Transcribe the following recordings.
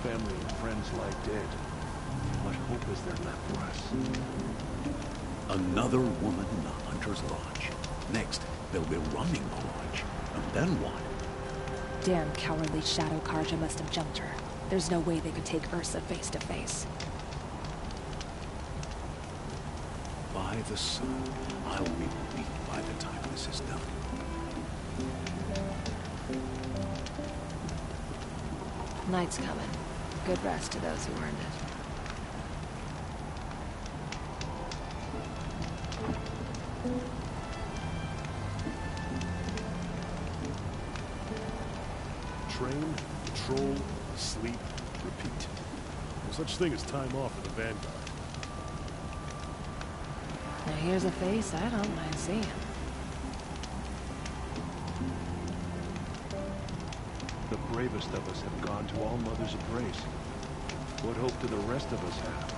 family and friends lie dead, what hope is there left for us? Another woman in the Hunter's Lodge. Next, they'll be running the lodge. And then what? Damn cowardly Shadow Karja must have jumped her. There's no way they could take Ursa face to face. By the sun, I'll be weak by the time this is done. Night's coming. Good rest to those who earned it. Train, patrol, sleep, repeat. No such thing as time off for the Vanguard. Now here's a face I don't mind seeing. The bravest of us have gone to All Mother's embrace. What hope do the rest of us have?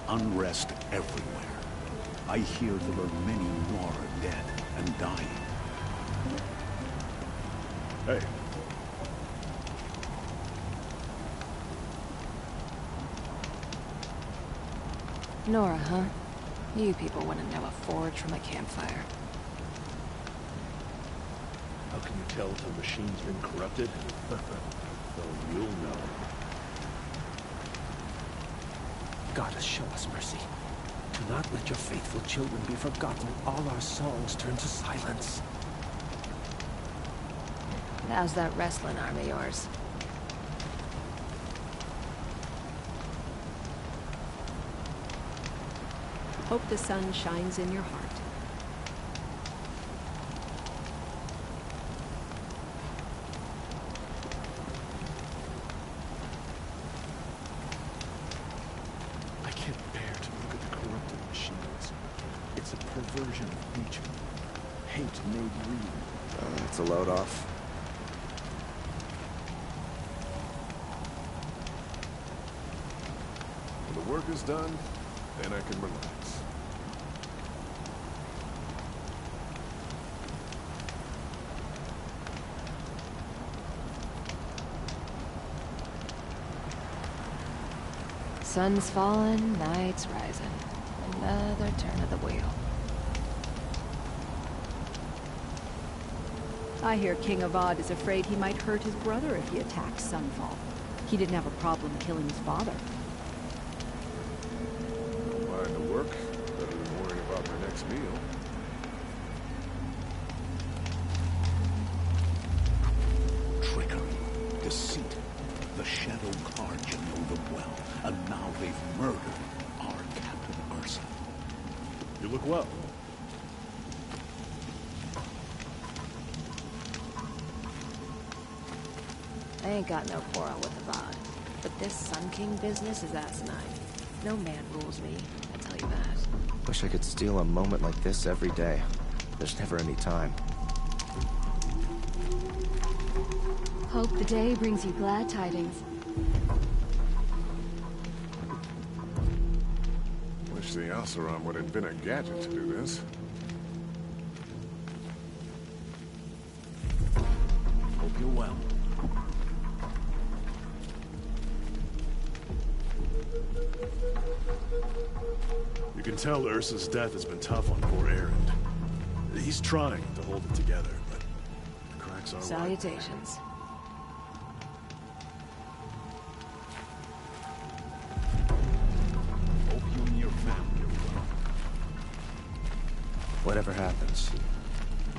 Unrest everywhere. I hear there are many more dead and dying. Hey. Nora, huh? You people wouldn't know a forge from a campfire. How can you tell if the machine's been corrupted? Well, you'll know. Goddess, show us mercy. Do not let your faithful children be forgotten. All our songs turn to silence. How's that wrestling arm of yours? Hope the sun shines in your heart. I can't bear to look at the corrupted machines. It's a perversion of nature. Hate made real. It's a load off. When the work is done, then I can relax. Sun's falling, night's rising. Another turn of the wheel. I hear King Avad is afraid he might hurt his brother if he attacked Sunfall. He didn't have a problem killing his father. Mind the work, better than worrying about my next meal. Trickery, deceit. The Shadow Karja know them well, and now they've murdered our Captain Ursa. You look well. I ain't got no quarrel with Avad, but this Sun King business is asinine. No man rules me, I tell you that. Wish I could steal a moment like this every day. There's never any time. Hope the day brings you glad tidings. Wish the Oseram would invent a gadget to do this. Hope you're well. You can tell Ursa's death has been tough on poor Erend. He's trying to hold it together, but the cracks are wide. Salutations. Hope you and your family are well. Whatever happens,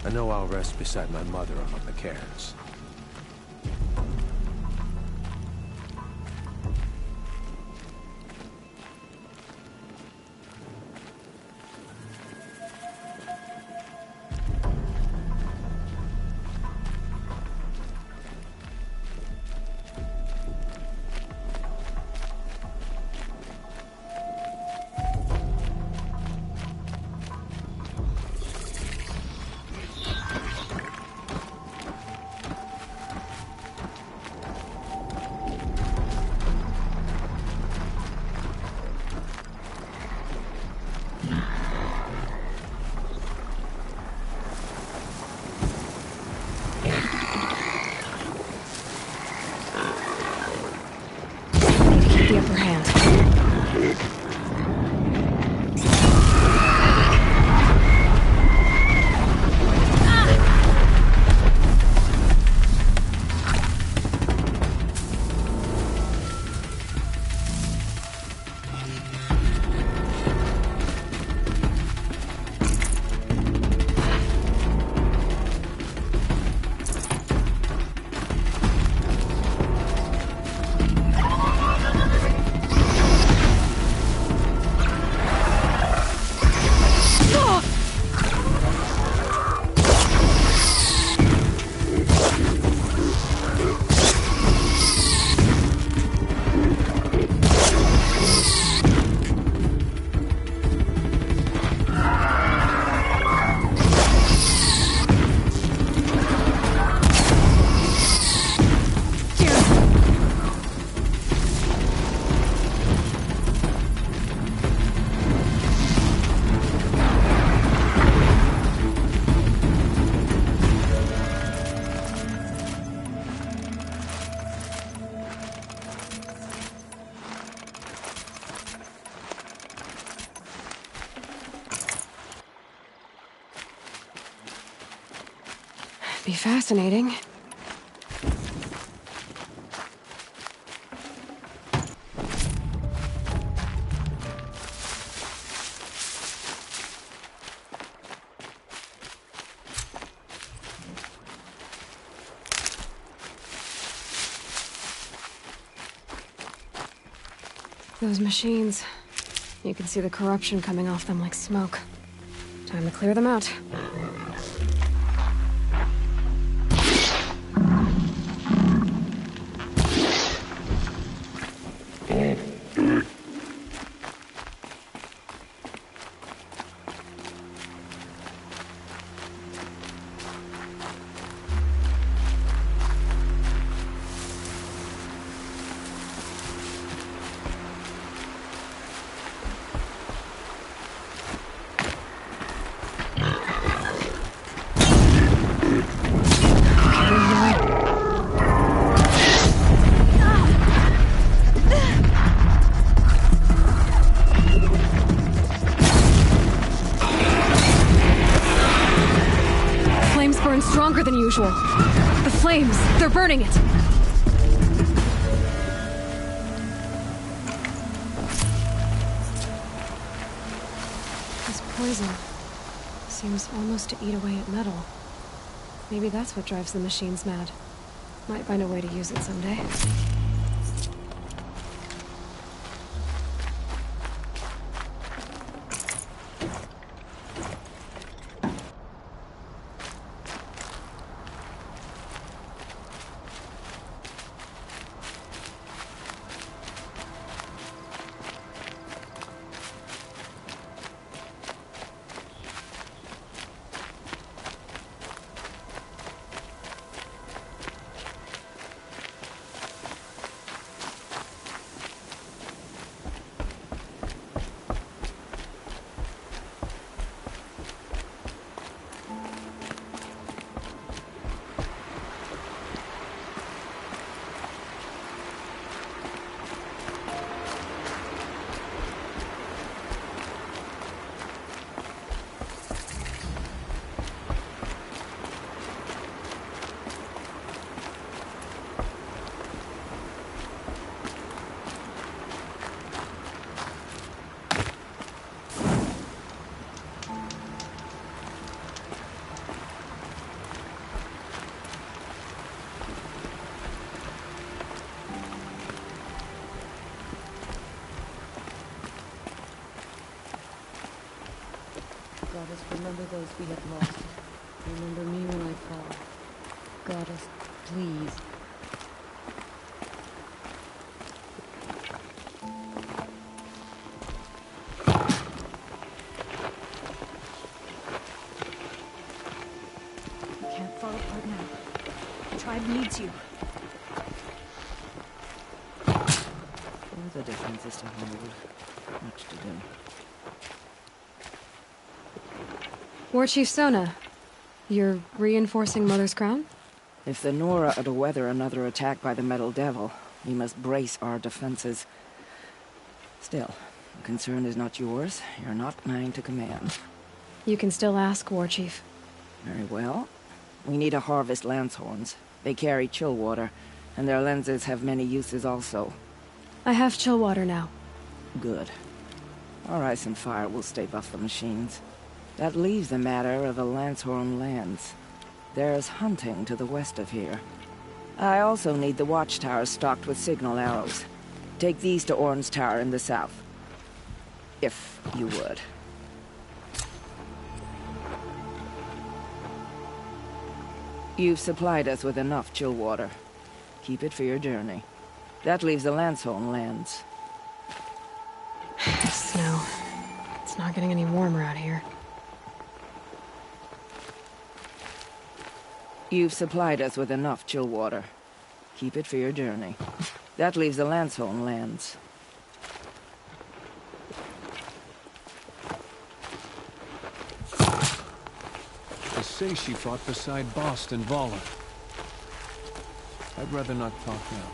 I know I'll rest beside my mother among the cairns. be fascinating. Those machines. You can see the corruption coming off them like smoke. Time to clear them out. Stronger than usual. The flames, they're burning it. This poison seems almost to eat away at metal. Maybe that's what drives the machines mad. Might find a way to use it someday. Goddess, remember those we have lost. Remember me when I fall. Goddess, please. You can't fall apart now. The tribe needs you. The defenses to hold. Much to do. War Chief Sona, you're reinforcing Mother's Crown? If the Nora are to weather another attack by the Metal Devil, we must brace our defenses. Still, the concern is not yours. You're not mine to command. You can still ask, War Chief. Very well. We need to harvest Lancehorns. They carry chill water, and their lenses have many uses also. I have chill water now. Good. Our ice and fire will stave off the machines. That leaves the matter of the Lancehorn lands. There's hunting to the west of here. I also need the watchtowers stocked with signal arrows. Take these to Orn's Tower in the south. If you would. You've supplied us with enough chill water. Keep it for your journey. That leaves the Lancehorn lands. Snow. It's not getting any warmer out here. You've supplied us with enough chill water. Keep it for your journey. That leaves the Lancehorn lands. They say she fought beside Bast and Vala. I'd rather not talk now.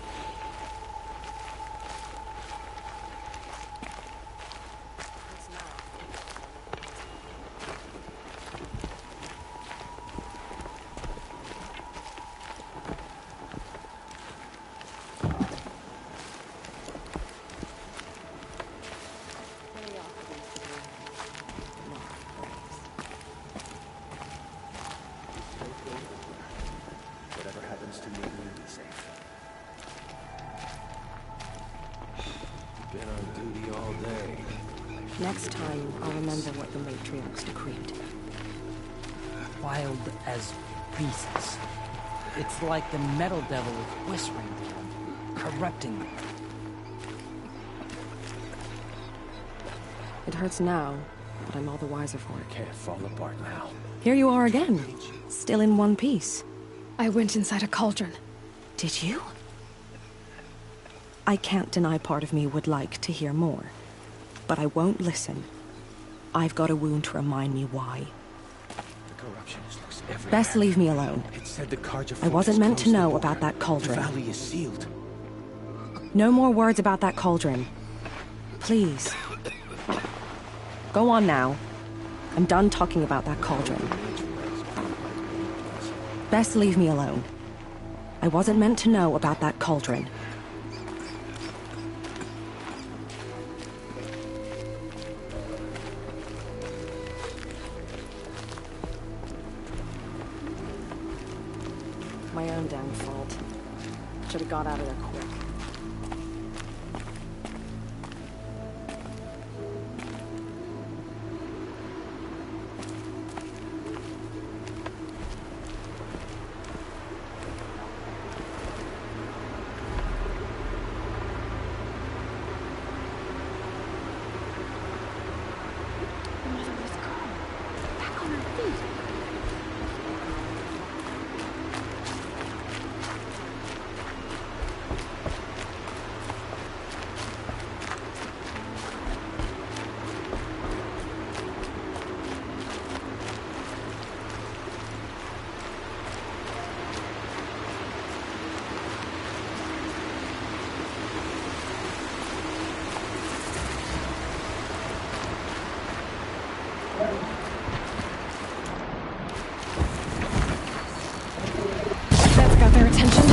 Been on duty all day. Next time, I'll remember what the matriarchs decreed. Wild as beasts. It's like the Metal Devil is whispering to them, corrupting them. It hurts now, but I'm all the wiser for it. Can't fall apart now. Here you are again, still in one piece. I went inside a cauldron. Did you? I can't deny part of me would like to hear more, but I won't listen. I've got a wound to remind me why. The corruption looks everywhere. Best leave me alone. It said the Carja I wasn't meant to know about that cauldron. The valley is sealed. No more words about that cauldron. Please. Go on now. I'm done talking about that cauldron. Best leave me alone. I wasn't meant to know about that cauldron. My own damn fault. Should have got out of there quick. That's got their attention.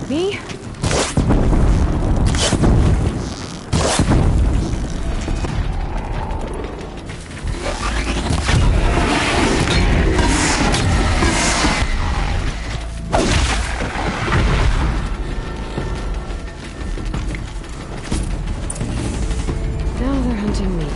Me? Now they're hunting me.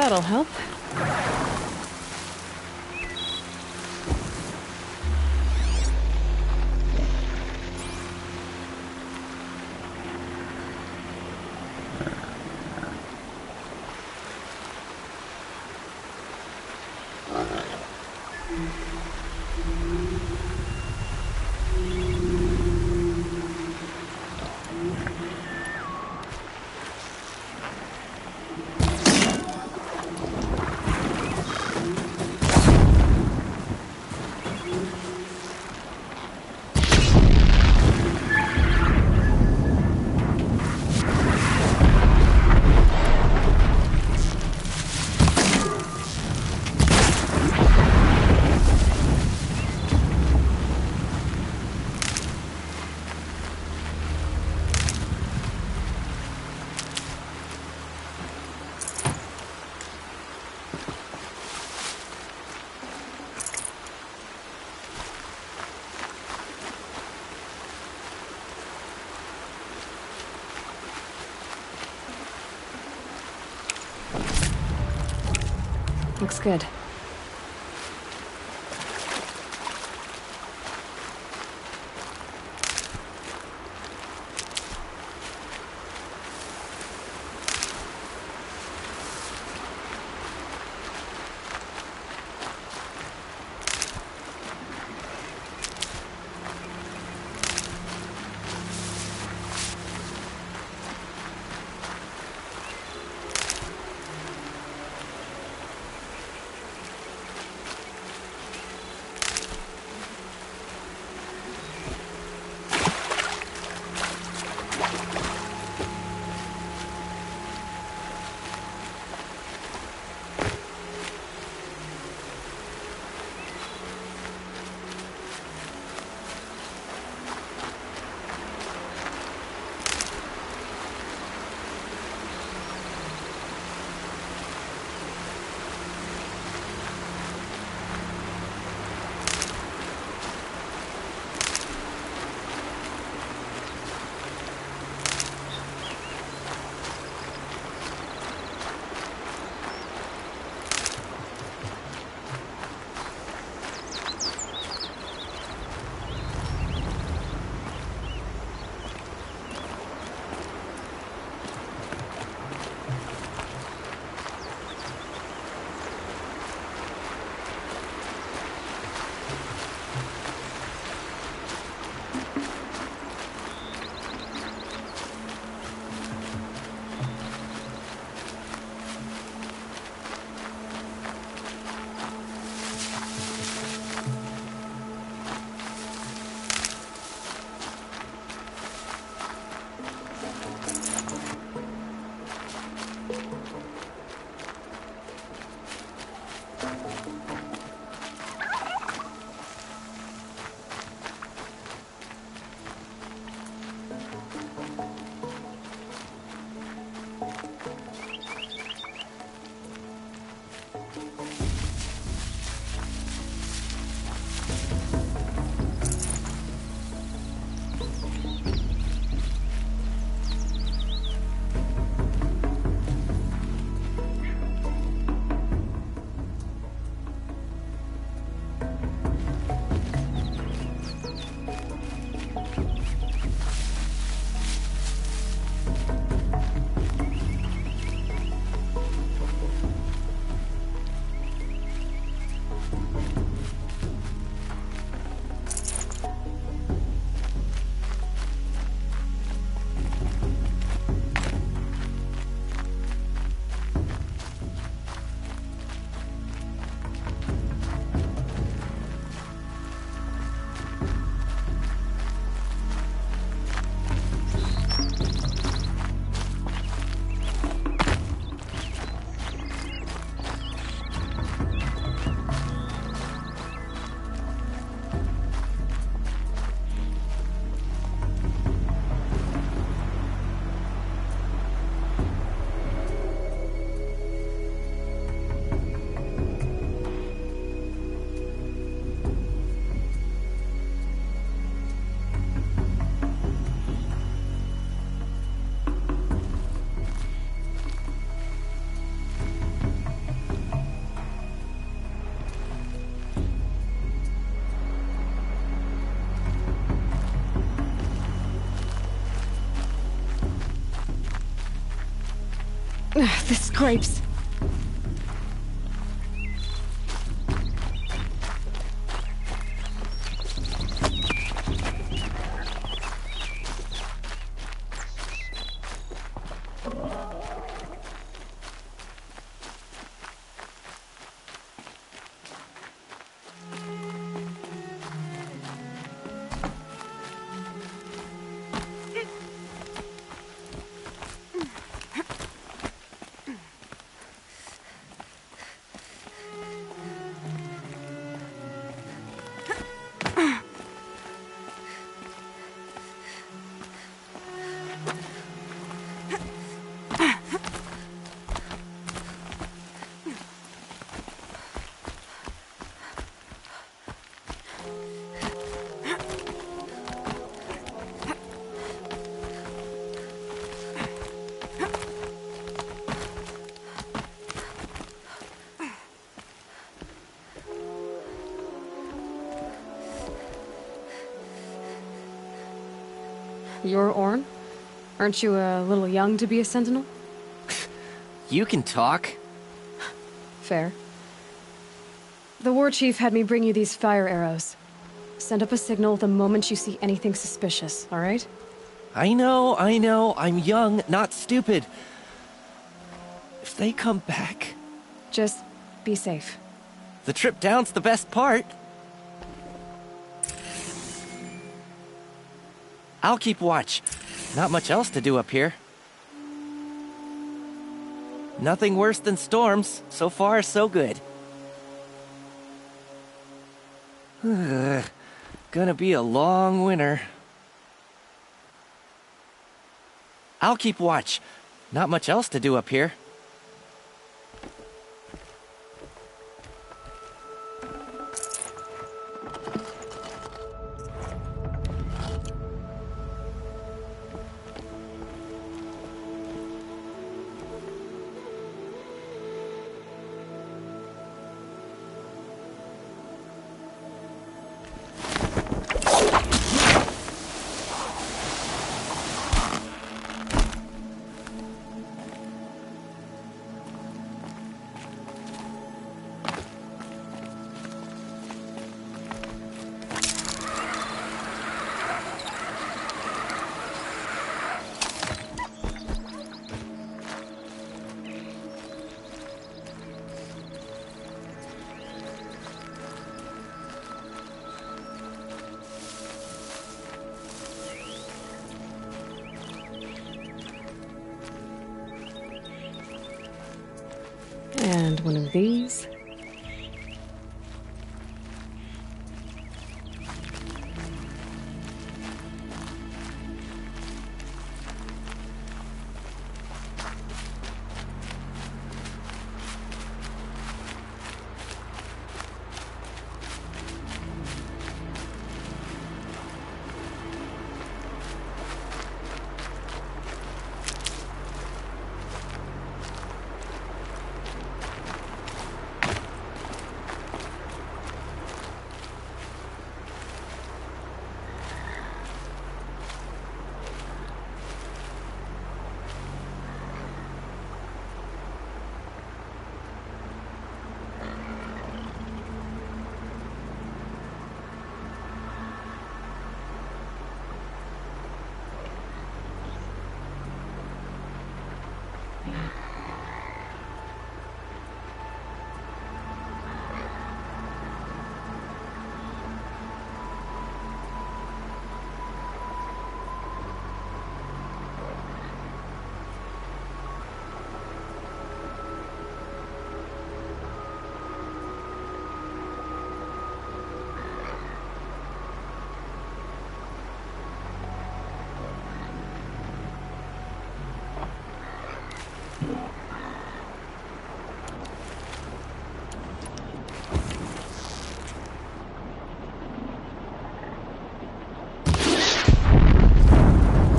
That'll help. Looks good. This scrapes. You're Orn? Aren't you a little young to be a sentinel? You can talk. Fair. The war chief had me bring you these fire arrows. Send up a signal the moment you see anything suspicious, all right? I know. I'm young, not stupid. If they come back... Just be safe. The trip down's the best part. I'll keep watch. Not much else to do up here. Nothing worse than storms. So far, so good. Gonna be a long winter. I'll keep watch. Not much else to do up here. And one of these.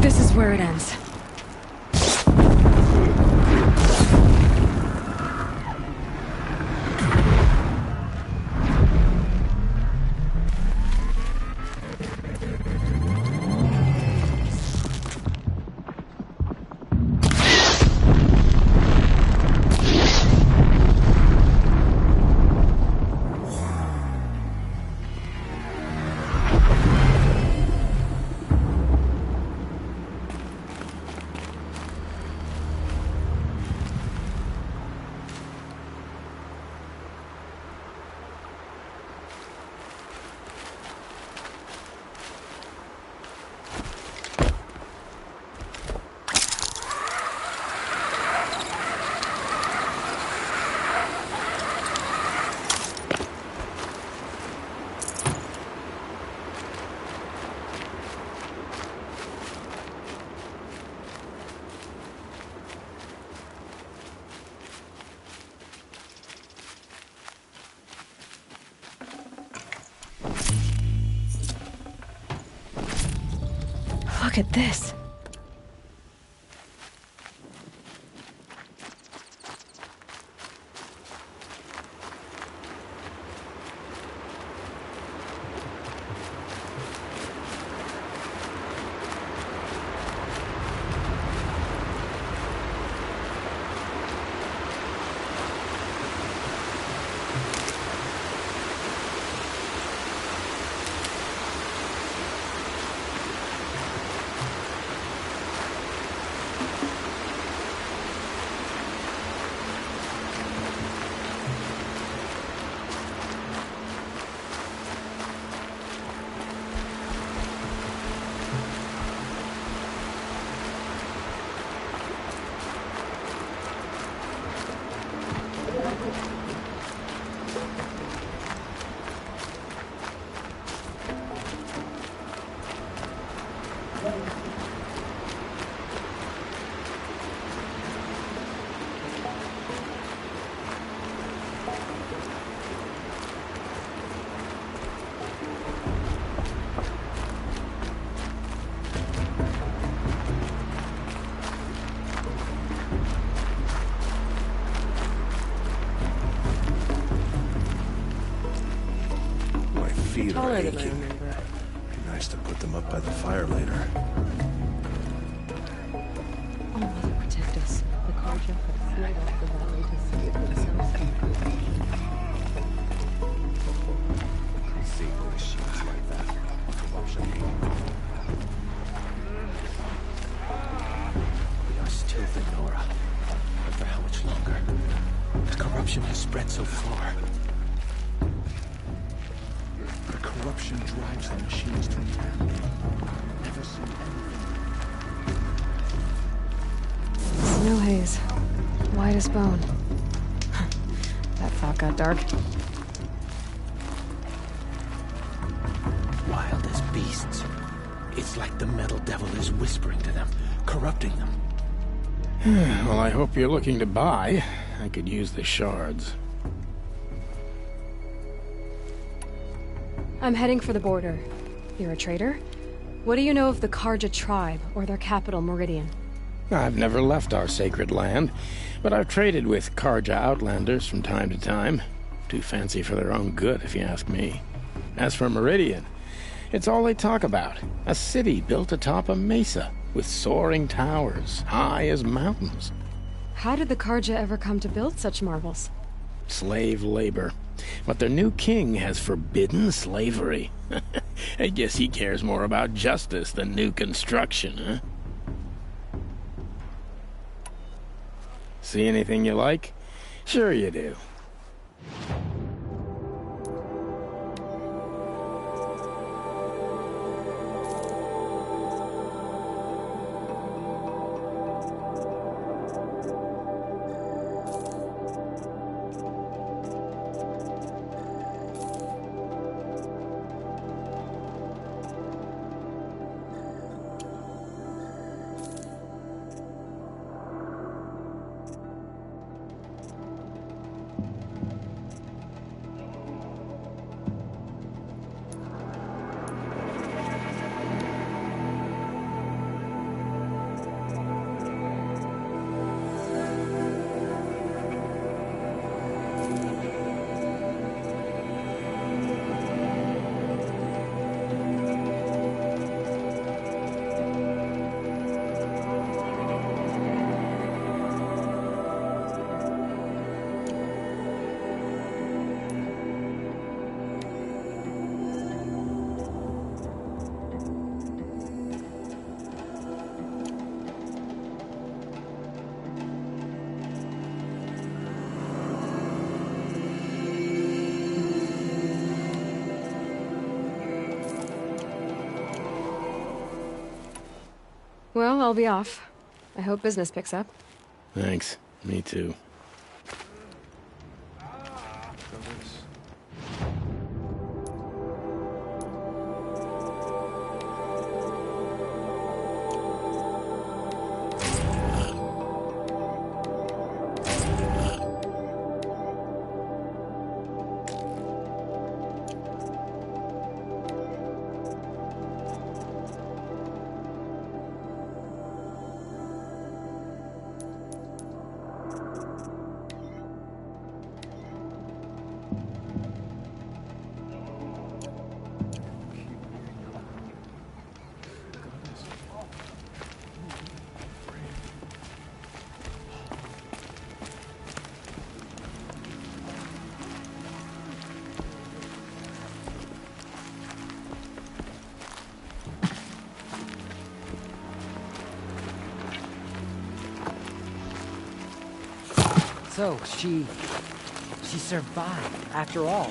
This is where it ends. Look at this. Feet are Taller than I aching. remember. Be nice to put them up by the fire later. Oh, Mother, protect us. The Karja have fled off the valley to save themselves completely. Save machines like that. Corruption. We are still the Nora. But for how much longer? The corruption has spread so far. The corruption drives the machines to the end. Never seen anything. Snow haze. White as bone. That thought got dark. Wild as beasts. It's like the metal devil is whispering to them, corrupting them. Well, I hope you're looking to buy. I could use the shards. I'm heading for the border. You're a trader? What do you know of the Karja tribe, or their capital, Meridian? I've never left our sacred land, but I've traded with Karja outlanders from time to time. Too fancy for their own good, if you ask me. As for Meridian, it's all they talk about. A city built atop a mesa, with soaring towers, high as mountains. How did the Karja ever come to build such marvels? Slave labor. But their new king has forbidden slavery. I guess he cares more about justice than new construction, huh? See anything you like? Sure you do. Well, I'll be off. I hope business picks up. Thanks. Me too. So, she survived, after all.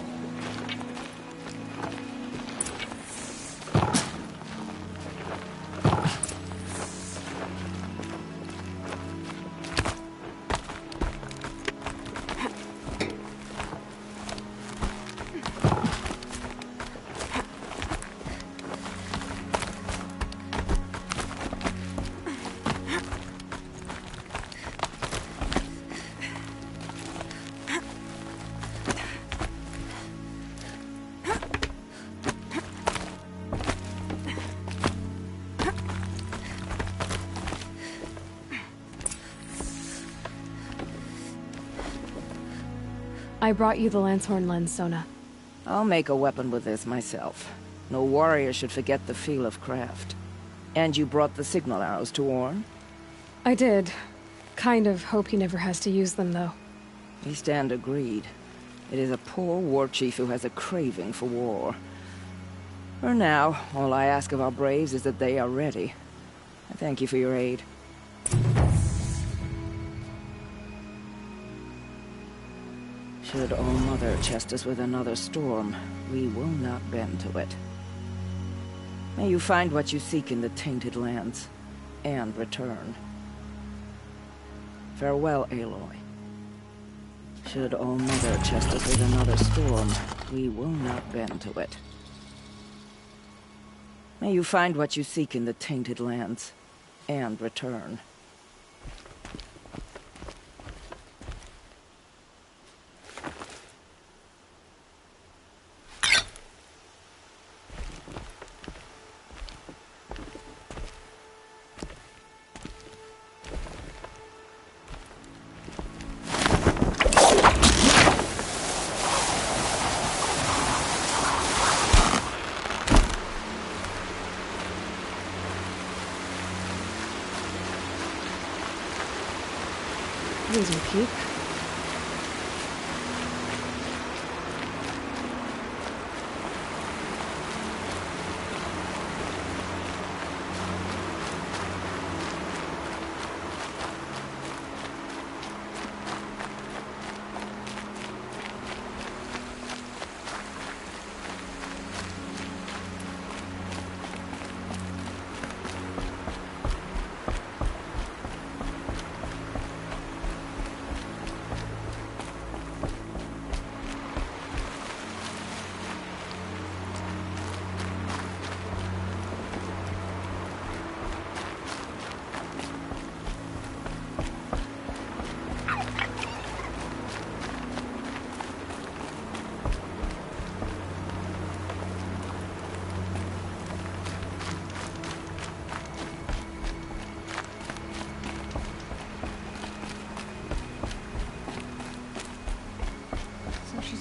I brought you the Lancehorn lens, Sona. I'll make a weapon with this myself. No warrior should forget the feel of craft. And you brought the signal arrows to Orn? I did. Kind of hope he never has to use them, though. We stand agreed. It is a poor war chief who has a craving for war. For now, all I ask of our braves is that they are ready. I thank you for your aid. Should All Mother chest us with another storm, we will not bend to it. May you find what you seek in the Tainted Lands, and return. Farewell, Aloy. Should All Mother chest us with another storm, we will not bend to it. May you find what you seek in the Tainted Lands, and return. Losing peep.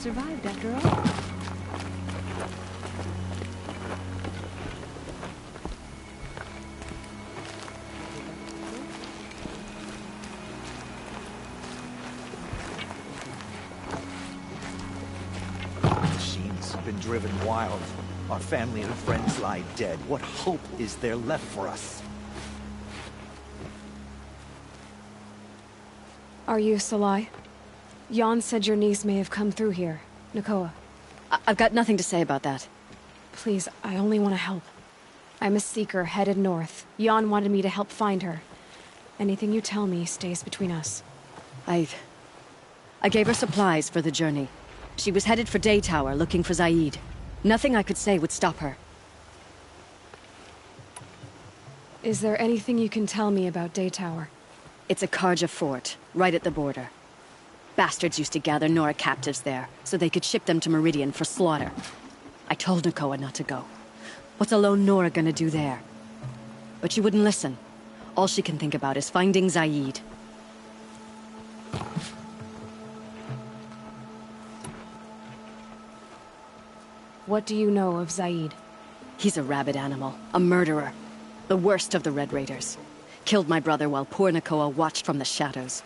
Survived after all. Machines have been driven wild. Our family and friends lie dead. What hope is there left for us? Are you Salai? Jan said your niece may have come through here. Nakoa. I've got nothing to say about that. Please, I only want to help. I'm a seeker headed north. Jan wanted me to help find her. Anything you tell me stays between us. I gave her supplies for the journey. She was headed for Day Tower looking for Zaid. Nothing I could say would stop her. Is there anything you can tell me about Day Tower? It's a Karja fort, right at the border. Bastards used to gather Nora captives there, so they could ship them to Meridian for slaughter. I told Nakoa not to go. What's a lone Nora gonna do there? But she wouldn't listen. All she can think about is finding Zaid. What do you know of Zaid? He's a rabid animal, a murderer. The worst of the Red Raiders. Killed my brother while poor Nakoa watched from the shadows.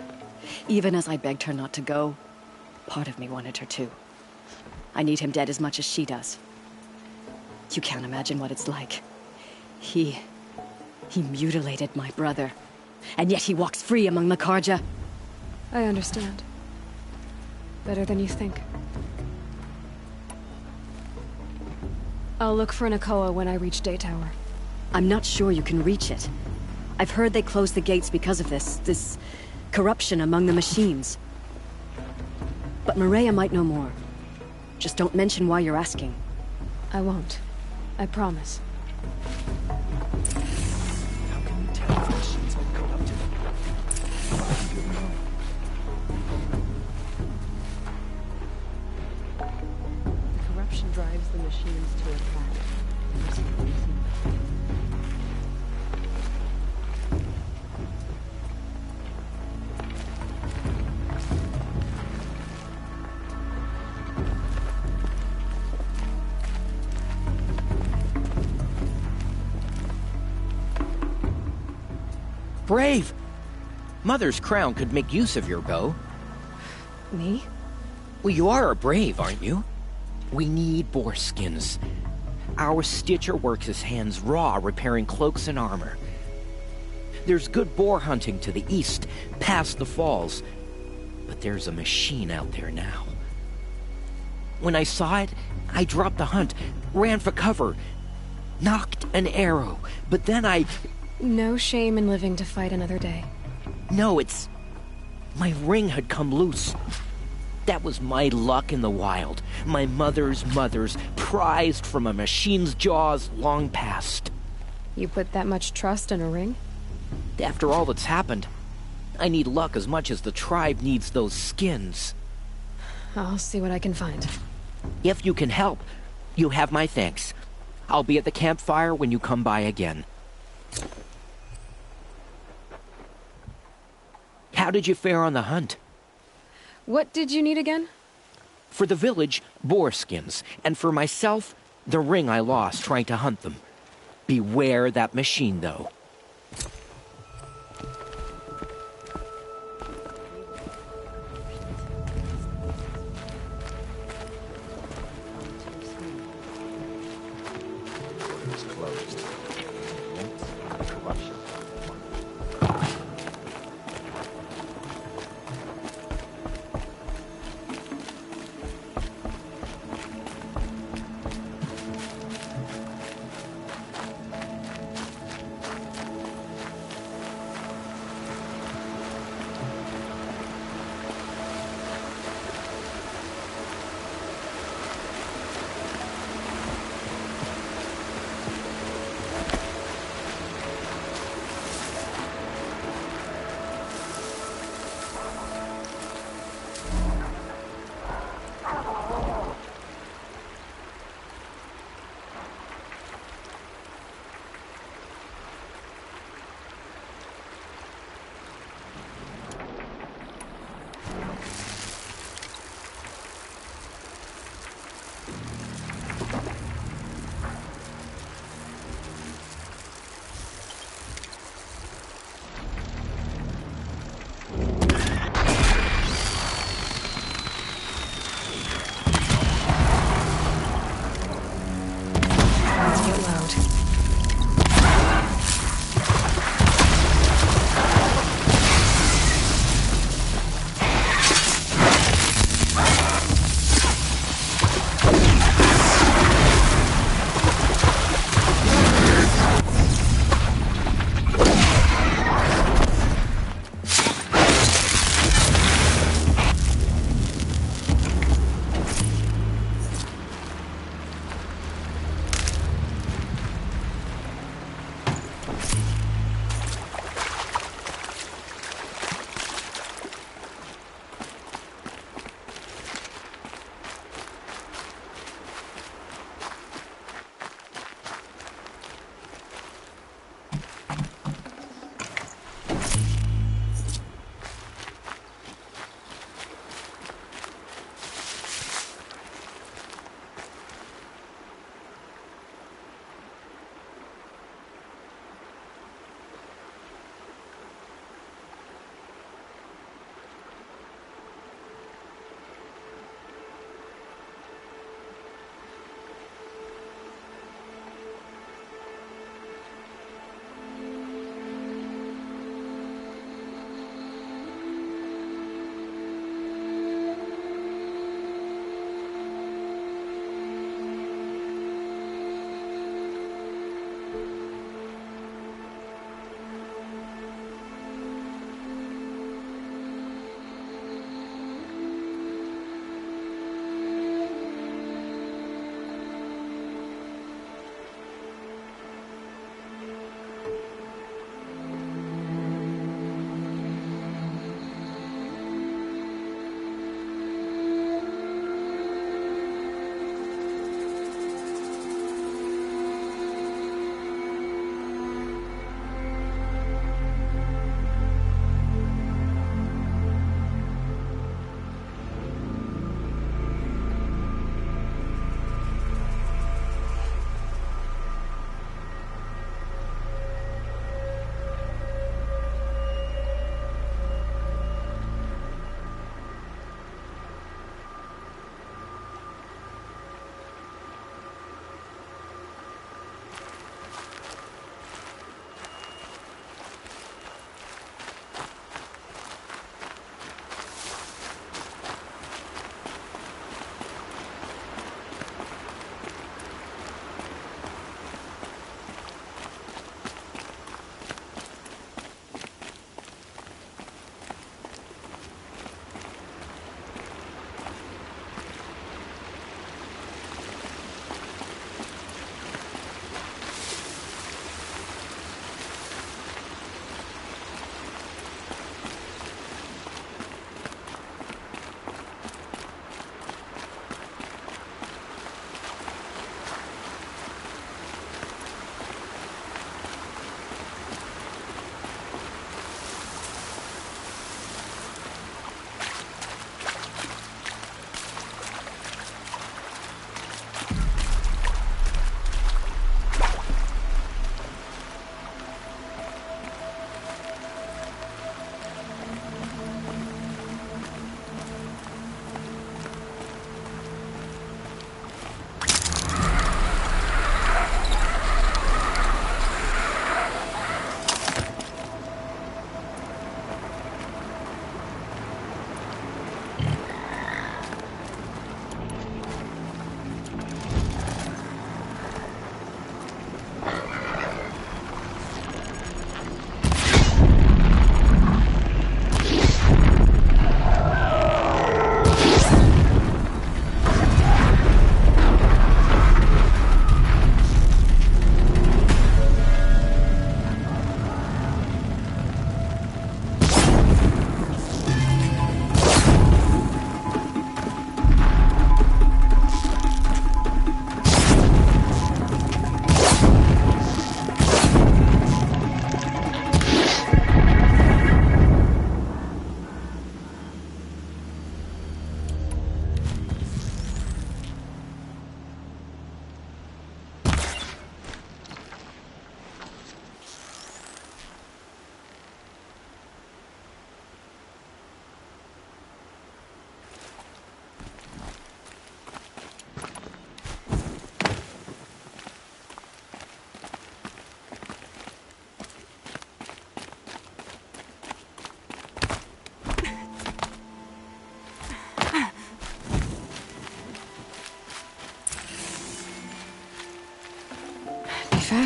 Even as I begged her not to go, part of me wanted her to. I need him dead as much as she does. You can't imagine what it's like. He mutilated my brother. And yet he walks free among the Karja. I understand. Better than you think. I'll look for Nakoa when I reach Day Tower. I'm not sure you can reach it. I've heard they closed the gates because of this corruption among the machines. But Maria might know more. Just don't mention why you're asking. I won't. I promise. How can you tell if the machines are corrupted? I don't know. The corruption drives the machines to attack. Brave! Mother's crown could make use of your bow. Me? Well, you are a brave, aren't you? We need boar skins. Our stitcher works his hands raw repairing cloaks and armor. There's good boar hunting to the east, past the falls. But there's a machine out there now. When I saw it, I dropped the hunt, ran for cover, knocked an arrow, but then I... No shame in living to fight another day. No, it's... my ring had come loose. That was my luck in the wild. My mother's prized from a machine's jaws long past. You put that much trust in a ring? After all that's happened, I need luck as much as the tribe needs those skins. I'll see what I can find. If you can help, you have my thanks. I'll be at the campfire when you come by again. How did you fare on the hunt? What did you need again? For the village, boar skins, and for myself, the ring I lost trying to hunt them. Beware that machine, though. It's closed. Corruption.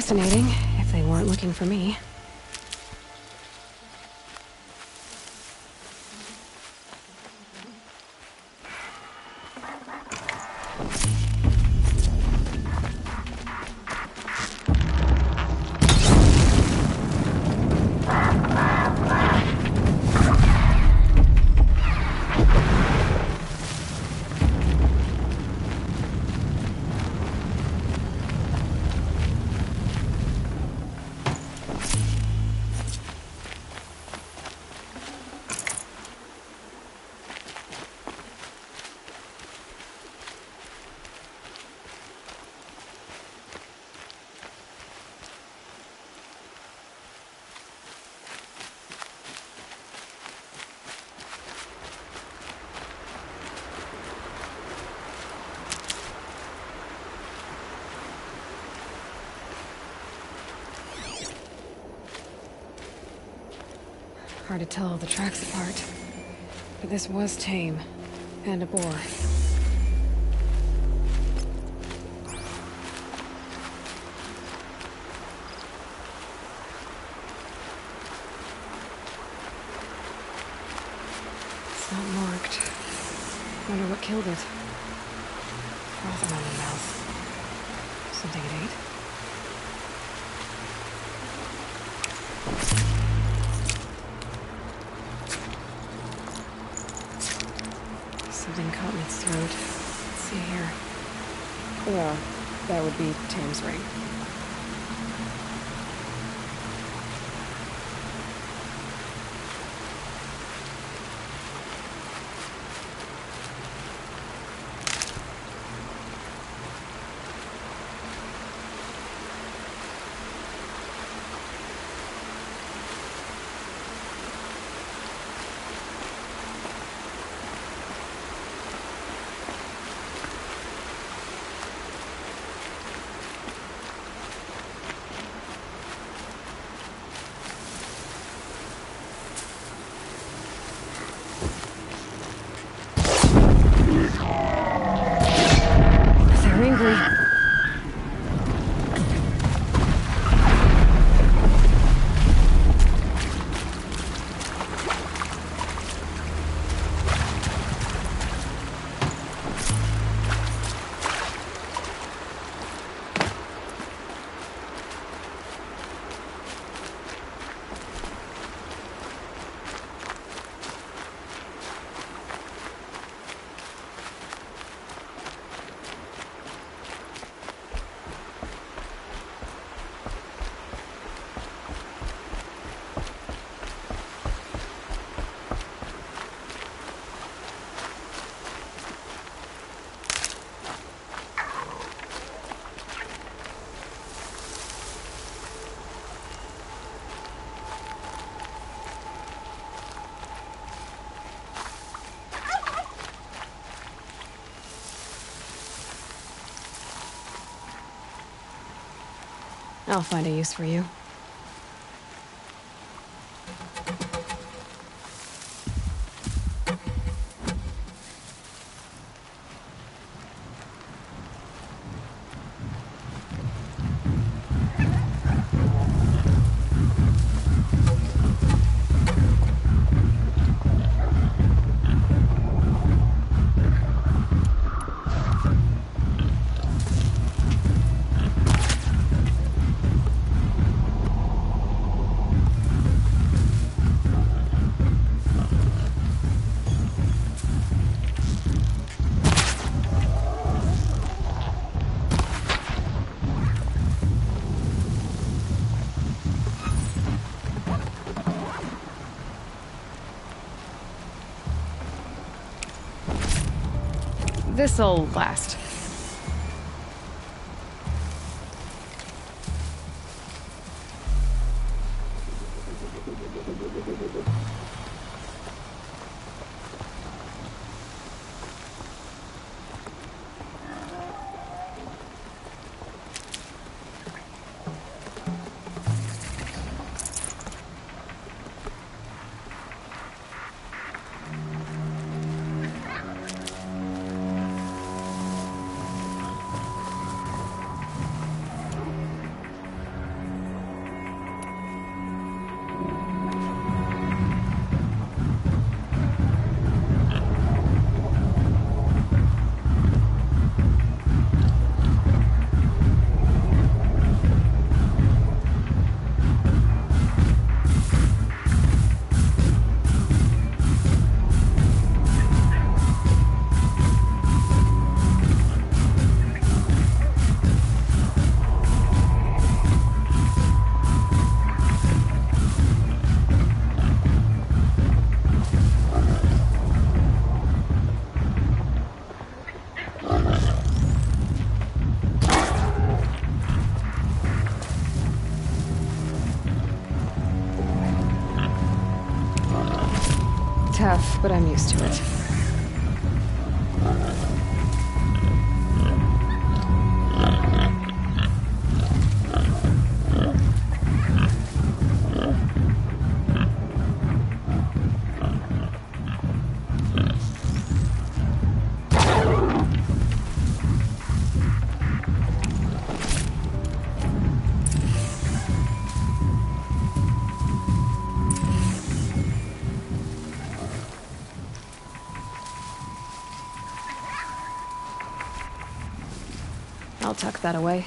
fascinating, if they weren't looking for me. Hard to tell all the tracks apart. But this was tame. And a bore. It's not marked. Wonder what killed it. Frothing on the mouth. Something it ate? Something caught in its throat. Let's see here. Yeah, that would be Tam's ring. They're angry. I'll find a use for you. This'll last. tough, but I'm used to it. I'll tuck that away.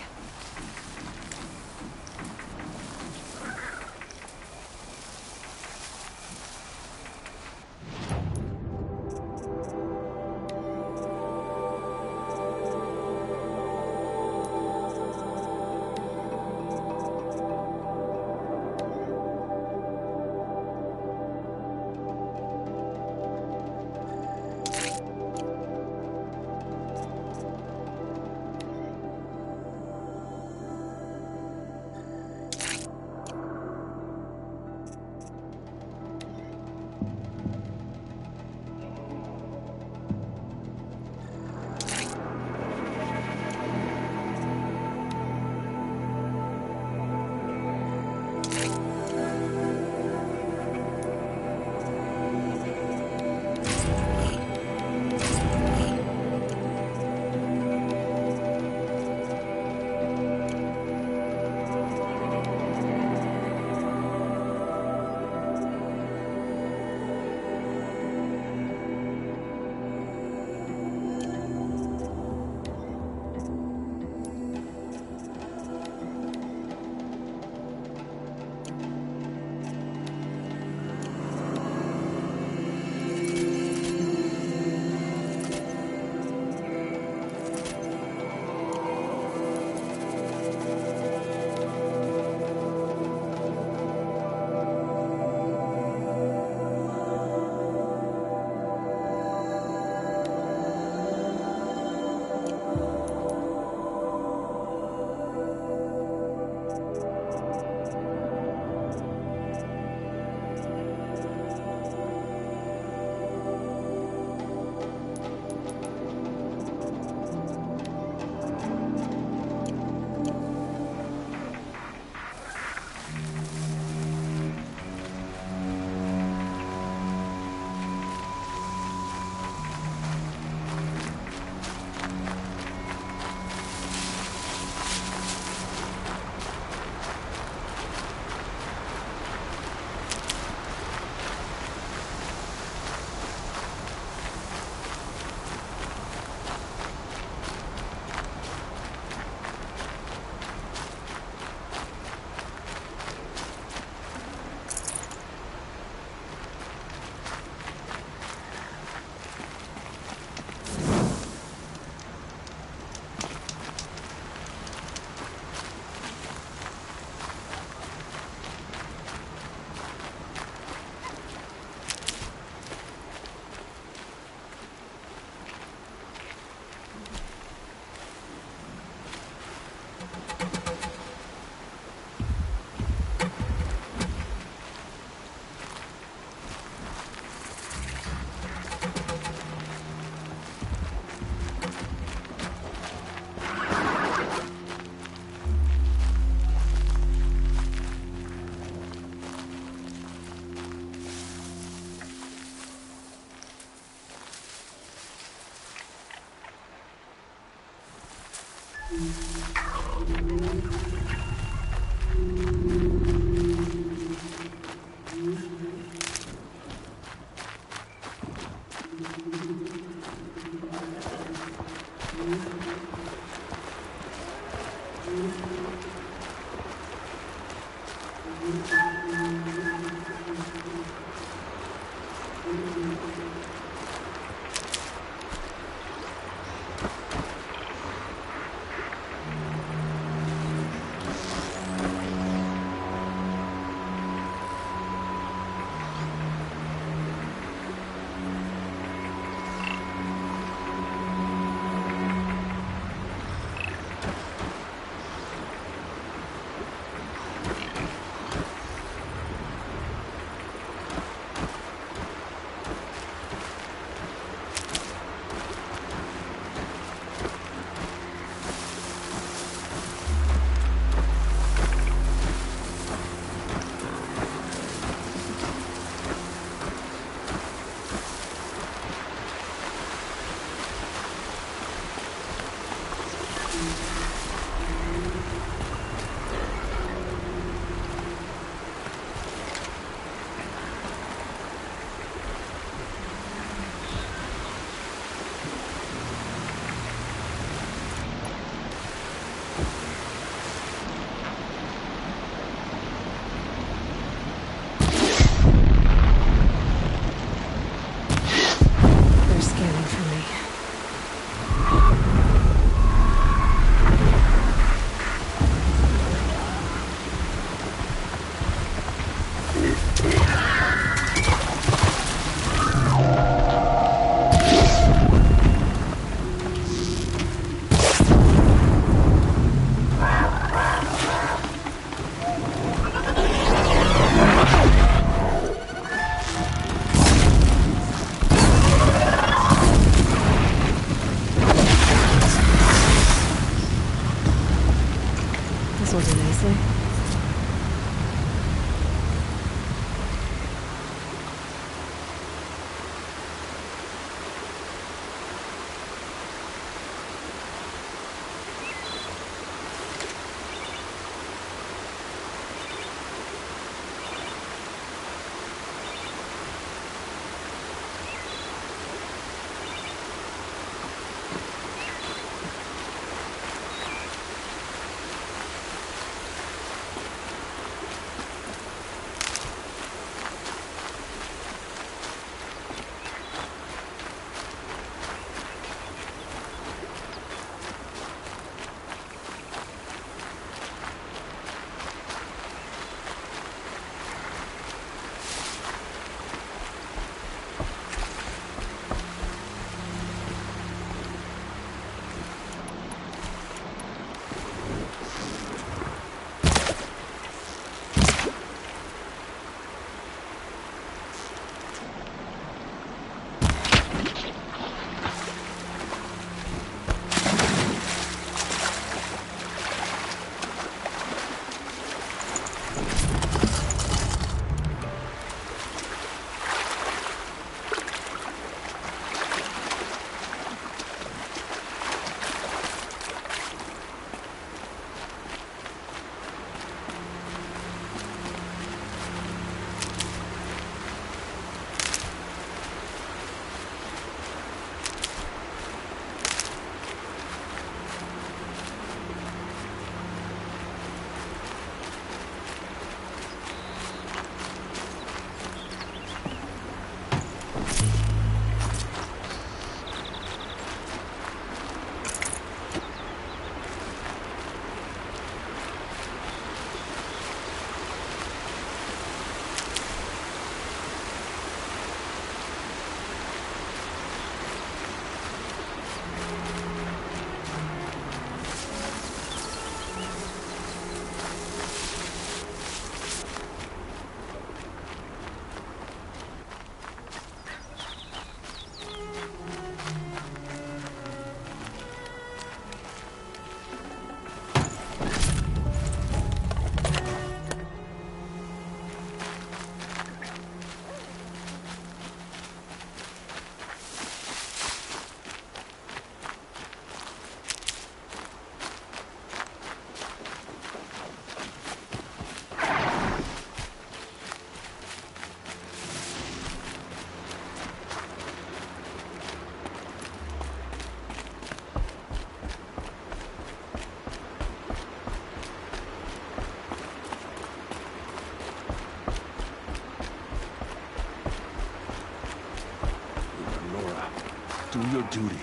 Do your duty,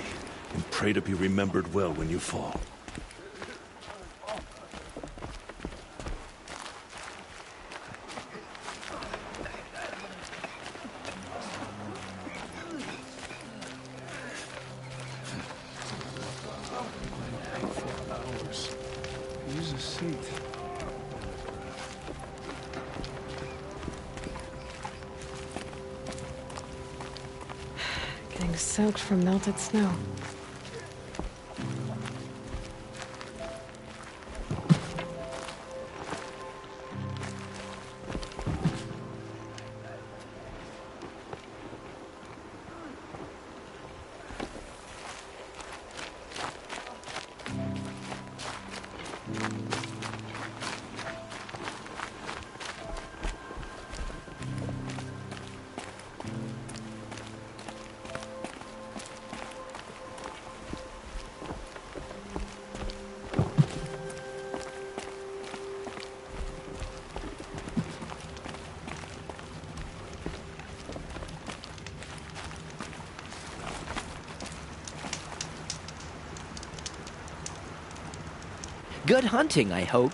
and pray to be remembered well when you fall. Use a seat. Getting soaked from melted snow. Good hunting, I hope.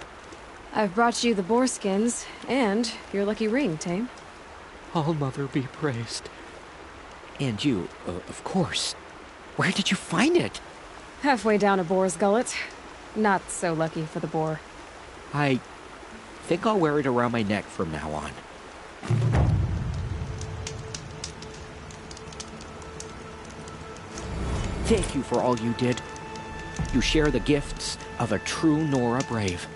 I've brought you the boar skins, and your lucky ring, Tame. All-Mother be praised. And you, of course. Where did you find it? Halfway down a boar's gullet. Not so lucky for the boar. I think I'll wear it around my neck from now on. Thank you for all you did. You share the gifts of a true Nora brave.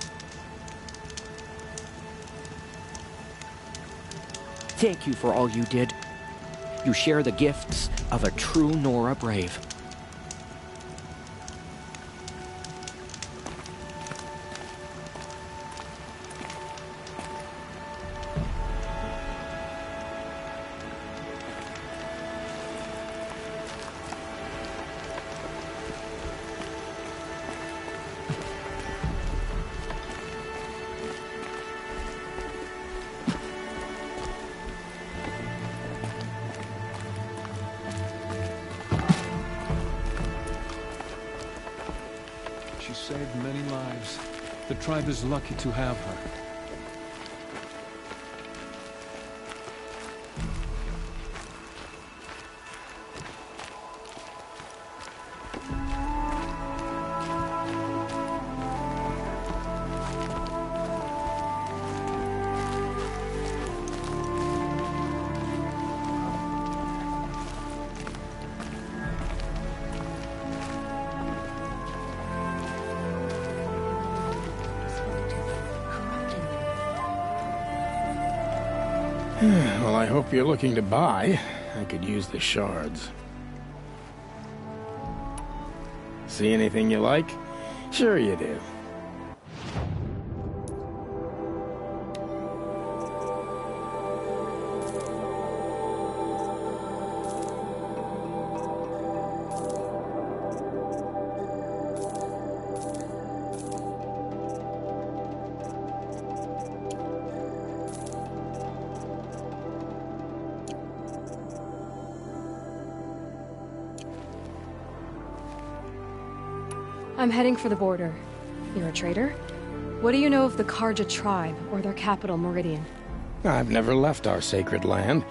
Thank you for all you did. You share the gifts of a true Nora brave. She saved many lives. The tribe is lucky to have her. Well, I hope you're looking to buy. I could use the shards. See anything you like? Sure you do. I'm heading for the border. You're a trader? What do you know of the Karja tribe, or their capital, Meridian? I've never left our sacred land,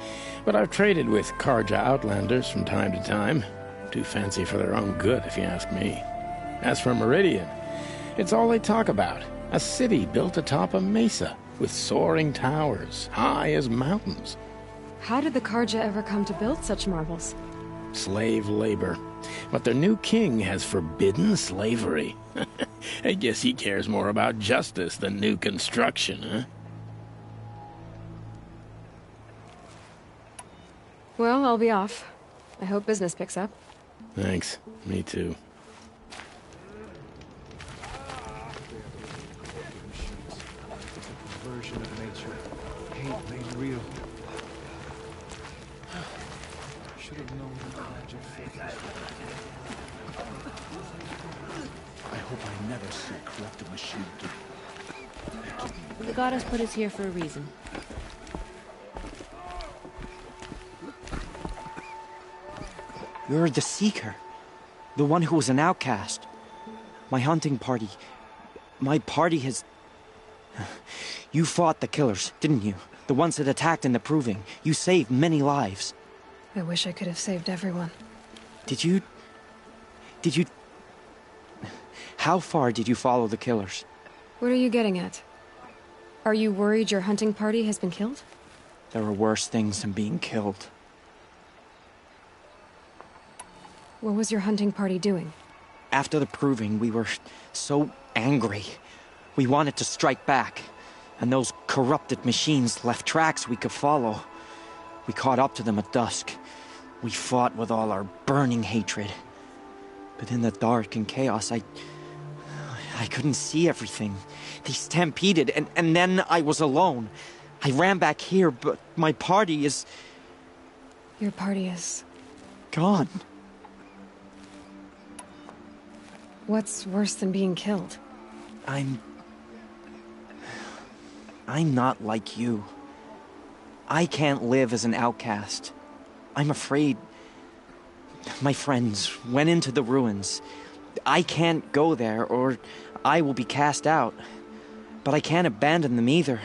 but I've traded with Karja outlanders from time to time. Too fancy for their own good, if you ask me. As for Meridian, it's all they talk about. A city built atop a mesa, with soaring towers, high as mountains. How did the Karja ever come to build such marvels? Slave labor. But their new king has forbidden slavery. I guess he cares more about justice than new construction, huh? Well, I'll be off. I hope business picks up. Thanks. Me too. Version of nature. Hate made real. Should have known the magic. I hope I never see a corrupted machine again. The goddess put us here for a reason. You're the Seeker. The one who was an outcast. My hunting party... My party has... You fought the killers, didn't you? The ones that attacked in the Proving. You saved many lives. I wish I could have saved everyone. Did you... How far did you follow the killers? What are you getting at? Are you worried your hunting party has been killed? There are worse things than being killed. What was your hunting party doing? After the Proving, we were so angry. We wanted to strike back. And those corrupted machines left tracks we could follow. We caught up to them at dusk. We fought with all our burning hatred. But in the dark and chaos, I couldn't see everything. They stampeded, and then I was alone. I ran back here, but my party is... Your party is... gone. What's worse than being killed? I'm not like you. I can't live as an outcast. I'm afraid... My friends went into the ruins. I can't go there, or I will be cast out. But I can't abandon them either.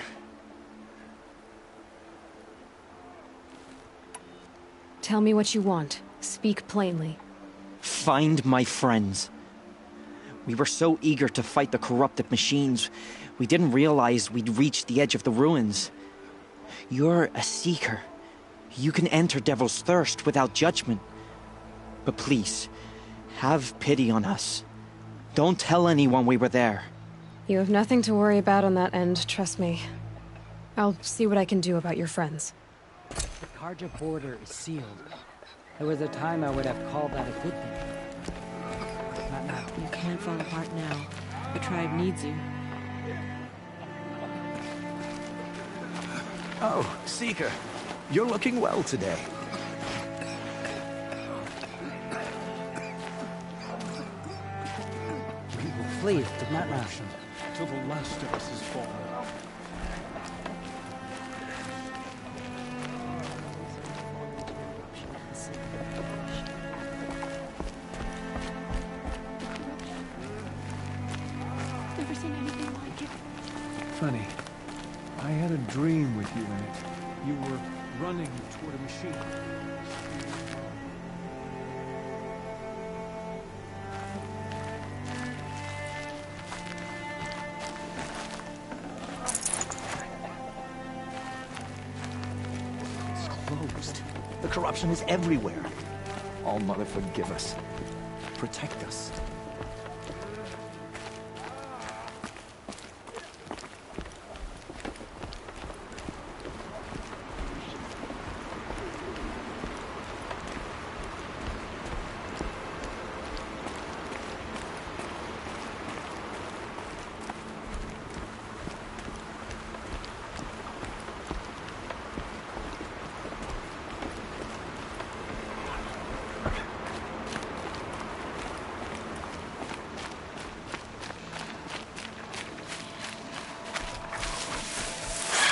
Tell me what you want. Speak plainly. Find my friends. We were so eager to fight the corrupted machines, we didn't realize we'd reached the edge of the ruins. You're a Seeker. You can enter Devil's Thirst without judgment. But please, have pity on us. Don't tell anyone we were there. You have nothing to worry about on that end, trust me. I'll see what I can do about your friends. The Karja border is sealed. There was a time I would have called that a good thing. Not now. You can't fall apart now. The tribe needs you. Oh, Seeker. You're looking well today. We will flee, but not now. Till the last of us is fallen. Never seen anything like it. Funny. I had a dream with you in it. You were running toward a machine. It's closed. The corruption is everywhere. All Mother forgive us. Protect us.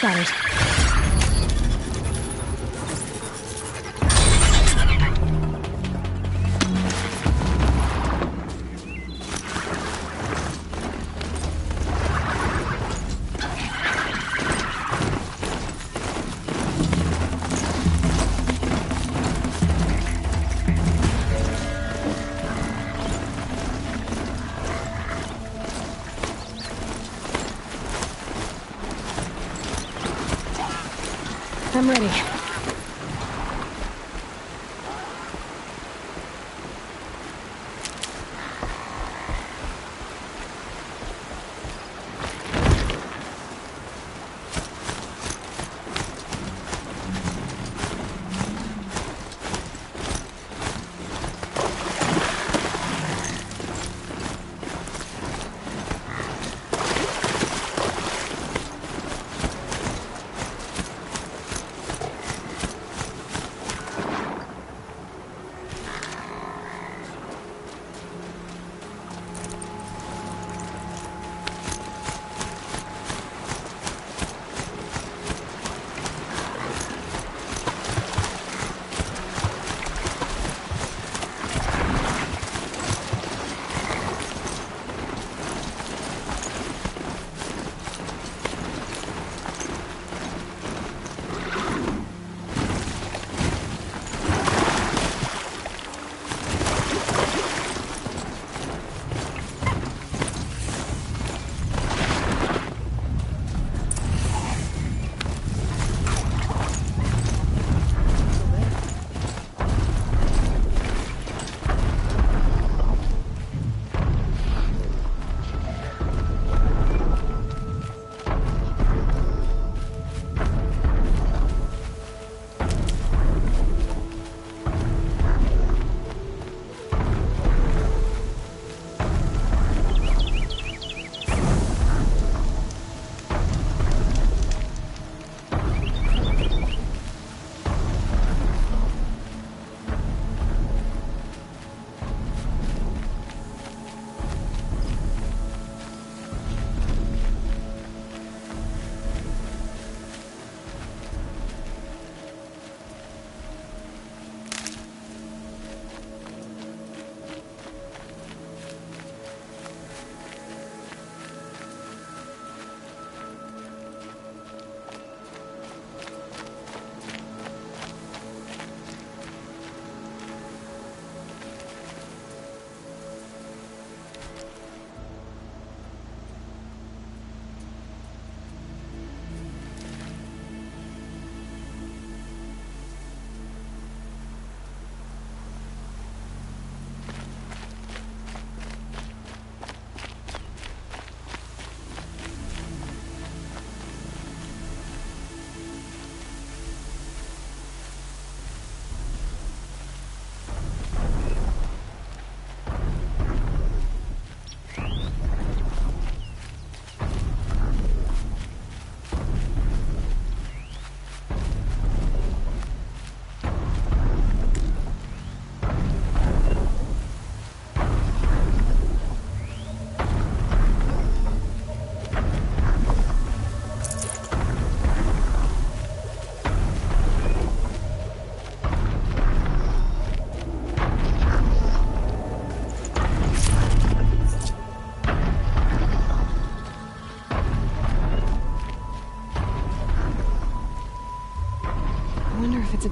Got it. I'm ready.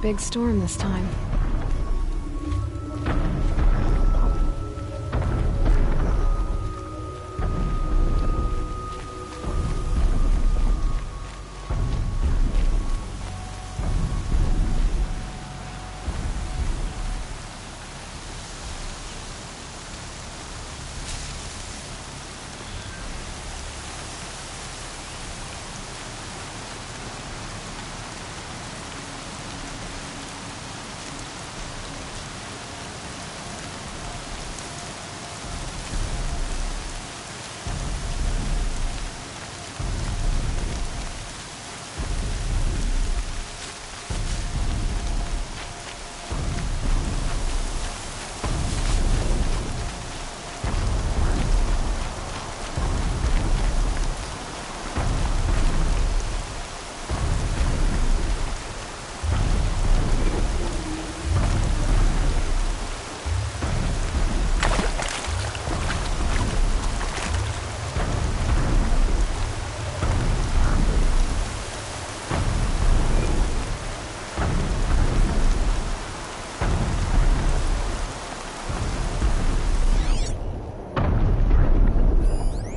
big storm this time.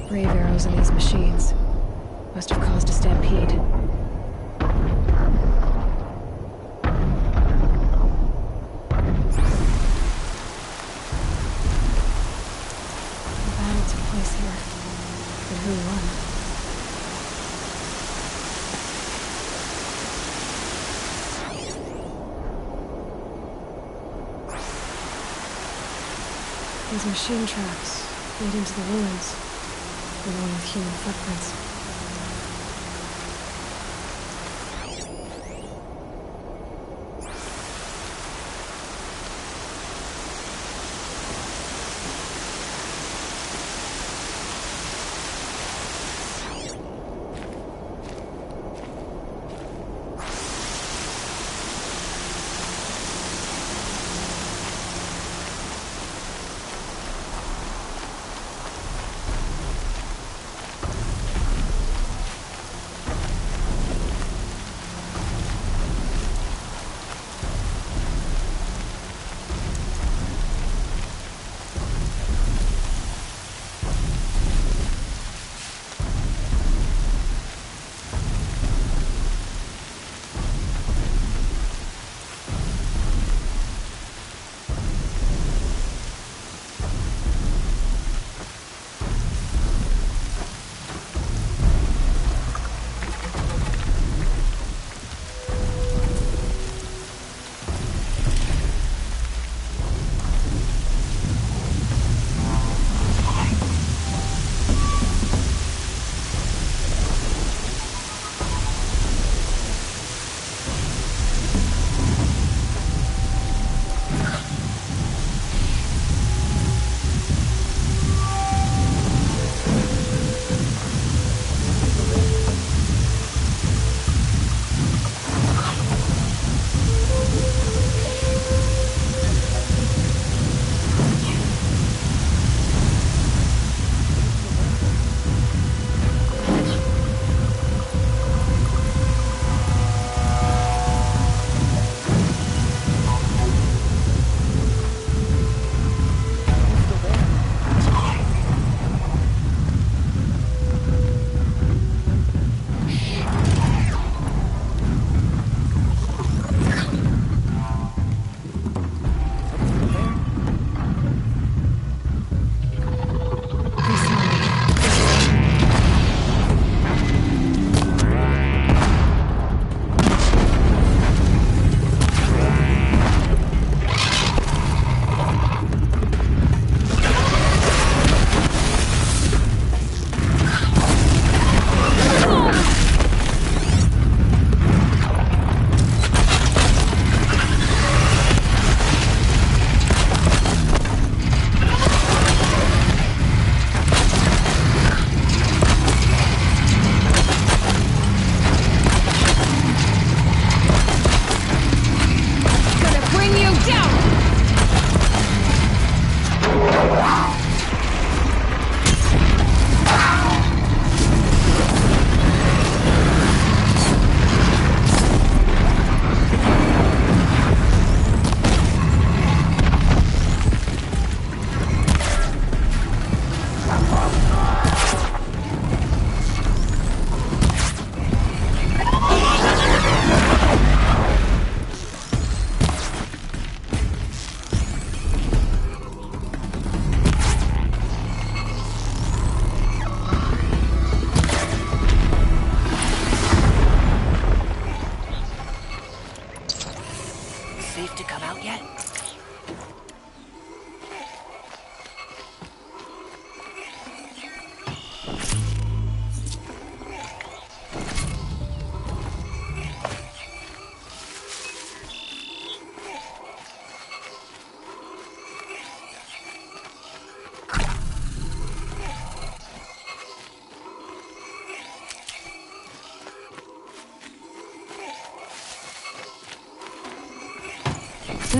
Brave arrows in these machines. Must have caused a stampede. The battle took place here. But who won? These machine tracks lead into the ruins. The one with human footprints.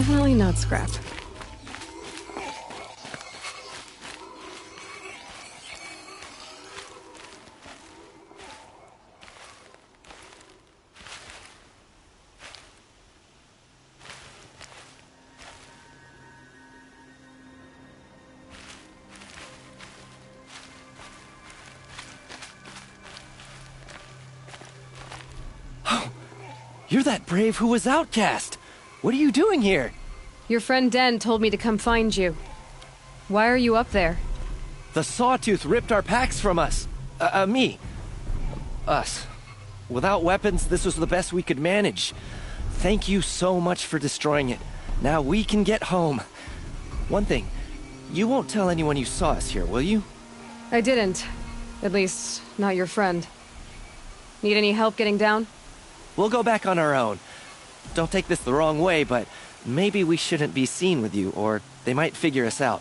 Definitely not scrap. You're that brave who was outcast! What are you doing here? Your friend Den told me to come find you. Why are you up there? The Sawtooth ripped our packs from us. Me. Us. Without weapons, this was the best we could manage. Thank you so much for destroying it. Now we can get home. One thing, you won't tell anyone you saw us here, will you? I didn't. At least, not your friend. Need any help getting down? We'll go back on our own. Don't take this the wrong way, but maybe we shouldn't be seen with you, or they might figure us out.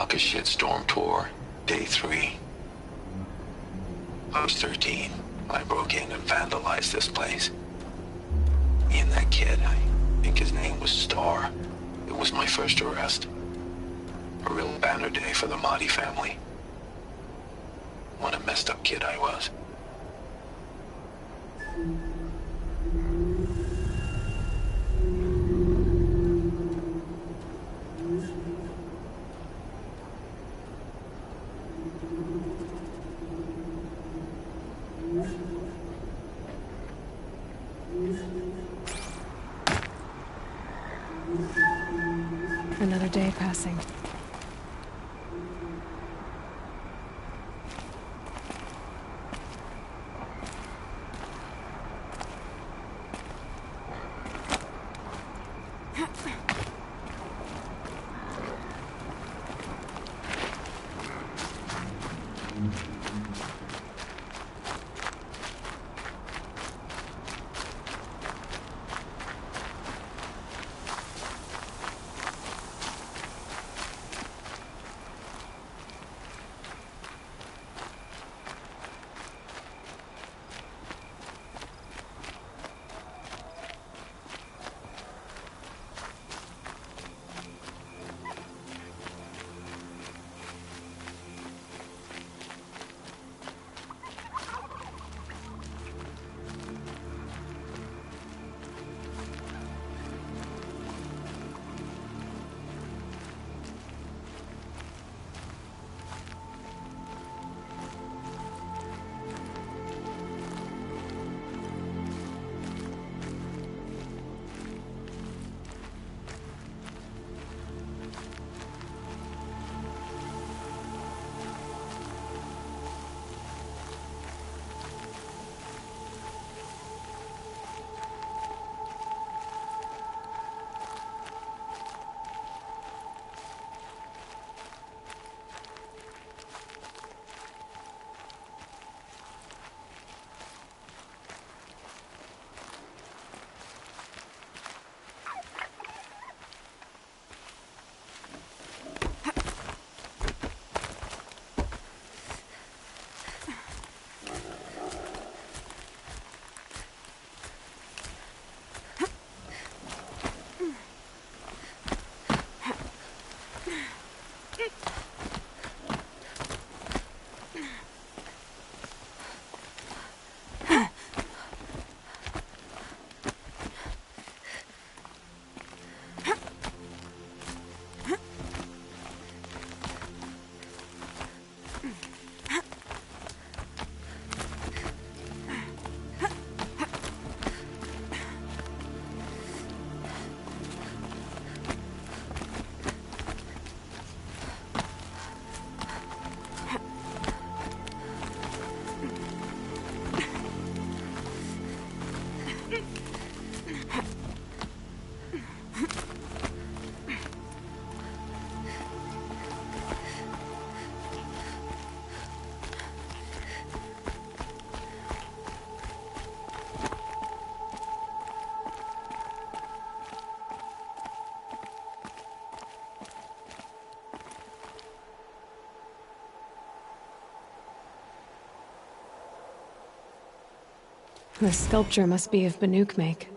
Block of Shitstorm tour, day 3. I was 13 when I broke in and vandalized this place. Me and that kid, I think his name was Star. It was my first arrest. A real banner day for the Mahdi family. What a messed up kid I was. Another day passing. The sculpture must be of Banuk make.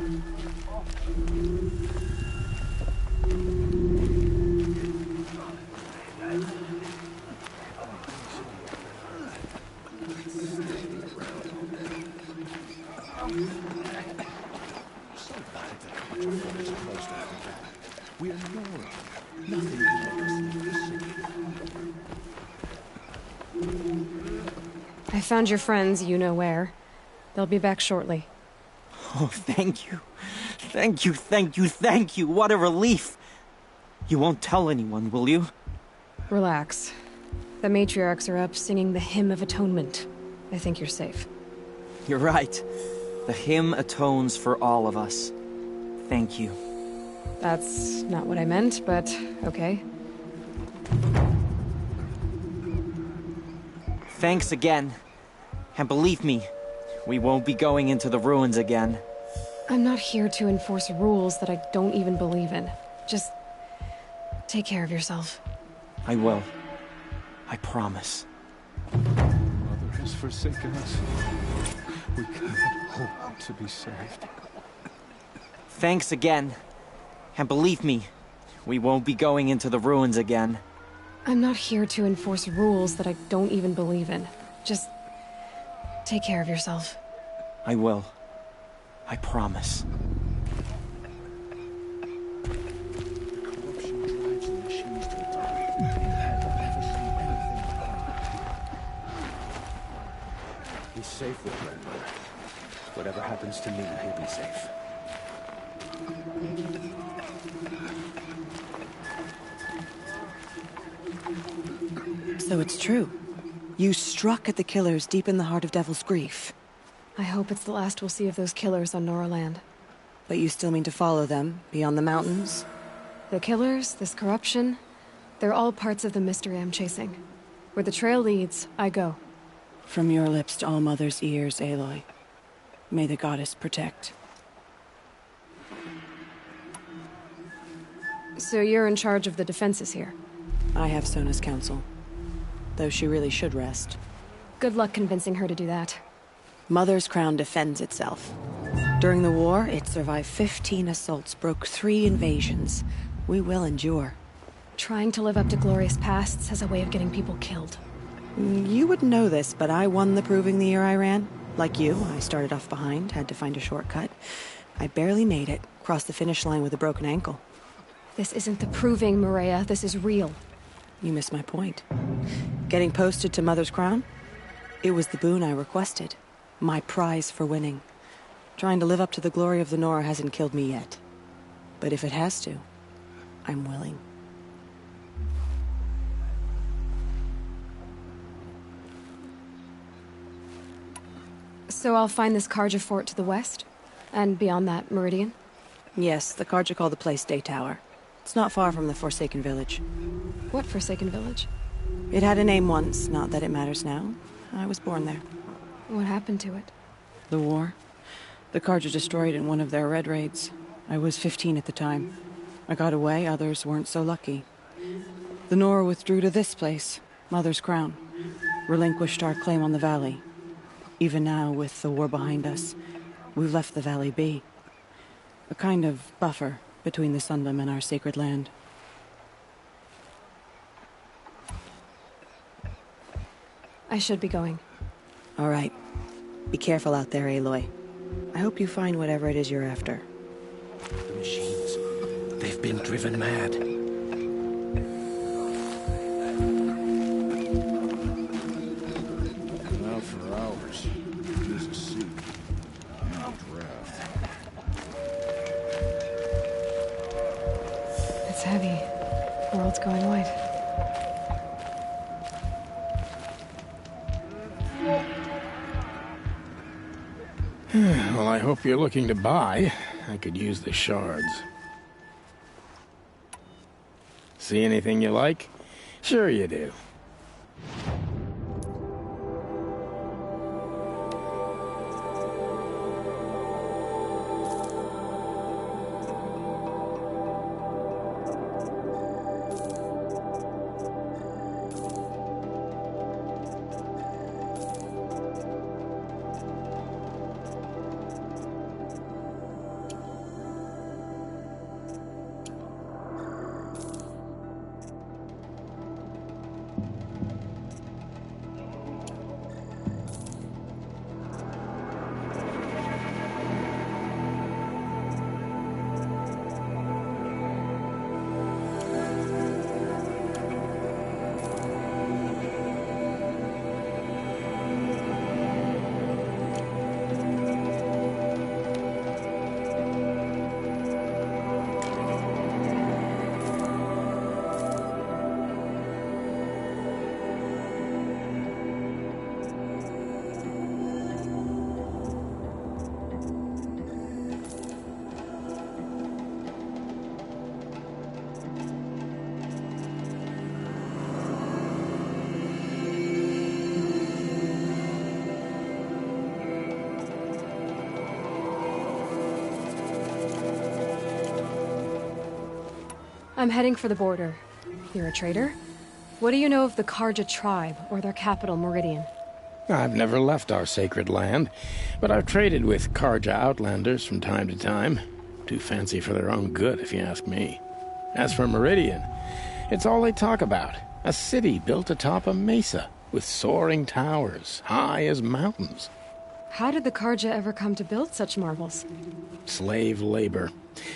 So bad the Carja fort is closed after that. We're Nora. Nothing can make us leave the city. I found your friends, you know where. They'll be back shortly. Oh, thank you. Thank you, thank you, thank you. What a relief. You won't tell anyone, will you? Relax. The matriarchs are up singing the Hymn of Atonement. I think you're safe. You're right. The hymn atones for all of us. Thank you. That's not what I meant, but okay. Thanks again. And believe me, we won't be going into the ruins again. I'm not here to enforce rules that I don't even believe in. Just take care of yourself. I will. I promise. Mother has forsaken us. We cannot hope to be saved. Thanks again. And believe me, we won't be going into the ruins again. I'm not here to enforce rules that I don't even believe in. Just take care of yourself. I will. I promise. Corruption drives the machines to the top. I've never seen anything like it. He's safe with me, Mother. Whatever happens to me, he'll be safe. So it's true. You struck at the killers deep in the heart of Devil's Grief. I hope it's the last we'll see of those killers on Nora Land. But you still mean to follow them, beyond the mountains? The killers, this corruption, they're all parts of the mystery I'm chasing. Where the trail leads, I go. From your lips to All-Mother's ears, Aloy. May the goddess protect. So you're in charge of the defenses here? I have Sona's counsel. Though she really should rest. Good luck convincing her to do that. Mother's crown defends itself. During the war, it survived 15 assaults, broke 3 invasions. We will endure. Trying to live up to glorious pasts has a way of getting people killed. You wouldn't know this, but I won the proving the year I ran. Like you, I started off behind, had to find a shortcut. I barely made it, crossed the finish line with a broken ankle. This isn't the proving, Maria. This is real. You missed my point. Getting posted to Mother's crown? It was the boon I requested. My prize for winning. Trying to live up to the glory of the Nora hasn't killed me yet. But if it has to, I'm willing. So I'll find this Carja fort to the west? And beyond that, Meridian? Yes, the Carja call the place Day Tower. It's not far from the Forsaken Village. What Forsaken Village? It had a name once, not that it matters now. I was born there. What happened to it? The war. The Carja destroyed in one of their red raids. I was 15 at the time. I got away, others weren't so lucky. The Nora withdrew to this place, Mother's Crown. Relinquished our claim on the valley. Even now, with the war behind us, we've left the valley be. A kind of buffer between the Sundom and our sacred land. I should be going. All right. Be careful out there, Aloy. I hope you find whatever it is you're after. The machines. They've been driven mad. Out for hours. Use a suit. And a draft. It's heavy. The world's going white. Well, I hope you're looking to buy. I could use the shards. See anything you like? Sure you do. I'm heading for the border. You're a trader? What do you know of the Karja tribe, or their capital, Meridian? I've never left our sacred land, but I've traded with Karja outlanders from time to time. Too fancy for their own good, if you ask me. As for Meridian, it's all they talk about. A city built atop a mesa, with soaring towers, high as mountains. How did the Karja ever come to build such marvels? Slave labor.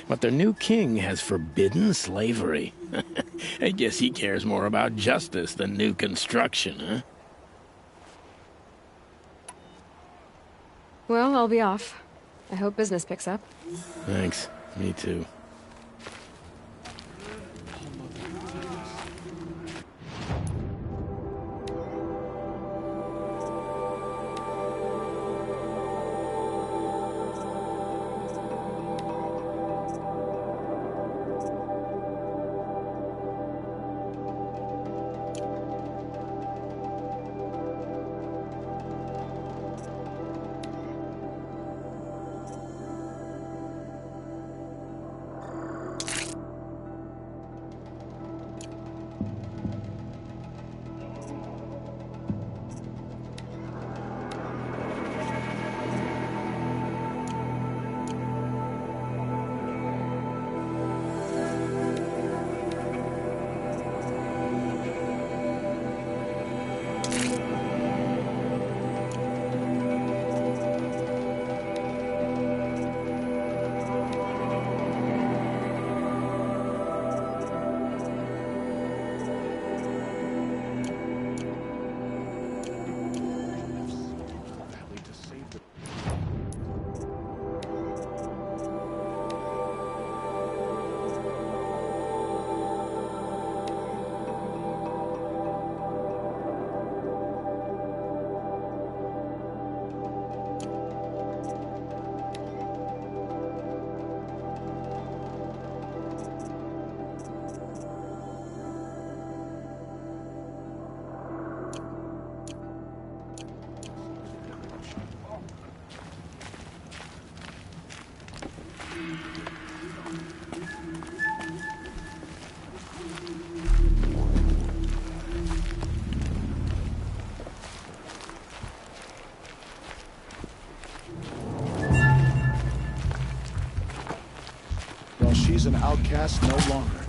But their new king has forbidden slavery. I guess he cares more about justice than new construction, huh? Well, I'll be off. I hope business picks up. Thanks. Me too. Well, she's an outcast no longer.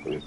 Here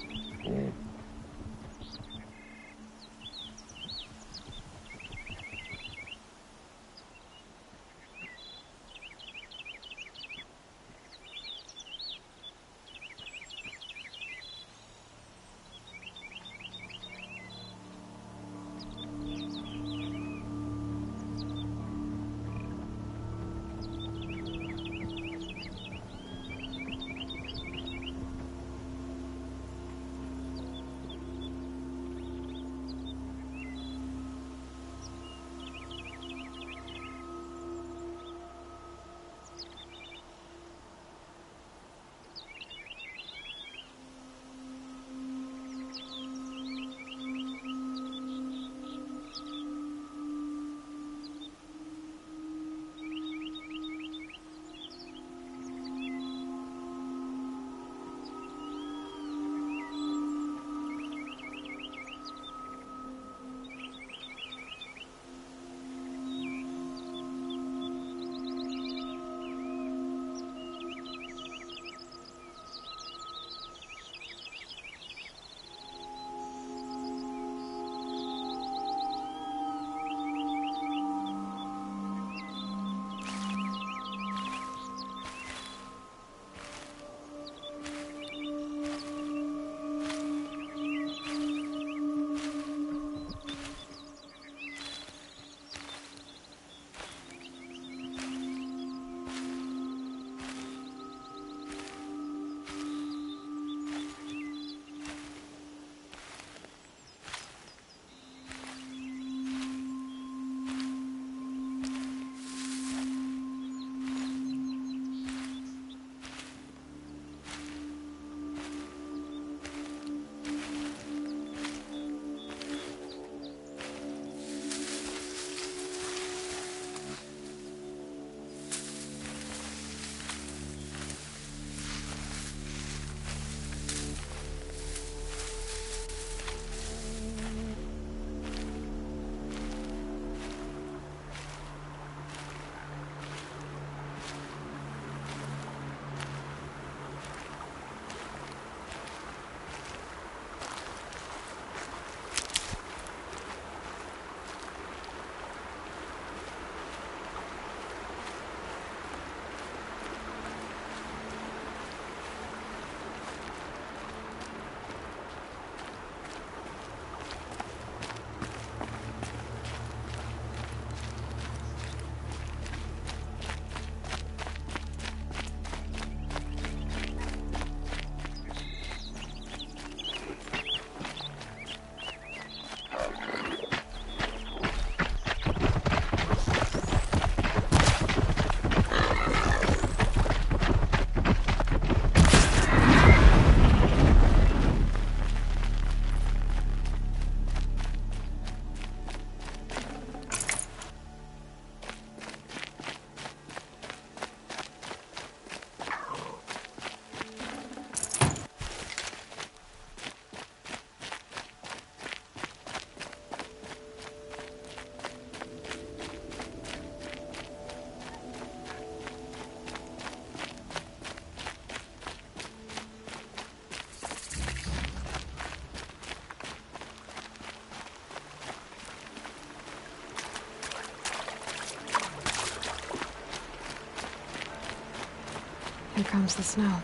comes the snow.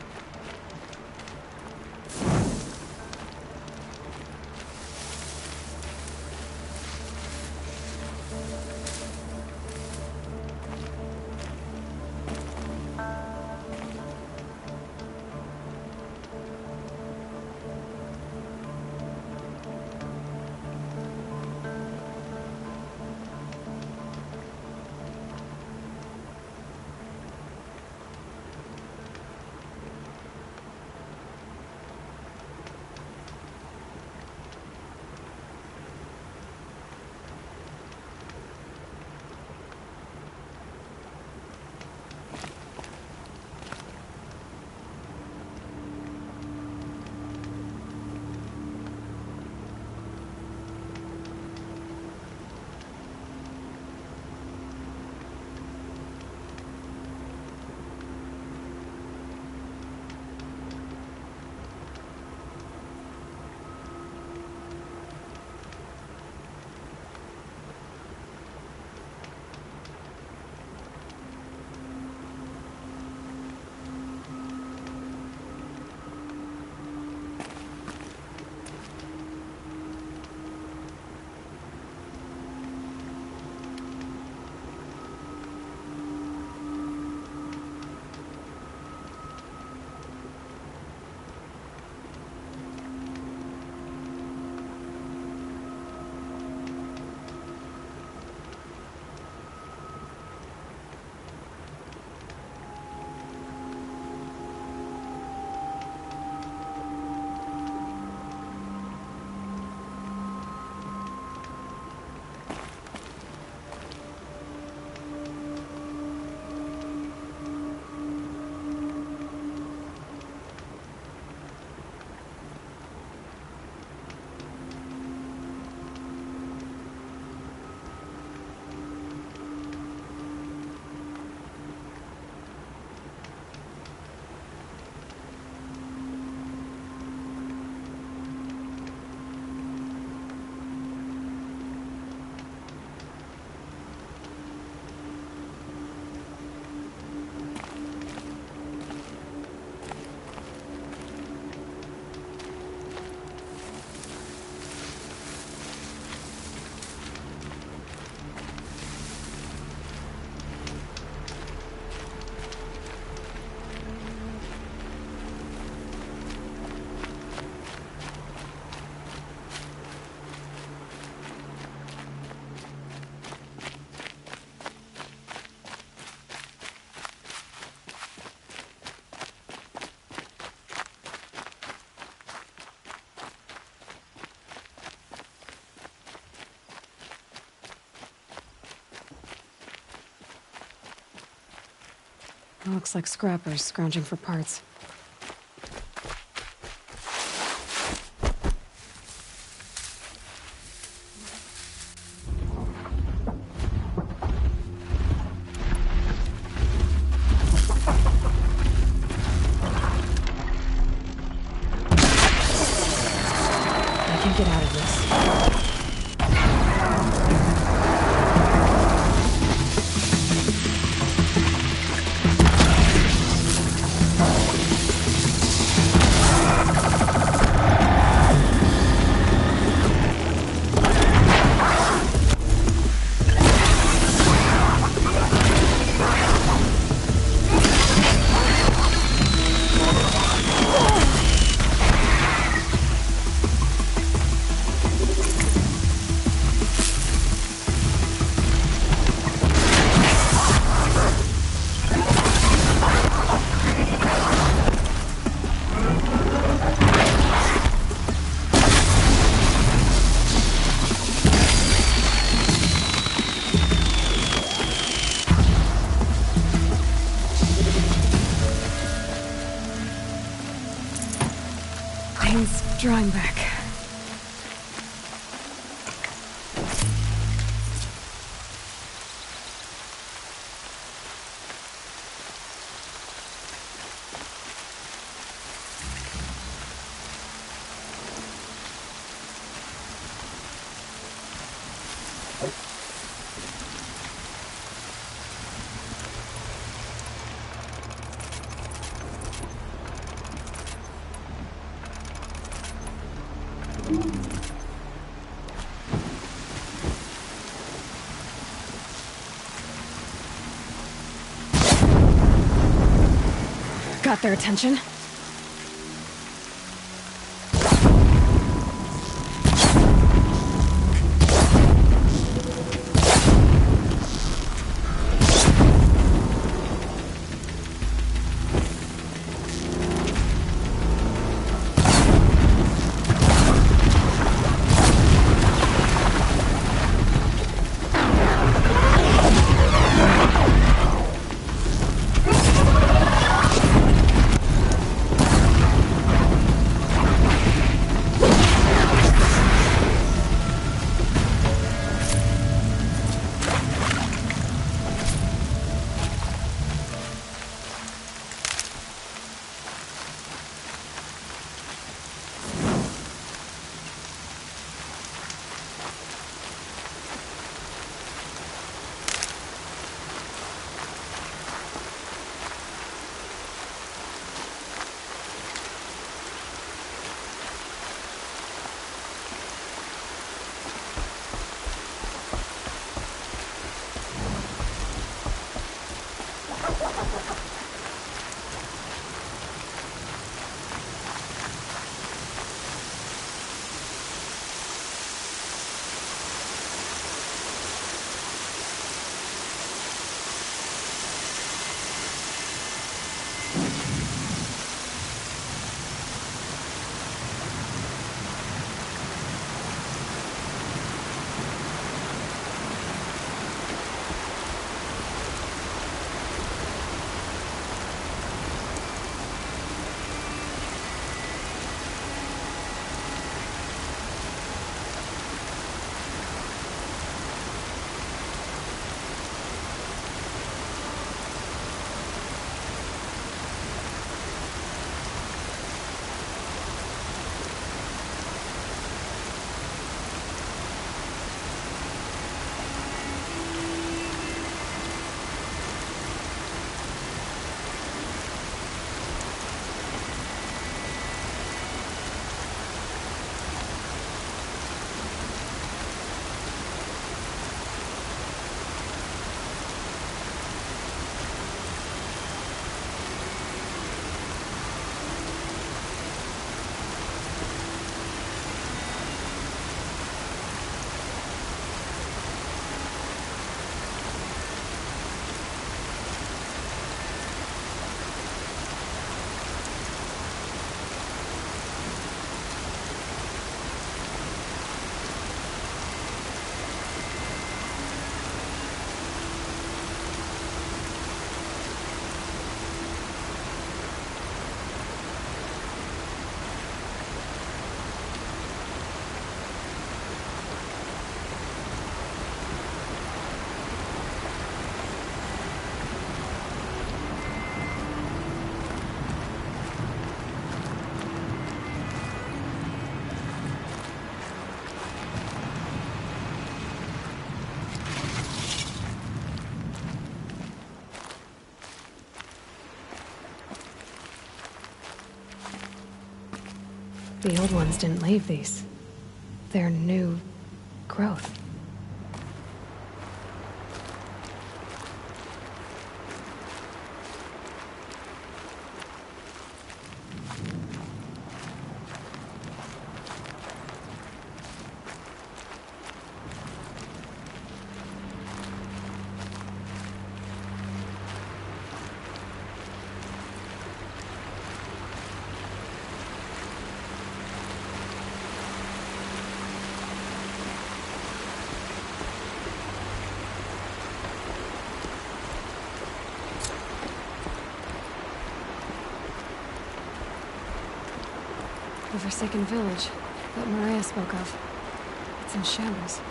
Looks like scrappers scrounging for parts. I can get out of this. Pain's drawing back. Got their attention? The old ones didn't leave these. They're new growth. The forsaken village that Maria spoke of. It's in shambles.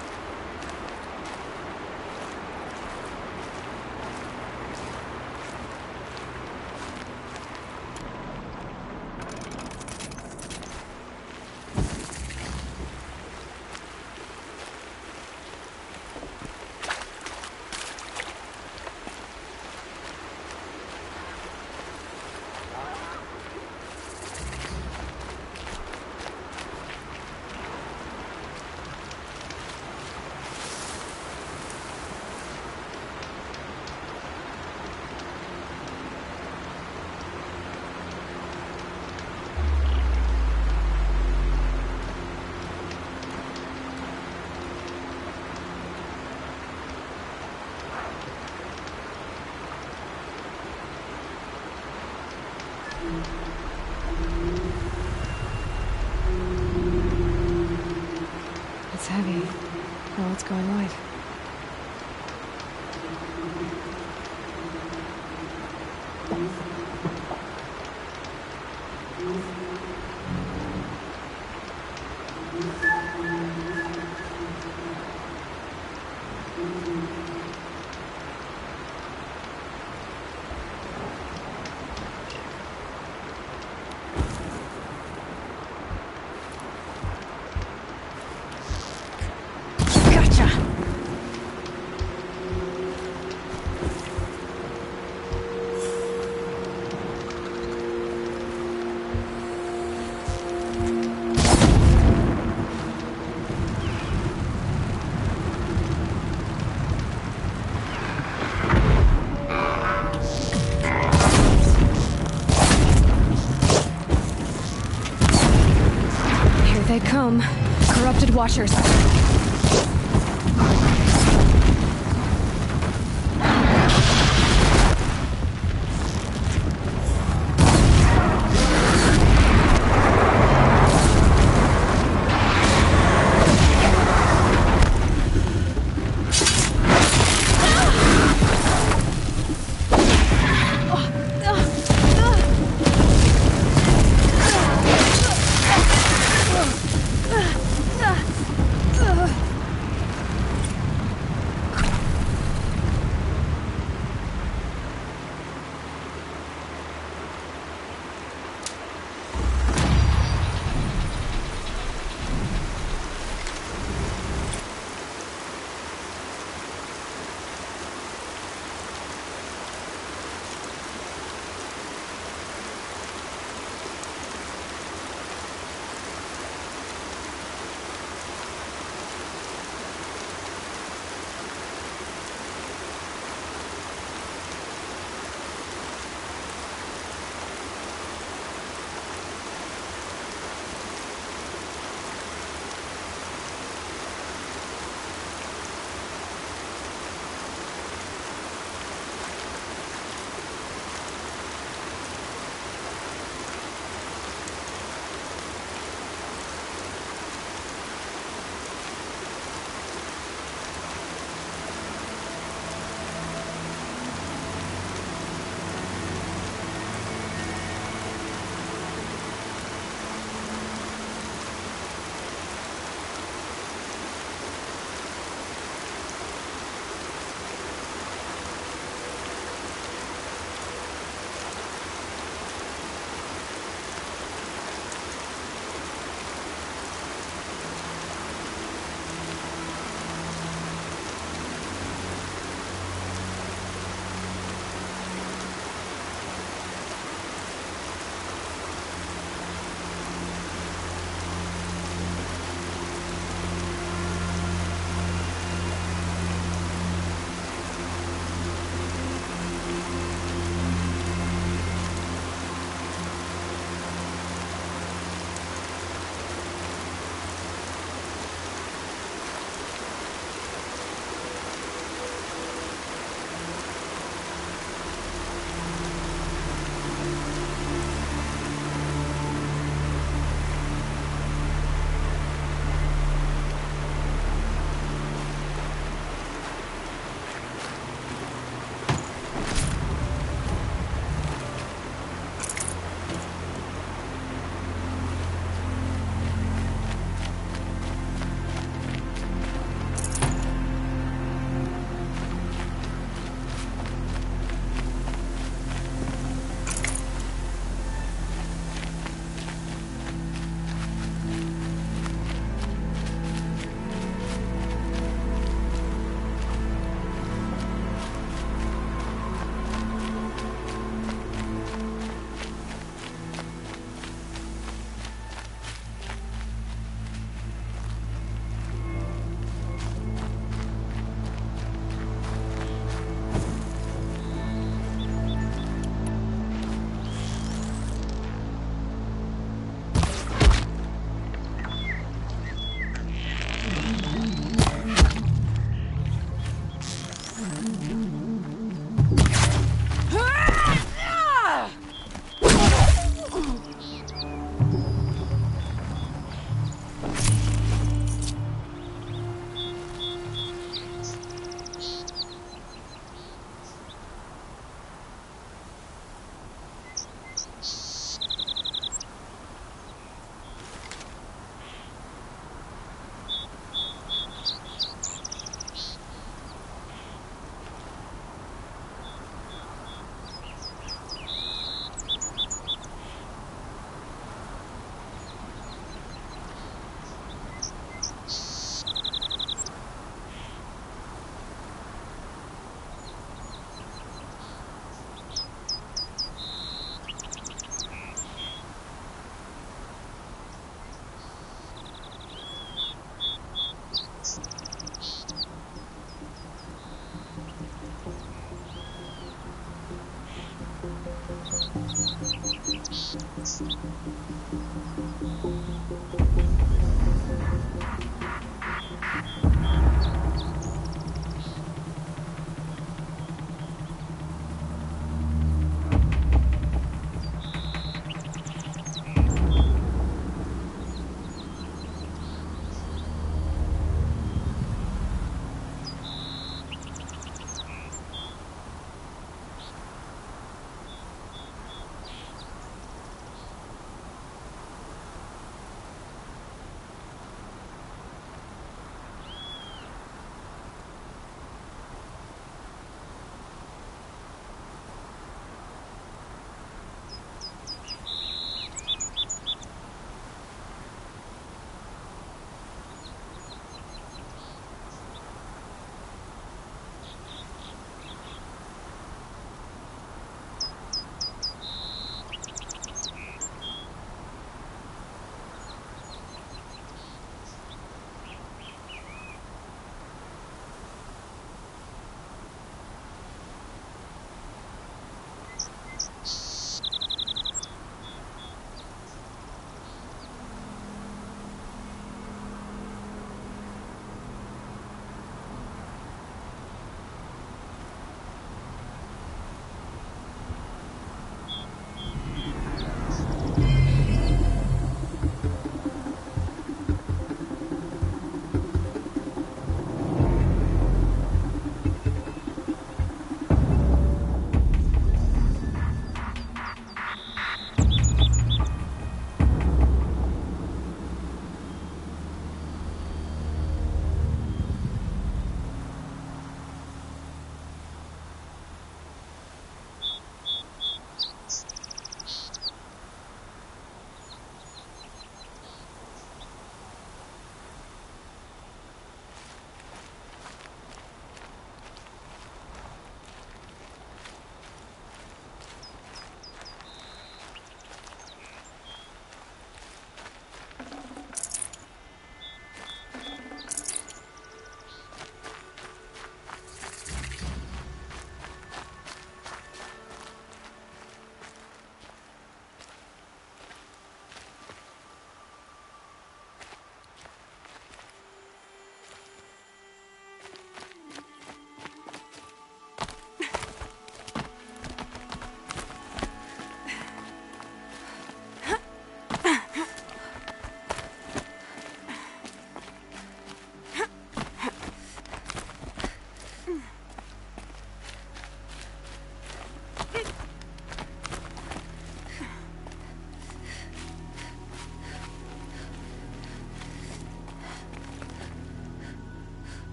It's heavy. Well, it's going wide. They come. Corrupted Watchers.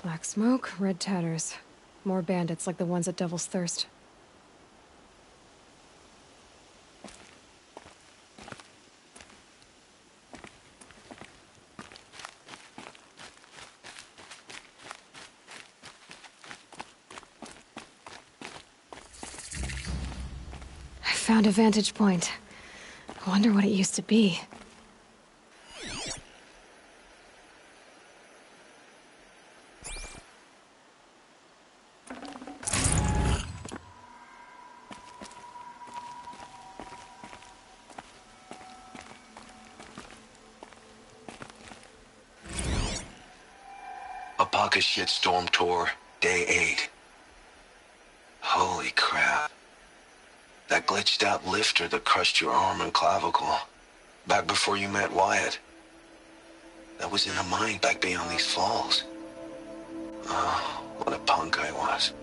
Black smoke, red tatters. More bandits like the ones at Devil's Thirst. I found a vantage point. I wonder what it used to be. Pocket shitstorm tour, day 8. Holy crap. That glitched out lifter that crushed your arm and clavicle. Back before you met Wyatt. That was in a mine back beyond these falls. Oh, what a punk I was.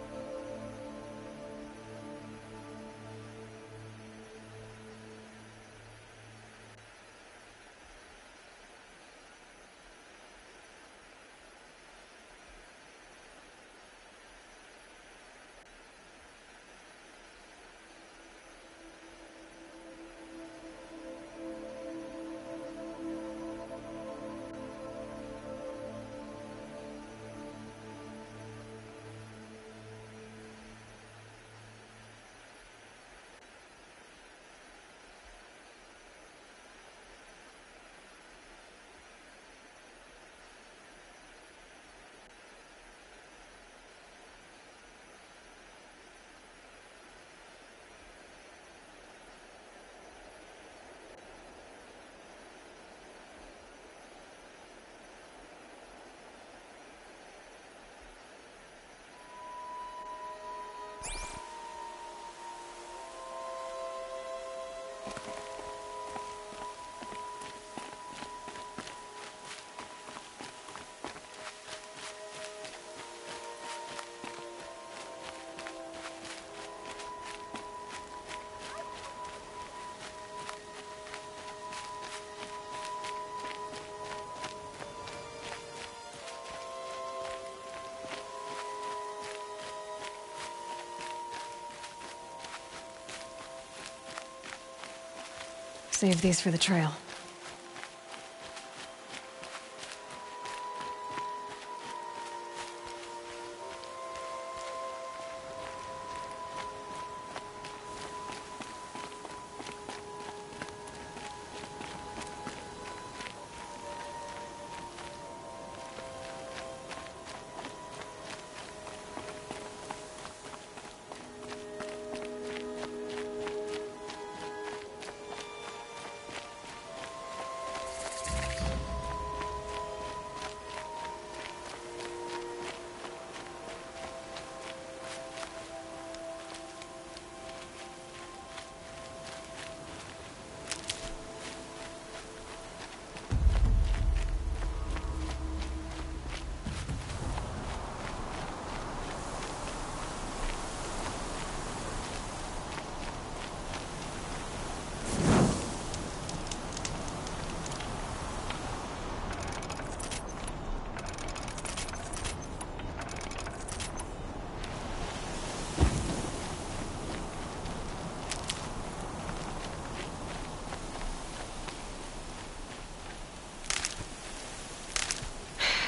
Save these for the trail.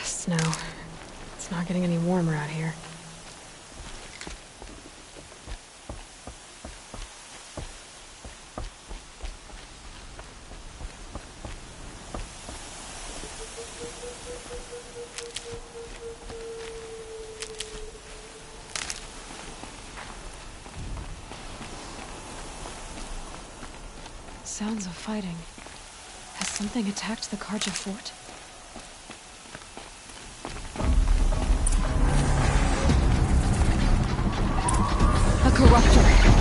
Snow. It's not getting any warmer out here. Sounds of fighting. Has something attacked the Karja fort? A corruptor.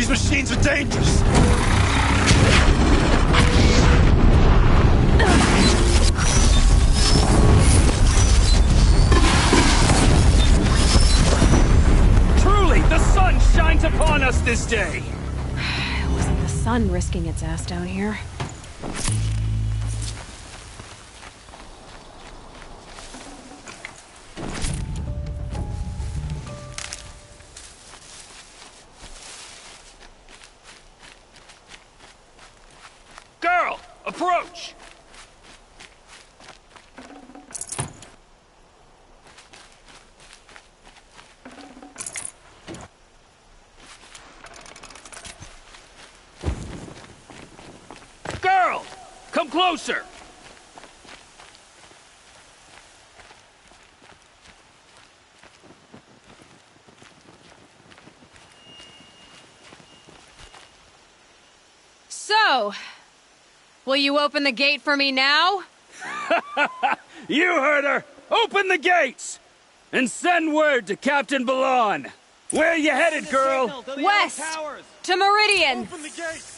These machines are dangerous! Truly, the sun shines upon us this day! It wasn't the sun risking its ass down here. Girl, approach! Girl, come closer! So, will you open the gate for me now? You heard her! Open the gates! And send word to Captain Balon! Where you headed, girl? West! To Meridian! Open the gates!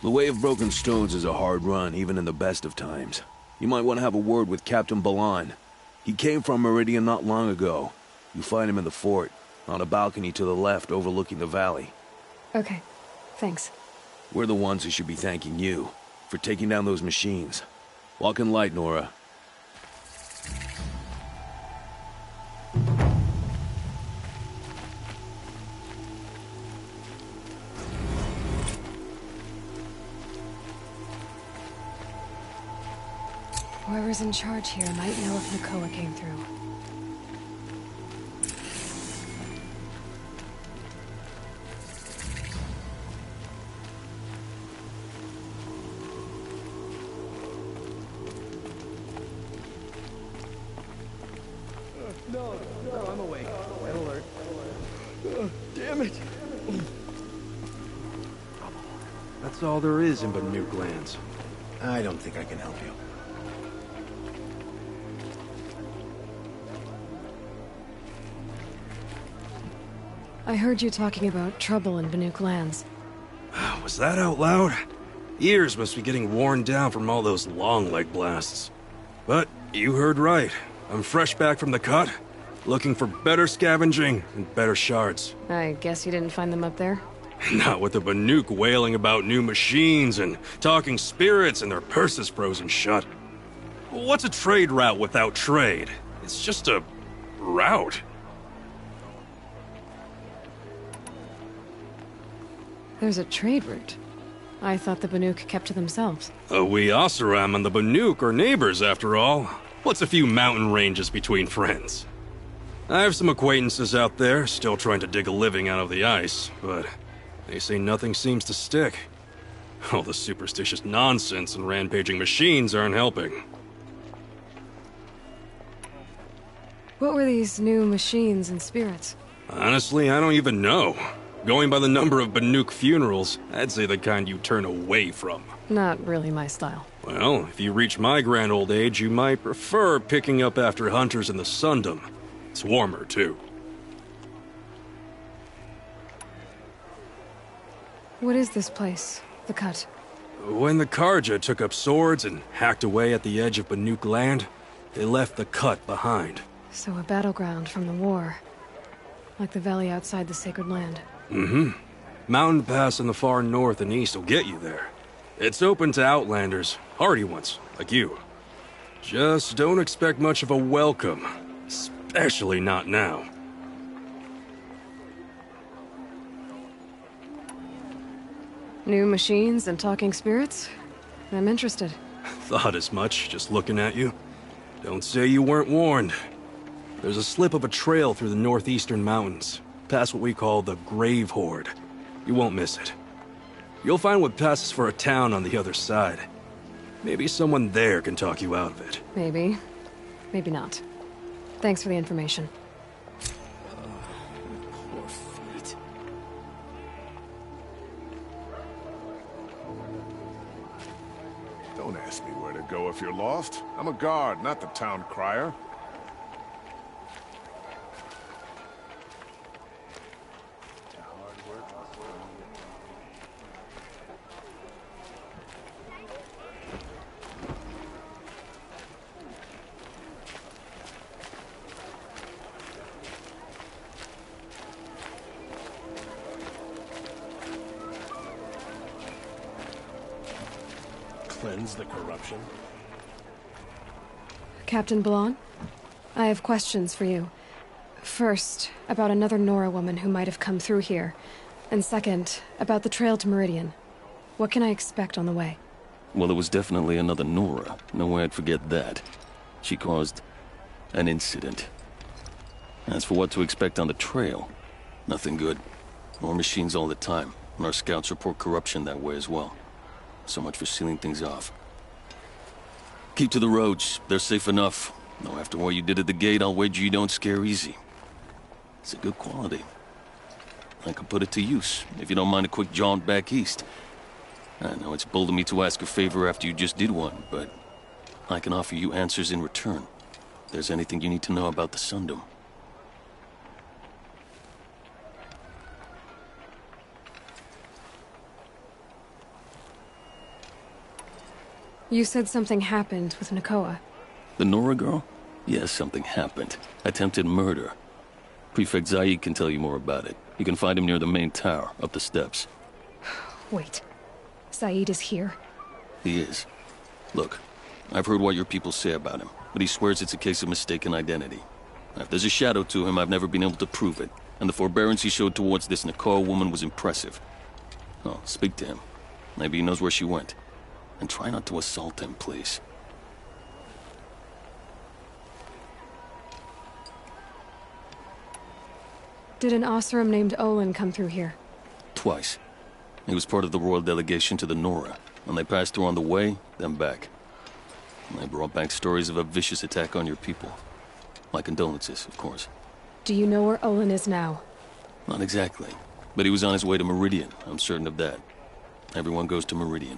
The Way of Broken Stones is a hard run, even in the best of times. You might want to have a word with Captain Balon. He came from Meridian not long ago. You find him in the fort, on a balcony to the left overlooking the valley. Okay, thanks. We're the ones who should be thanking you for taking down those machines. Walk in light, Nora. Whoever's in charge here might know if Nakoa came through. No, I'm awake. Red alert. Damn it! That's all there is in Banuk lands. I don't think I can help you. I heard you talking about trouble in Banuk lands. Was that out loud? Ears must be getting worn down from all those long leg blasts. But you heard right. I'm fresh back from the cut, looking for better scavenging and better shards. I guess you didn't find them up there? Not with the Banuk wailing about new machines and talking spirits and their purses frozen shut. What's a trade route without trade? It's just a route. There's a trade route. I thought the Banuk kept to themselves. We Oseram and the Banuk are neighbors, after all. What's a few mountain ranges between friends? I have some acquaintances out there, still trying to dig a living out of the ice, but they say nothing seems to stick. All the superstitious nonsense and rampaging machines aren't helping. What were these new machines and spirits? Honestly, I don't even know. Going by the number of Banuk funerals, I'd say the kind you turn away from. Not really my style. Well, if you reach my grand old age, you might prefer picking up after hunters in the Sundom. It's warmer, too. What is this place? The Cut? When the Karja took up swords and hacked away at the edge of Banuk land, they left the Cut behind. So a battleground from the war. Like the valley outside the Sacred Land. Mm-hmm. Mountain Pass in the far north and east will get you there. It's open to outlanders, hardy ones, like you. Just don't expect much of a welcome. Especially not now. New machines and talking spirits? I'm interested. Thought as much, just looking at you. Don't say you weren't warned. There's a slip of a trail through the northeastern mountains, past what we call the Grave Horde. You won't miss it. You'll find what passes for a town on the other side. Maybe someone there can talk you out of it. Maybe. Maybe not. Thanks for the information. Poor feet. Don't ask me where to go if you're lost. I'm a guard, not the town crier. Cleanse the corruption. Captain Ballon? I have questions for you. First, about another Nora woman who might have come through here. And second, about the trail to Meridian. What can I expect on the way? Well, it was definitely another Nora. No way I'd forget that. She caused an incident. As for what to expect on the trail, nothing good. More machines all the time, and our scouts report corruption that way as well. So much for sealing things off. Keep to the roads. They're safe enough. Though after what you did at the gate, I'll wager you don't scare easy. It's a good quality. I could put it to use, if you don't mind a quick jaunt back east. I know it's bold of me to ask a favor after you just did one, but I can offer you answers in return. If there's anything you need to know about the Sundom. You said something happened with Nakoa. The Nora girl? Yes, something happened. Attempted murder. Prefect Zaid can tell you more about it. You can find him near the main tower, up the steps. Wait. Zaid is here? He is. Look, I've heard what your people say about him, but he swears it's a case of mistaken identity. If there's a shadow to him, I've never been able to prove it, and the forbearance he showed towards this Nakoa woman was impressive. Oh, speak to him. Maybe he knows where she went. And try not to assault him, please. Did an Oseram named Olin come through here? Twice. He was part of the royal delegation to the Nora, and they passed through on the way, then back. And they brought back stories of a vicious attack on your people. My condolences, of course. Do you know where Olin is now? Not exactly, but he was on his way to Meridian, I'm certain of that. Everyone goes to Meridian.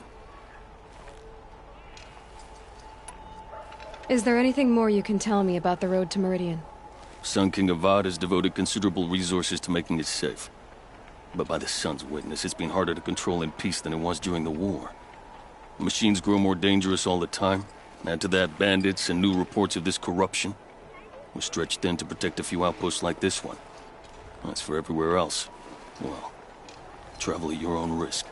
Is there anything more you can tell me about the road to Meridian? Sun King Avad has devoted considerable resources to making it safe. But by the Sun's witness, it's been harder to control in peace than it was during the war. Machines grow more dangerous all the time. Add to that bandits and new reports of this corruption. We're stretched thin to protect a few outposts like this one. As for everywhere else, well, travel at your own risk.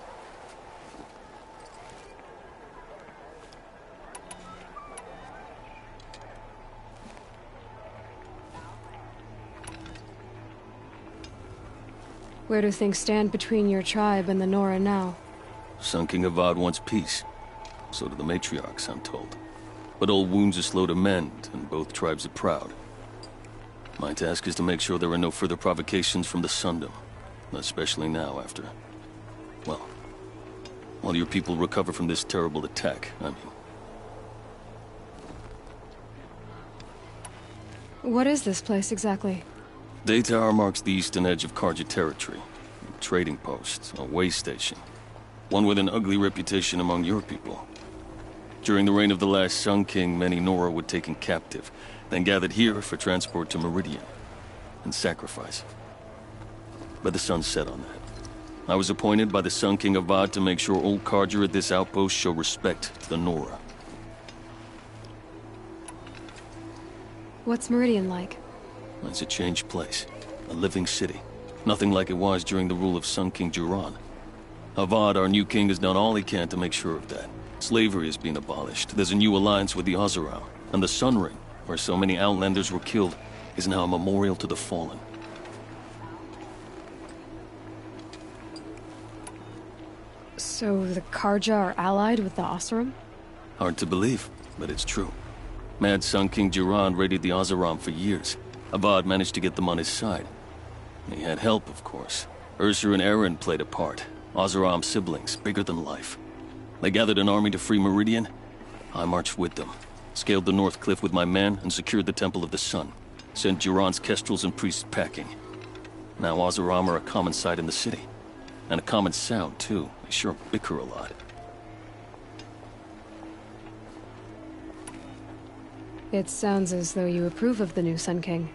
Where do things stand between your tribe and the Nora now? Sun King Avad wants peace. So do the matriarchs, I'm told. But old wounds are slow to mend, and both tribes are proud. My task is to make sure there are no further provocations from the Sundom. Especially now after... well, while your people recover from this terrible attack, I mean. What is this place exactly? Day Tower marks the eastern edge of Karja territory. A trading post, a way station. One with an ugly reputation among your people. During the reign of the last Sun King, many Nora were taken captive, then gathered here for transport to Meridian, and sacrifice. But the sun set on that. I was appointed by the Sun King Avad to make sure old Karja at this outpost show respect to the Nora. What's Meridian like? It's a changed place. A living city. Nothing like it was during the rule of Sun King Juran. Avad, our new king, has done all he can to make sure of that. Slavery has been abolished. There's a new alliance with the Oseram. And the Sun Ring, where so many Outlanders were killed, is now a memorial to the fallen. So the Karja are allied with the Oseram? Hard to believe, but it's true. Mad Sun King Jiran raided the Oseram for years. Avad managed to get them on his side. He had help, of course. Ursur and Eren played a part. Oseram siblings, bigger than life. They gathered an army to free Meridian. I marched with them. Scaled the North Cliff with my men and secured the Temple of the Sun. Sent Jiran's kestrels and priests packing. Now Oseram are a common sight in the city. And a common sound, too. They sure bicker a lot. It sounds as though you approve of the new Sun King.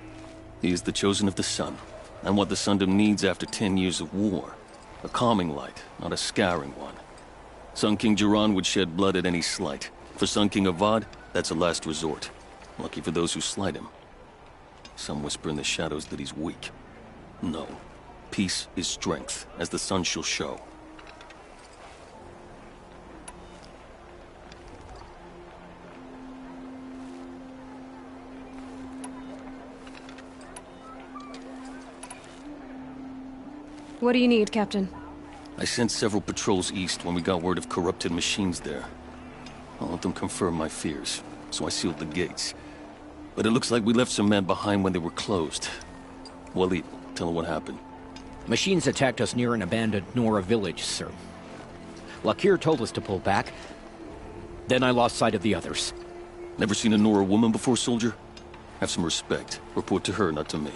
He is the chosen of the Sun, and what the Sundom needs after 10 years of war. A calming light, not a scouring one. Sun King Jiran would shed blood at any slight. For Sun King Avad, that's a last resort. Lucky for those who slight him. Some whisper in the shadows that he's weak. No. Peace is strength, as the sun shall show. What do you need, Captain? I sent several patrols east when we got word of corrupted machines there. I'll let them confirm my fears, so I sealed the gates. But it looks like we left some men behind when they were closed. Walid, tell them what happened. Machines attacked us near an abandoned Nora village, sir. Lakir told us to pull back. Then I lost sight of the others. Never seen a Nora woman before, soldier? Have some respect. Report to her, not to me.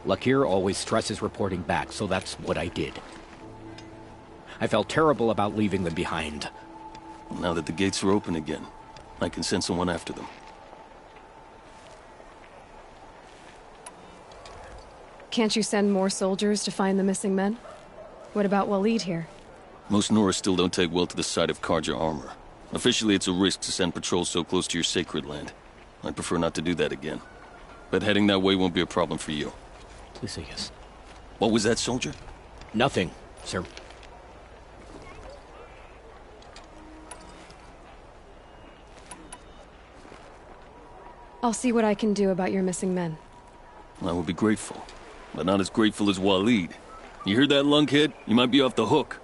Lakir always stresses reporting back, so that's what I did. I felt terrible about leaving them behind. Now that the gates are open again, I can send someone after them. Can't you send more soldiers to find the missing men? What about Walid here? Most Nora still don't take well to the sight of Karja armor. Officially, it's a risk to send patrols so close to your sacred land. I'd prefer not to do that again. But heading that way won't be a problem for you. Please, yes. What was that, soldier? Nothing, sir. I'll see what I can do about your missing men. I will be grateful. But not as grateful as Walid. You hear that, lunkhead? You might be off the hook.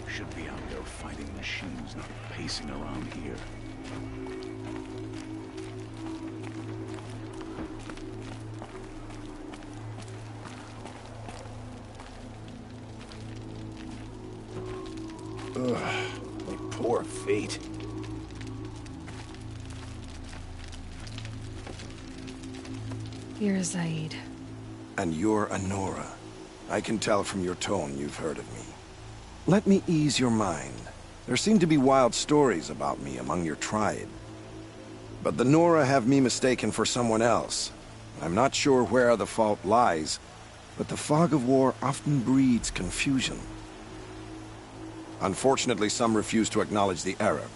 Should be out there fighting machines, not pacing around here. Ugh, my poor feet. You're Zaid. And you're a Nora. I can tell from your tone you've heard of me. Let me ease your mind. There seem to be wild stories about me among your tribe. But the Nora have me mistaken for someone else. I'm not sure where the fault lies, but the fog of war often breeds confusion. Unfortunately, some refuse to acknowledge the error.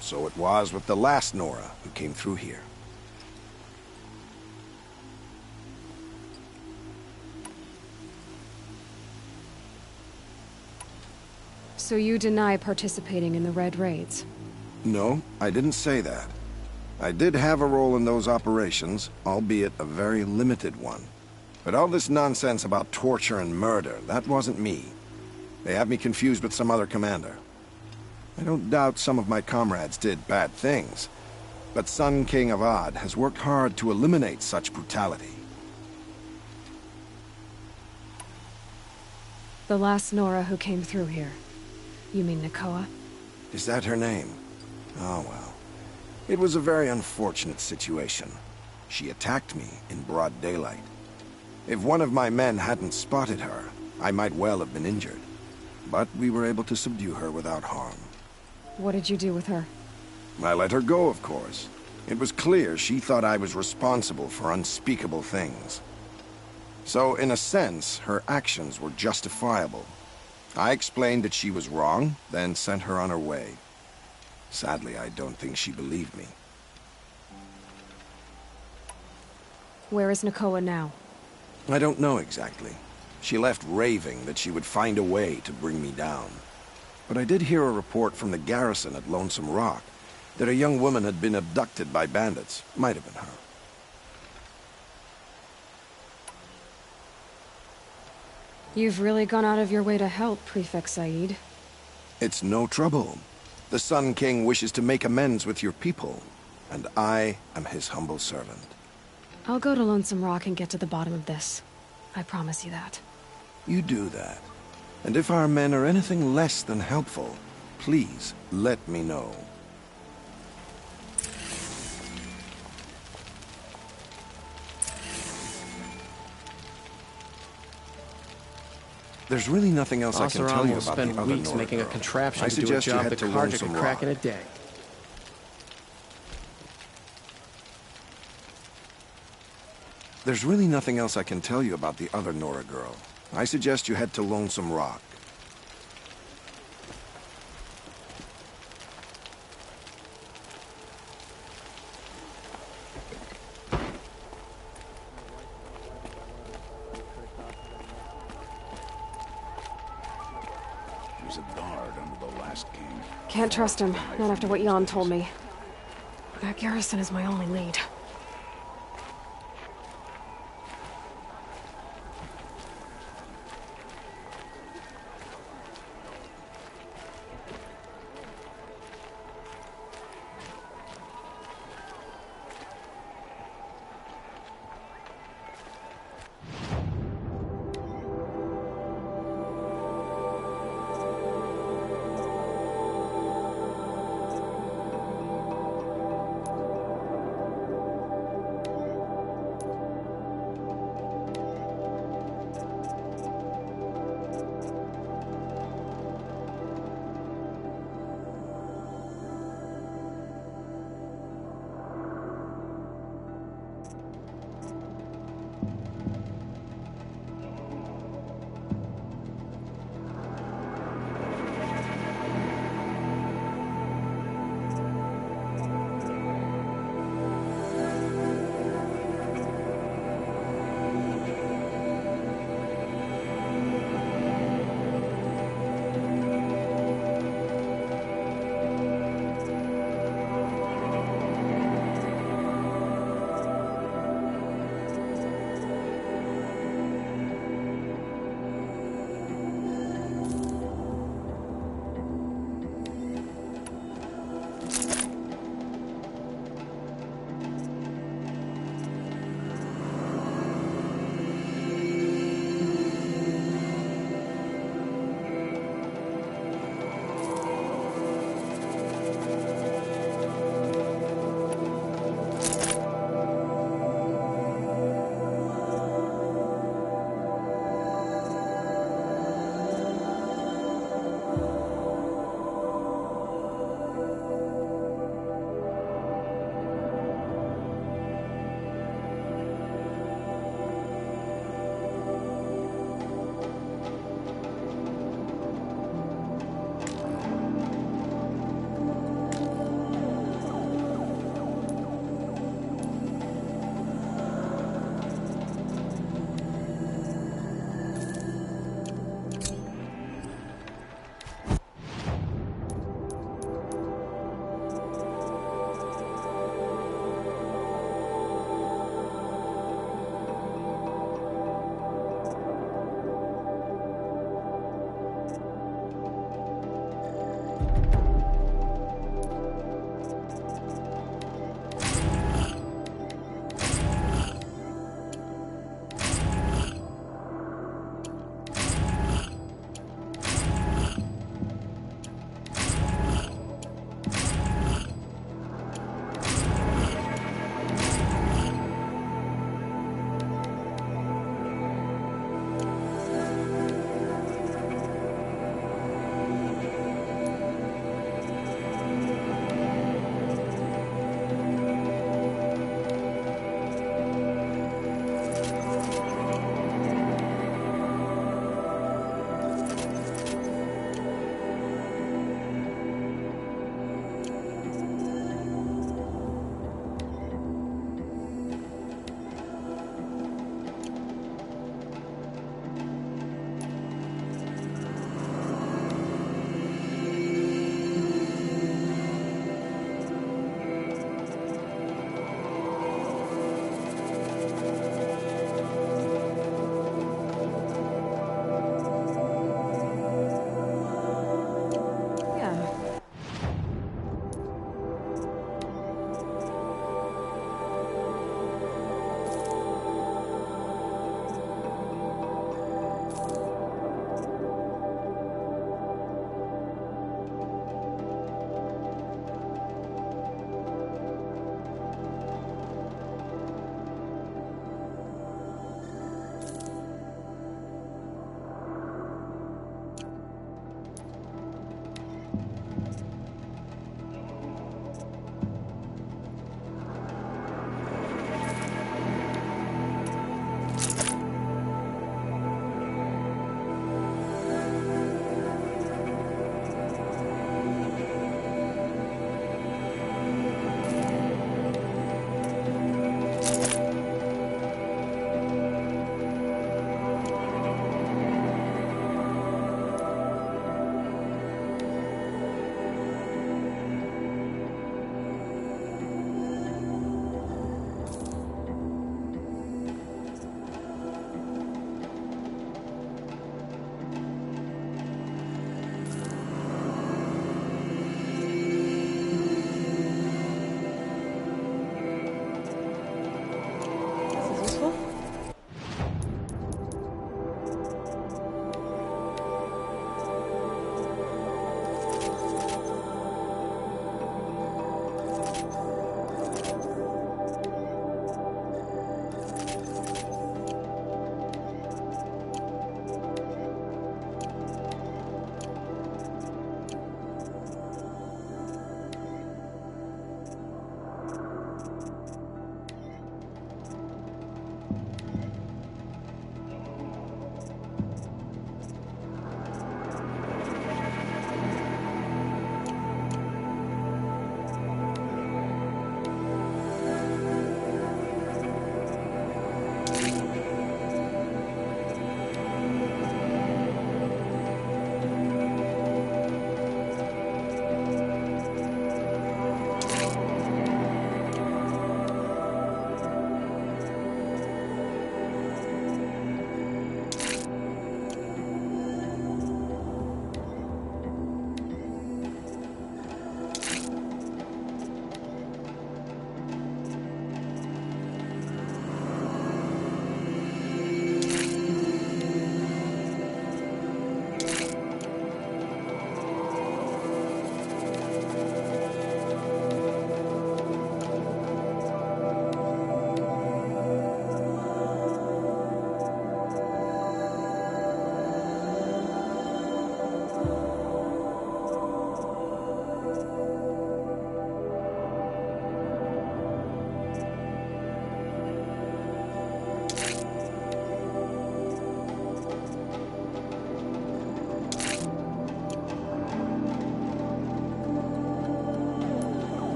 So it was with the last Nora who came through here. So you deny participating in the Red Raids? No, I didn't say that. I did have a role in those operations, albeit a very limited one. But all this nonsense about torture and murder, that wasn't me. They have me confused with some other commander. I don't doubt some of my comrades did bad things, but Sun King Avad has worked hard to eliminate such brutality. The last Nora who came through here. You mean Nakoa? Is that her name? Oh well. It was a very unfortunate situation. She attacked me in broad daylight. If one of my men hadn't spotted her, I might well have been injured. But we were able to subdue her without harm. What did you do with her? I let her go, of course. It was clear she thought I was responsible for unspeakable things. So, in a sense, her actions were justifiable. I explained that she was wrong, then sent her on her way. Sadly, I don't think she believed me. Where is Nakoa now? I don't know exactly. She left raving that she would find a way to bring me down. But I did hear a report from the garrison at Lonesome Rock that a young woman had been abducted by bandits. Might have been her. You've really gone out of your way to help, Prefect Said. It's no trouble. The Sun King wishes to make amends with your people, and I am his humble servant. I'll go to Lonesome Rock and get to the bottom of this. I promise you that. You do that. And if our men are anything less than helpful, please let me know. There's really nothing else I can tell you about the other spend weeks Nora making a girl. contraption I to do a suggest you job head that to Carja Lonesome could crack Rock. in a day. There's really nothing else I can tell you about the other Nora girl. I suggest you head to Lonesome Rock. He was a guard under the last king. Can't trust him, not after what Jan told me. That garrison is my only lead.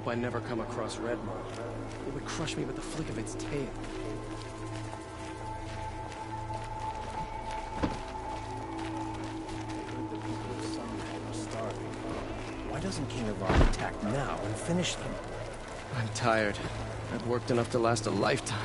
hope I never come across Redmond. It would crush me with the flick of its tail. Why doesn't King Avar attack now and finish them? I'm tired. I've worked enough to last a lifetime.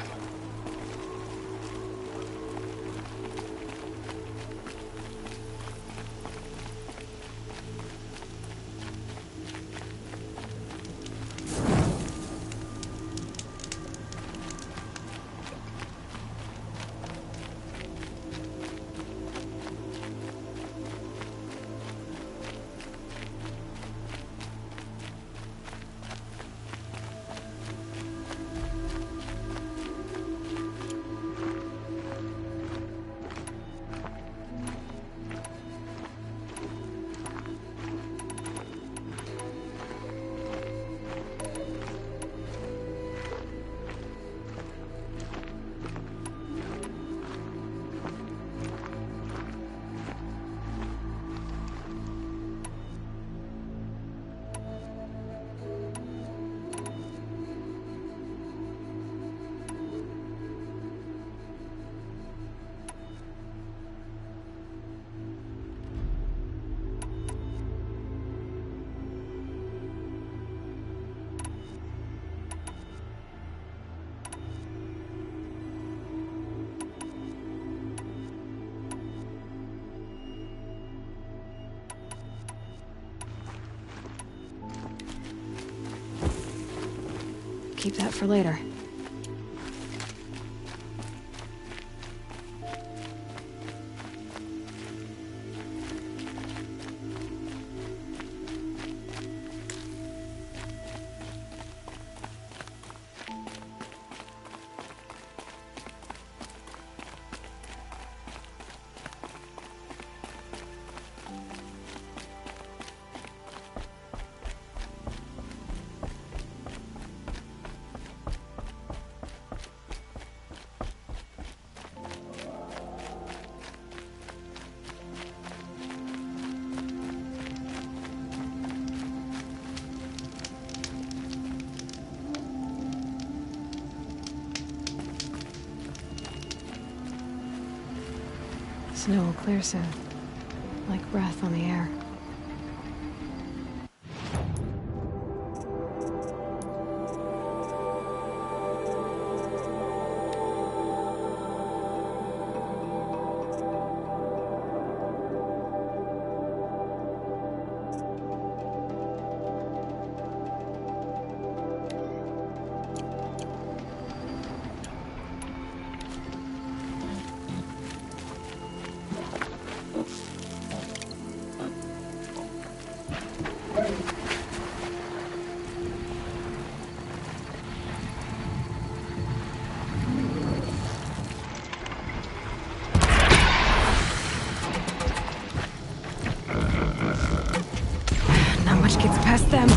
Keep that for later. Snow will clear soon, like breath on the air. Not much gets past them.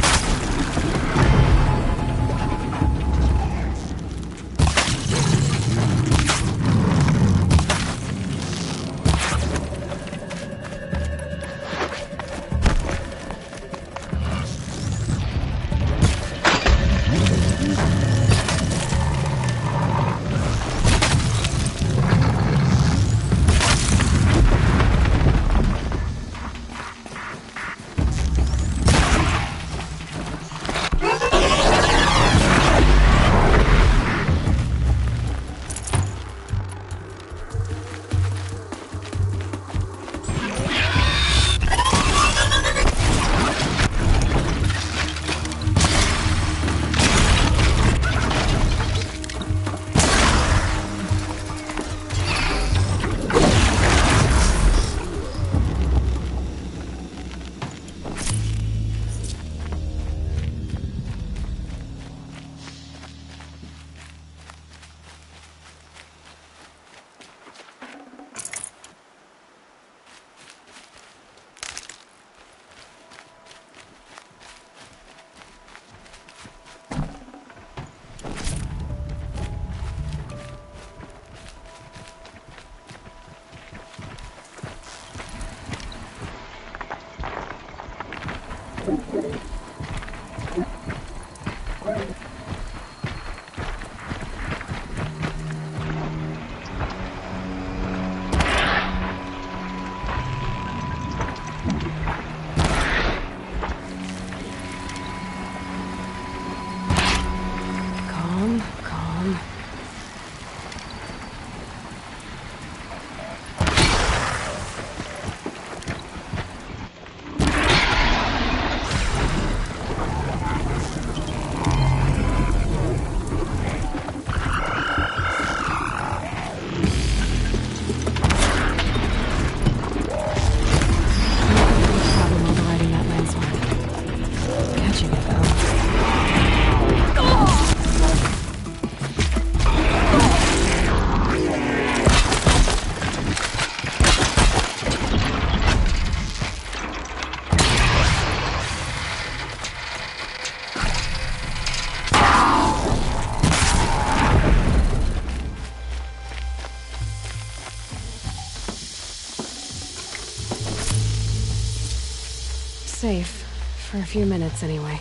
safe. For a few minutes, anyway.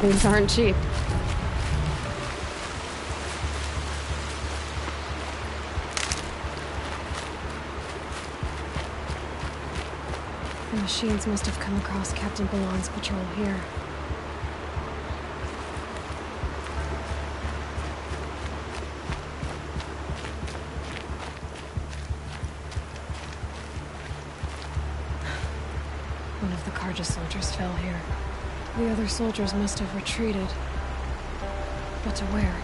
These aren't cheap. The machines must have come across Captain Balon's patrol here. One of the Karja soldiers fell here. The other soldiers must have retreated. But to where?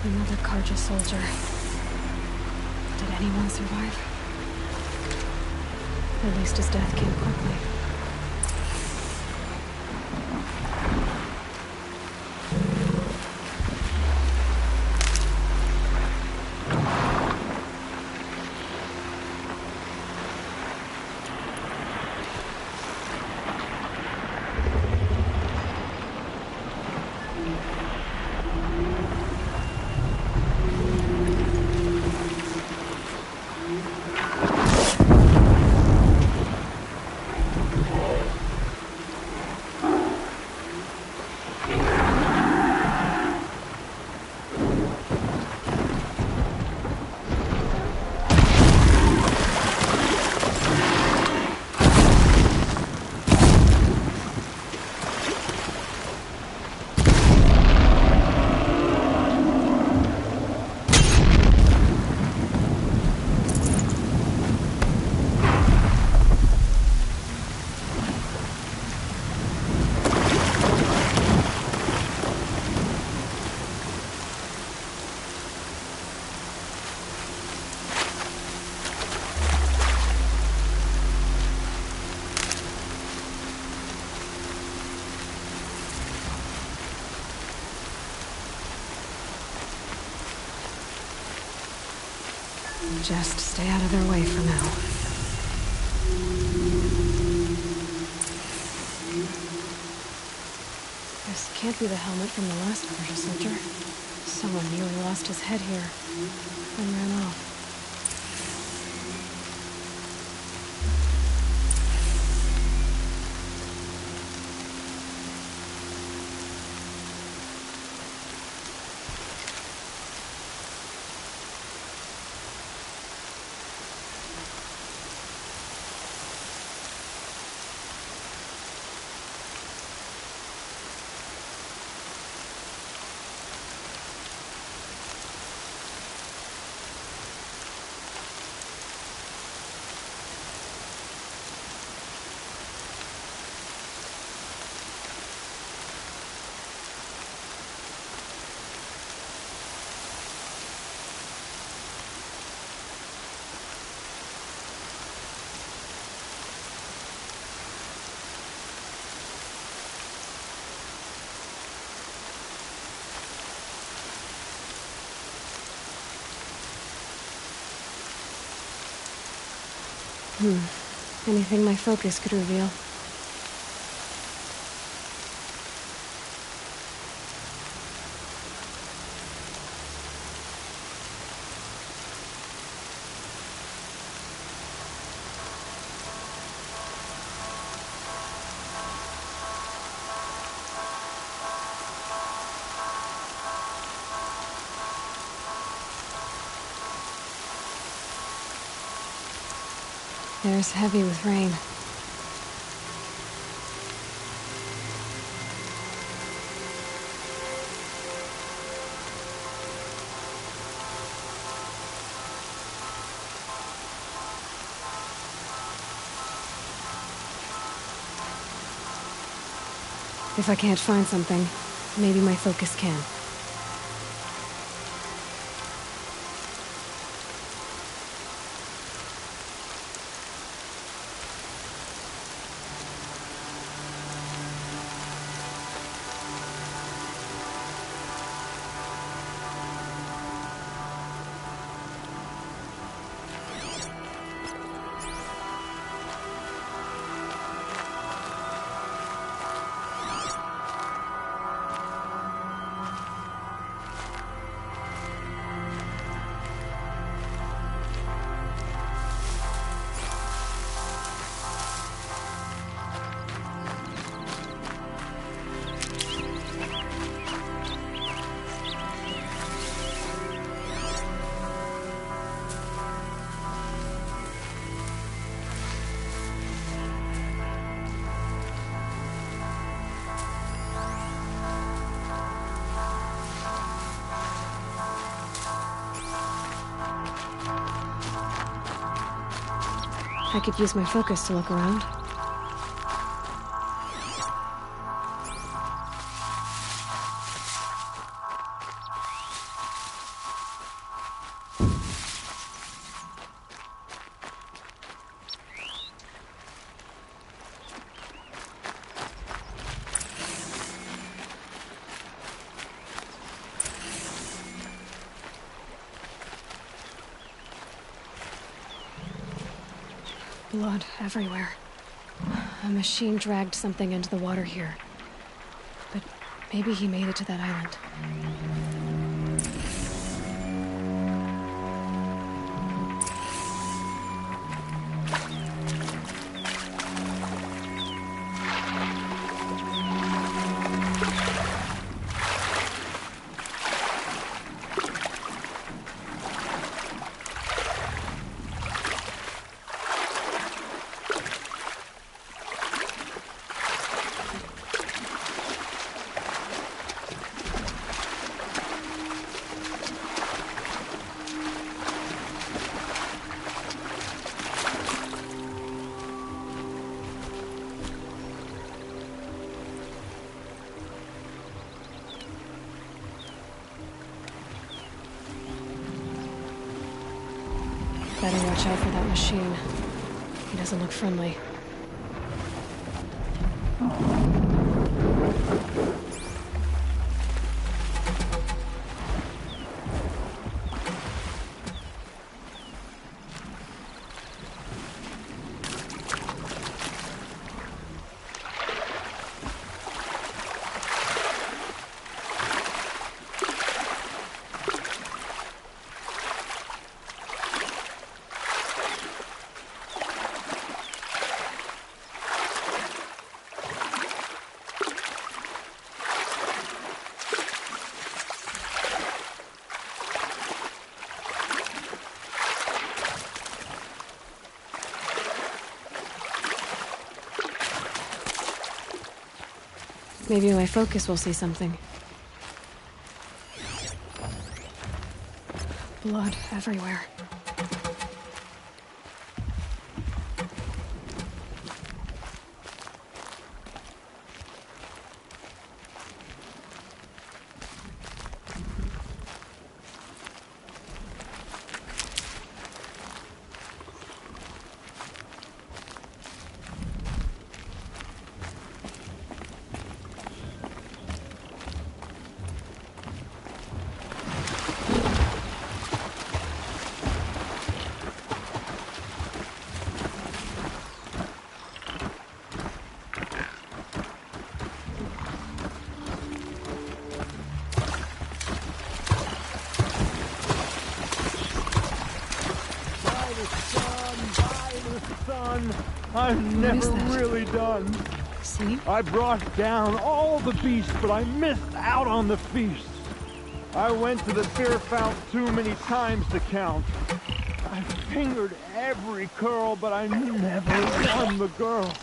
Another Karja soldier. Did anyone survive? At least his death came quickly. Just stay out of their way for now. This can't be the helmet from the last Persia soldier. Someone nearly lost his head here, and ran off. Anything my focus could reveal. Air's heavy with rain. If I can't find something, maybe my focus can. I could use my focus to look around. Blood everywhere. A machine dragged something into the water here. But maybe he made it to that island. Better watch out for that machine. He doesn't look friendly. Maybe my focus will see something. Blood everywhere. I'm never really done. See? I brought down all the beasts, but I missed out on the feast. I went to the beer fount too many times to count. I fingered every curl, but I never won the girl.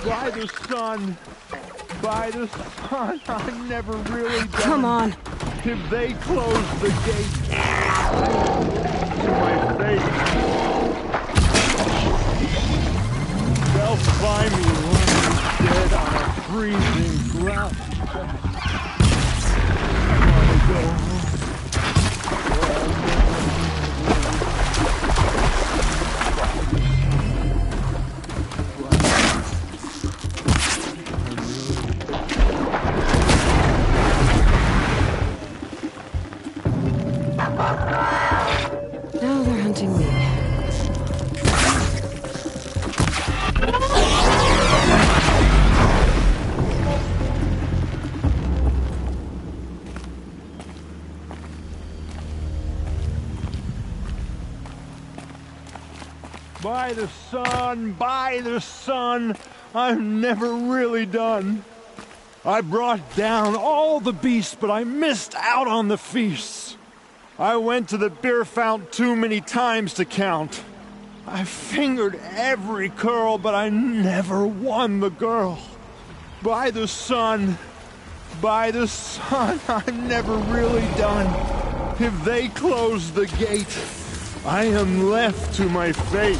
By the sun, I'm never really done. Come on. If they close the gate, to my face. They'll find me lying dead on a freezing ground. I wanna go Now they're hunting me. By the sun, I'm never really done. I brought down all the beasts, but I missed out on the feasts. I went to the beer fount too many times to count. I fingered every curl, but I never won the girl. By the sun, I'm never really done. If they close the gate, I am left to my fate.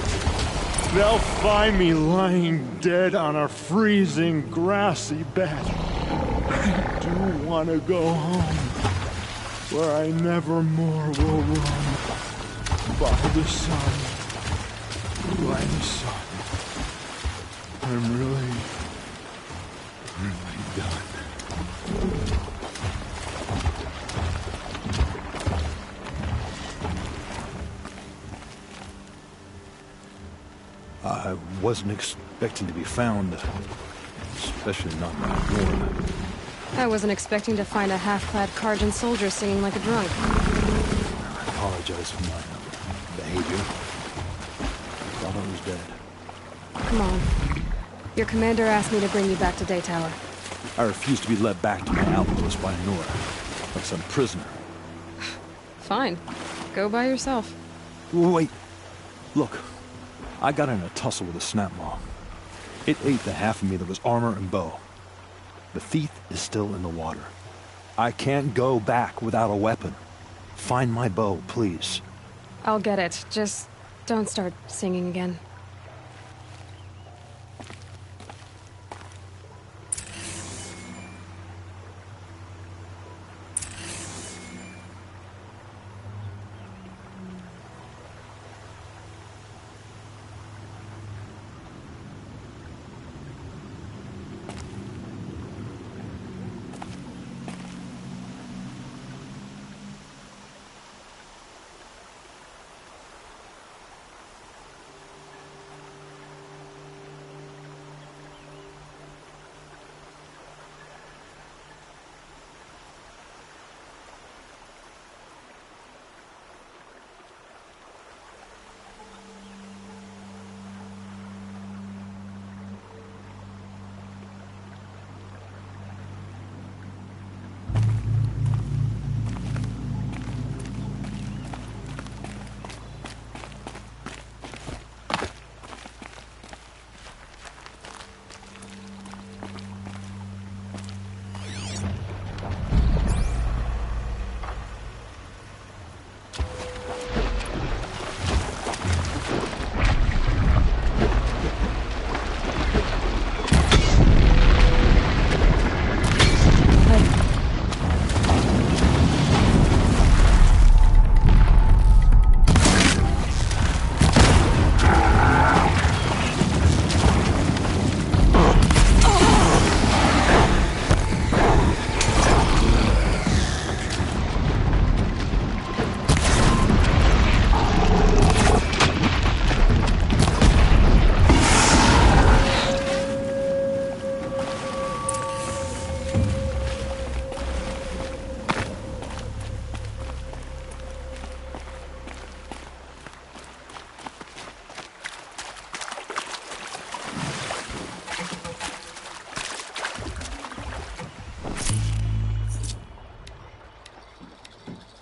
They'll find me lying dead on a freezing grassy bed. I do want to go home, where I never more will roam. By the sun, I'm really done. I wasn't expecting to be found, especially not by Nora. I wasn't expecting to find a half-clad Karjan soldier singing like a drunk. I apologize for my behavior. I thought I was dead. Come on. Your commander asked me to bring you back to Day Tower. I refuse to be led back to my outpost by Nora, like some prisoner. Fine. Go by yourself. Wait. Look. I got in a tussle with a snapmaw. It ate the half of me that was armor and bow. The thief is still in the water. I can't go back without a weapon. Find my bow, please. I'll get it. Just don't start singing again.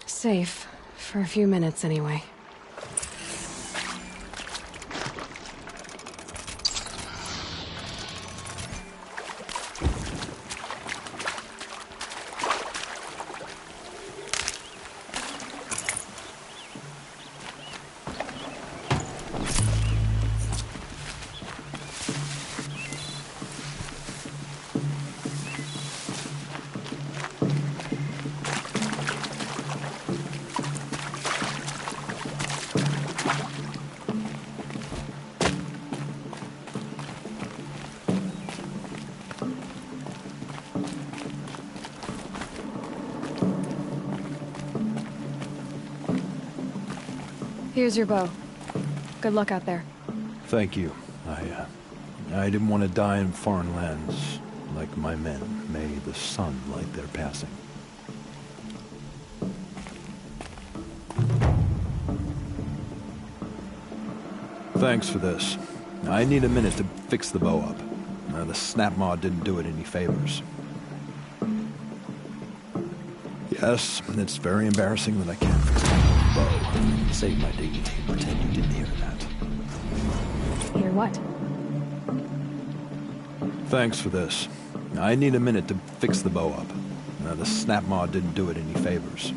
Safe. For a few minutes, anyway. Here's your bow. Good luck out there. Thank you. I didn't want to die in foreign lands, like my men. May the sun light their passing. Thanks for this. I need a minute to fix the bow up. The snap mod didn't do it any favors. Yes, it's very embarrassing that I can't fix the bow. Save my dignity and pretend you didn't hear that. Hear what? Thanks for this. I need a minute to fix the bow up. The snap mod didn't do it any favors.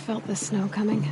Felt the snow coming.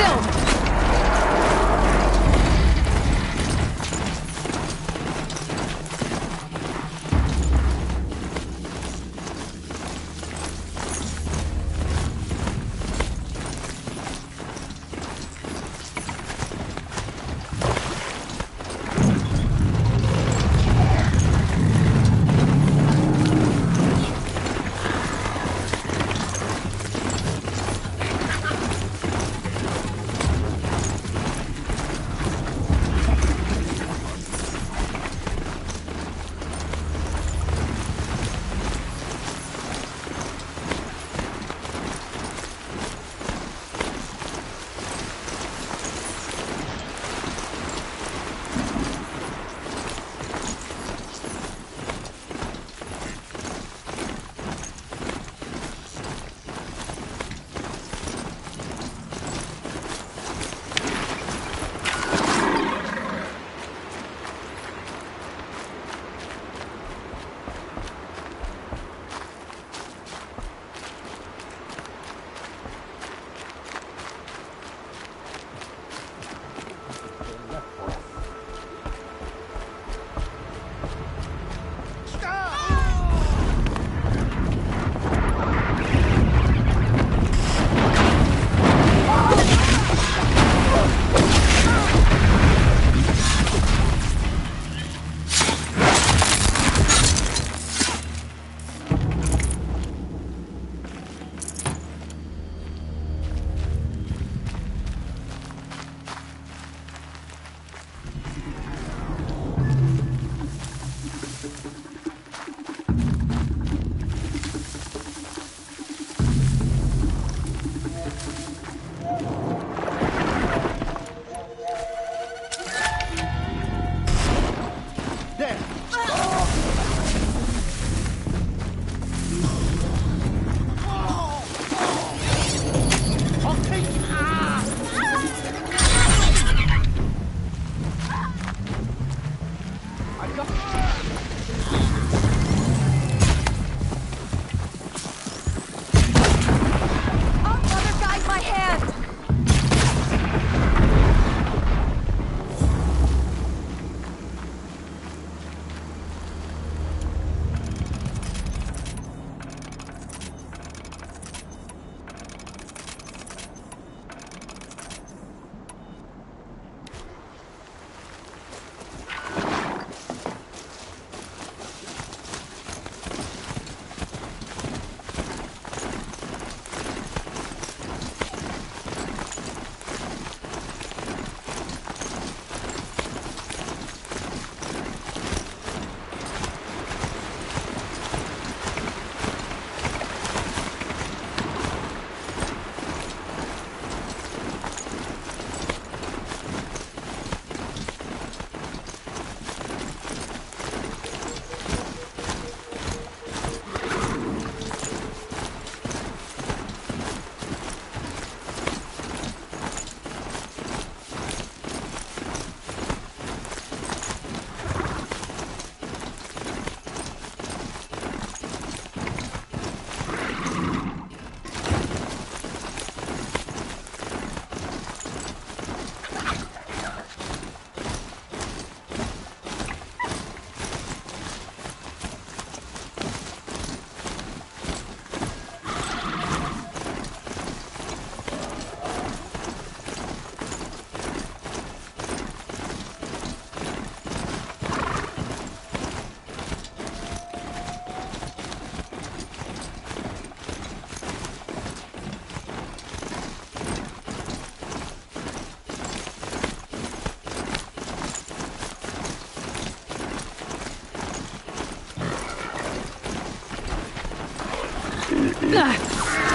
film!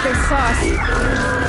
They saw us.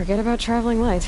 Forget about traveling light.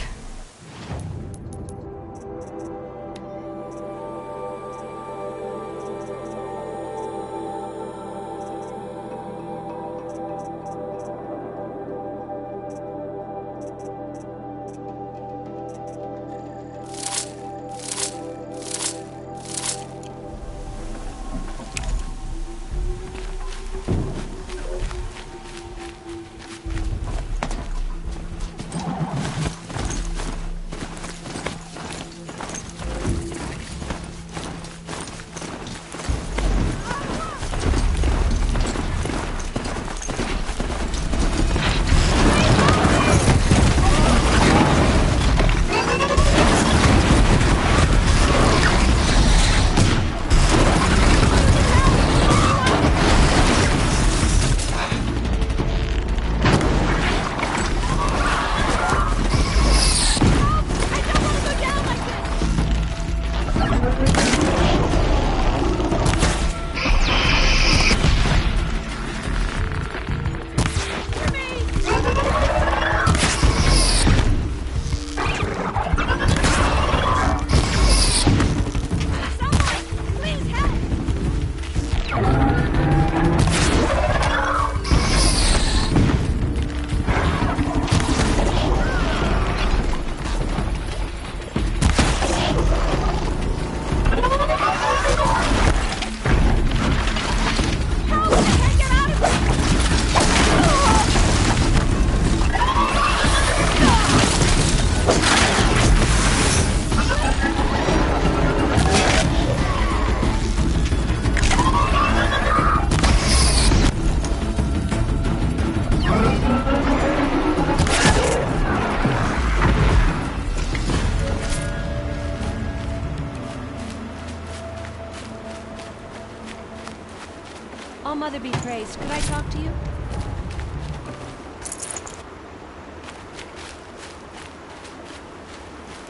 All Mother be praised. Could I talk to you?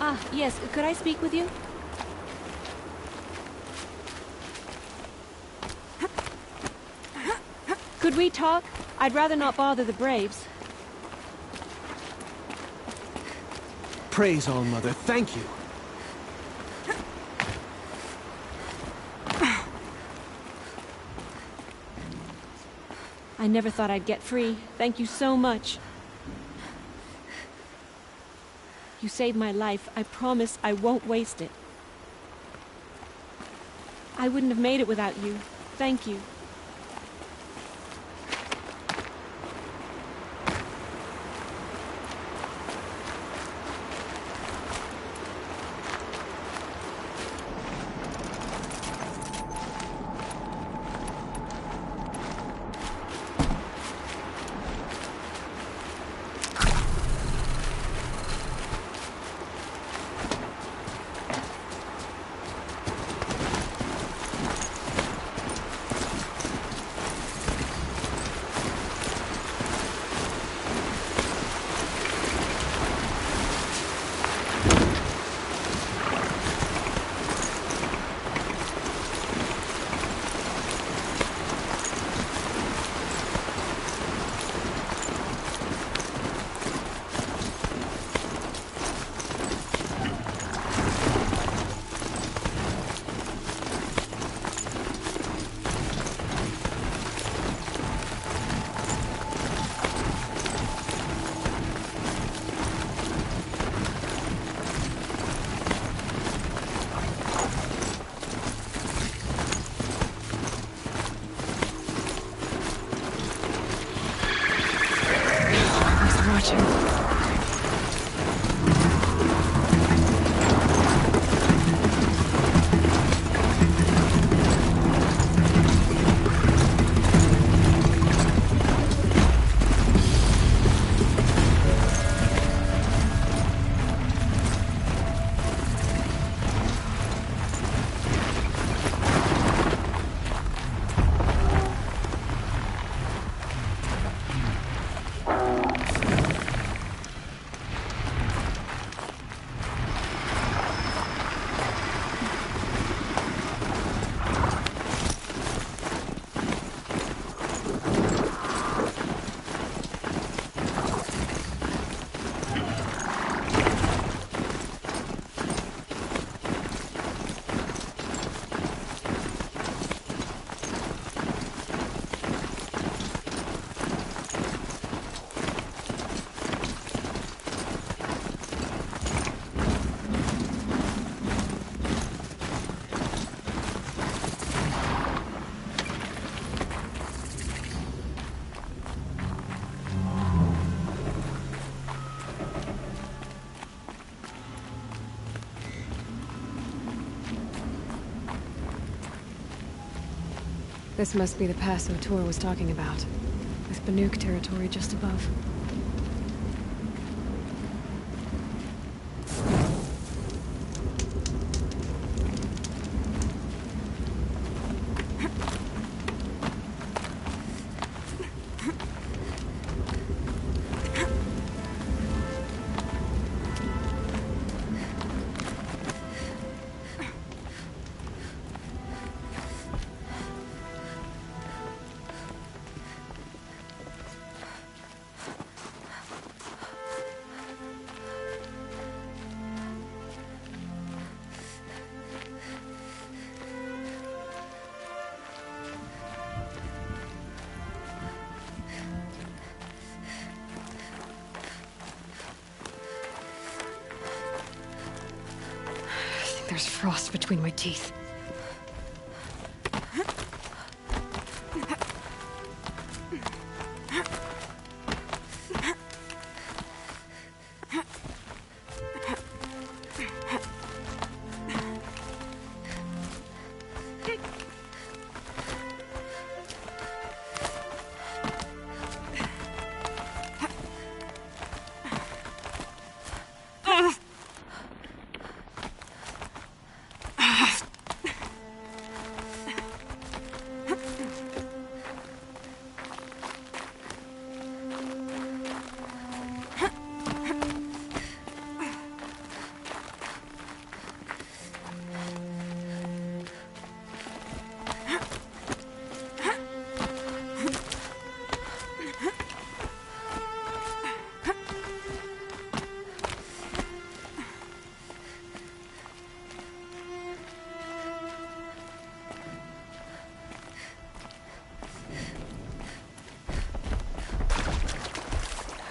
Ah, yes. Could I speak with you? Could we talk? I'd rather not bother the Braves. Praise All Mother. Thank you. I never thought I'd get free. Thank you so much. You saved my life. I promise I won't waste it. I wouldn't have made it without you. Thank you. This must be the pass O'Toole was talking about, with Banuk territory just above. There's frost between my teeth.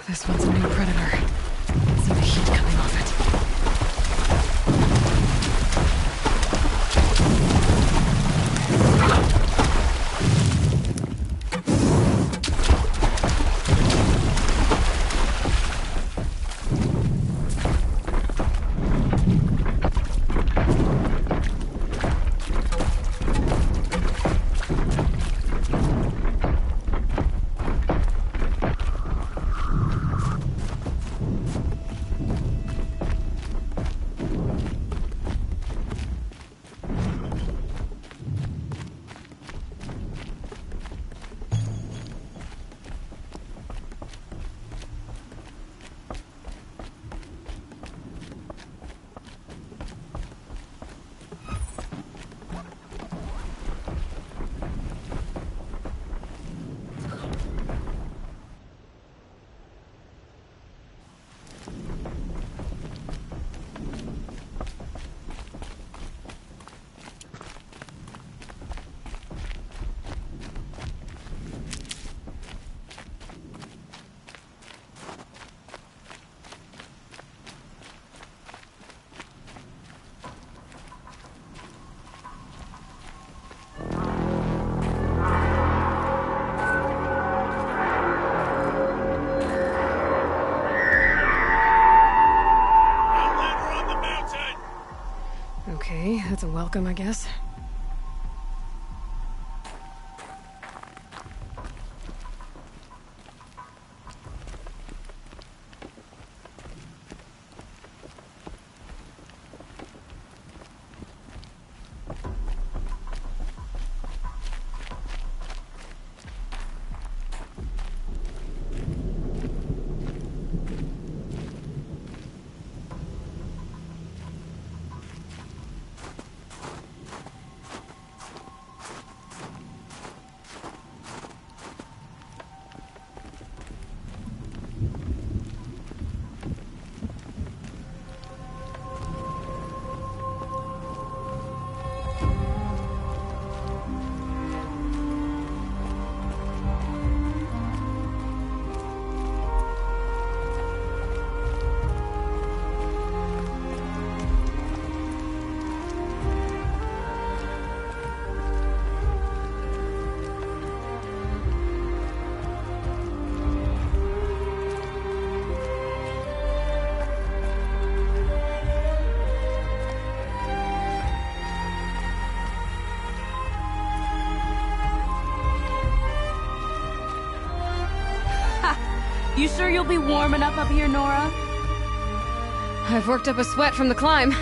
This one's a new predator. See the heat coming off it. Okay, that's a welcome, I guess. You sure you'll be warm enough up here, Nora? I've worked up a sweat from the climb.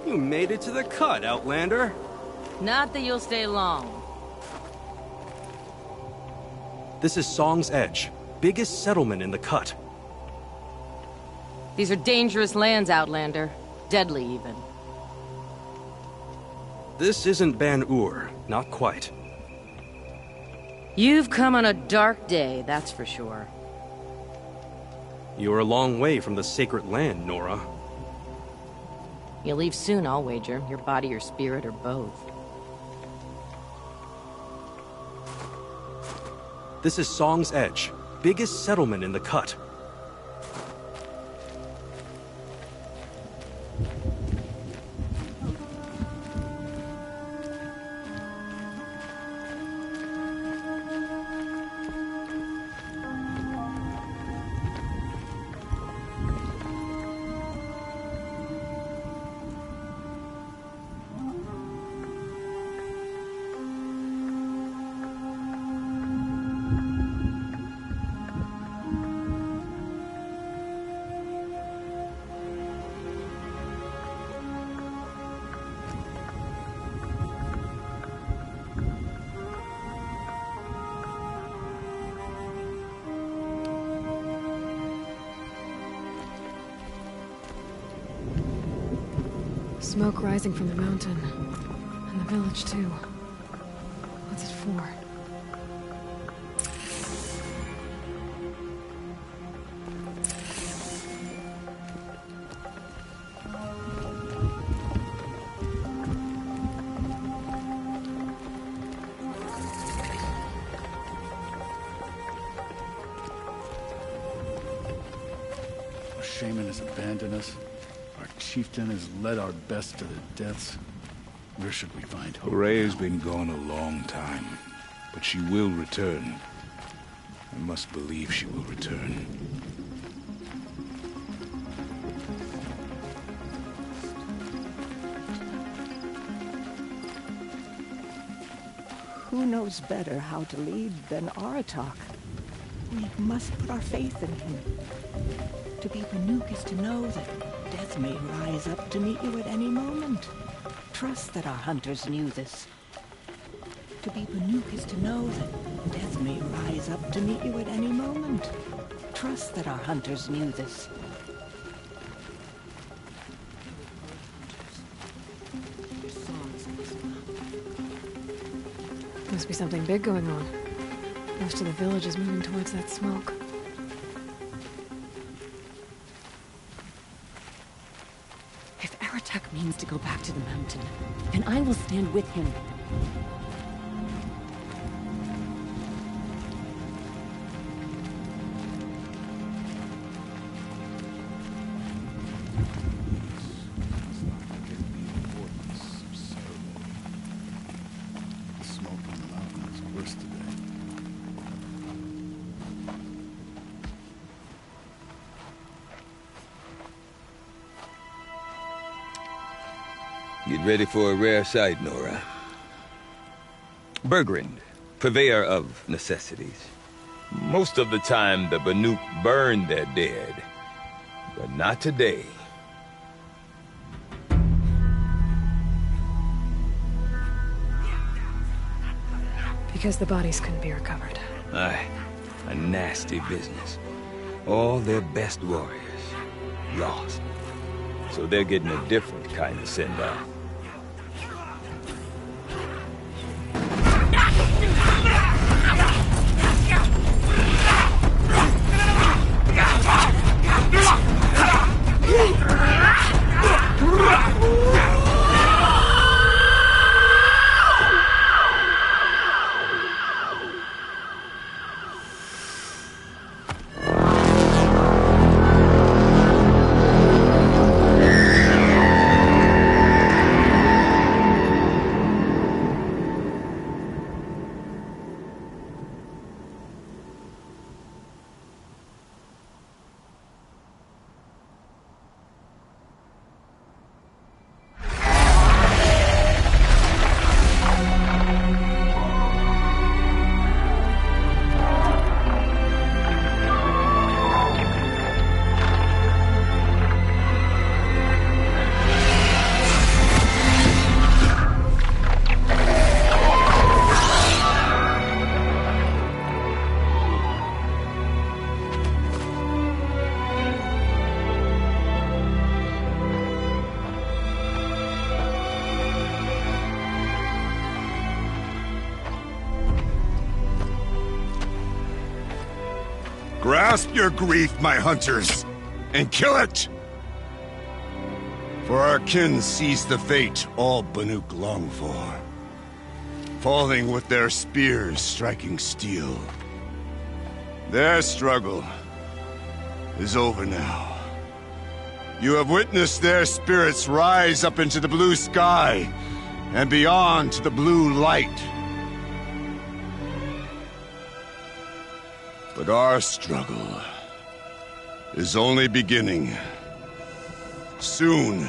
You made it to the cut, Outlander. Not that you'll stay long. This is Song's Edge, biggest settlement in the cut. These are dangerous lands, Outlander. Deadly, even. This isn't Ban-Ur, not quite. You've come on a dark day, that's for sure. You're a long way from the sacred land, Nora. You'll leave soon, I'll wager. Your body or spirit or both. This is Song's Edge, biggest settlement in the cut. Smoke rising from the mountain. And the village, too. What's it for? Our shaman has abandoned us. Our chieftain has led our best to their deaths. Where should we find hope? Horea's been gone a long time, but she will return. I must believe she will return. Who knows better how to lead than Aratak? We must put our faith in him. To be Banuk is to know that death may rise up to meet you at any moment. Trust that our hunters knew this. To be Banuk is to know that death may rise up to meet you at any moment. Trust that our hunters knew this. Must be something big going on. Most of the village is moving towards that smoke. If Aratak means to go back to the mountain, then I will stand with him. Get ready for a rare sight, Nora. Bergrand, purveyor of necessities. Most of the time, the Banuk burn their dead. But not today. Because the bodies couldn't be recovered. Aye, a nasty business. All their best warriors lost. So they're getting a different kind of send-off. Grasp your grief, my hunters, and kill it! For our kin sees the fate all Banuk long for. Falling with their spears striking steel. Their struggle is over now. You have witnessed their spirits rise up into the blue sky and beyond to the blue light. But our struggle is only beginning. Soon,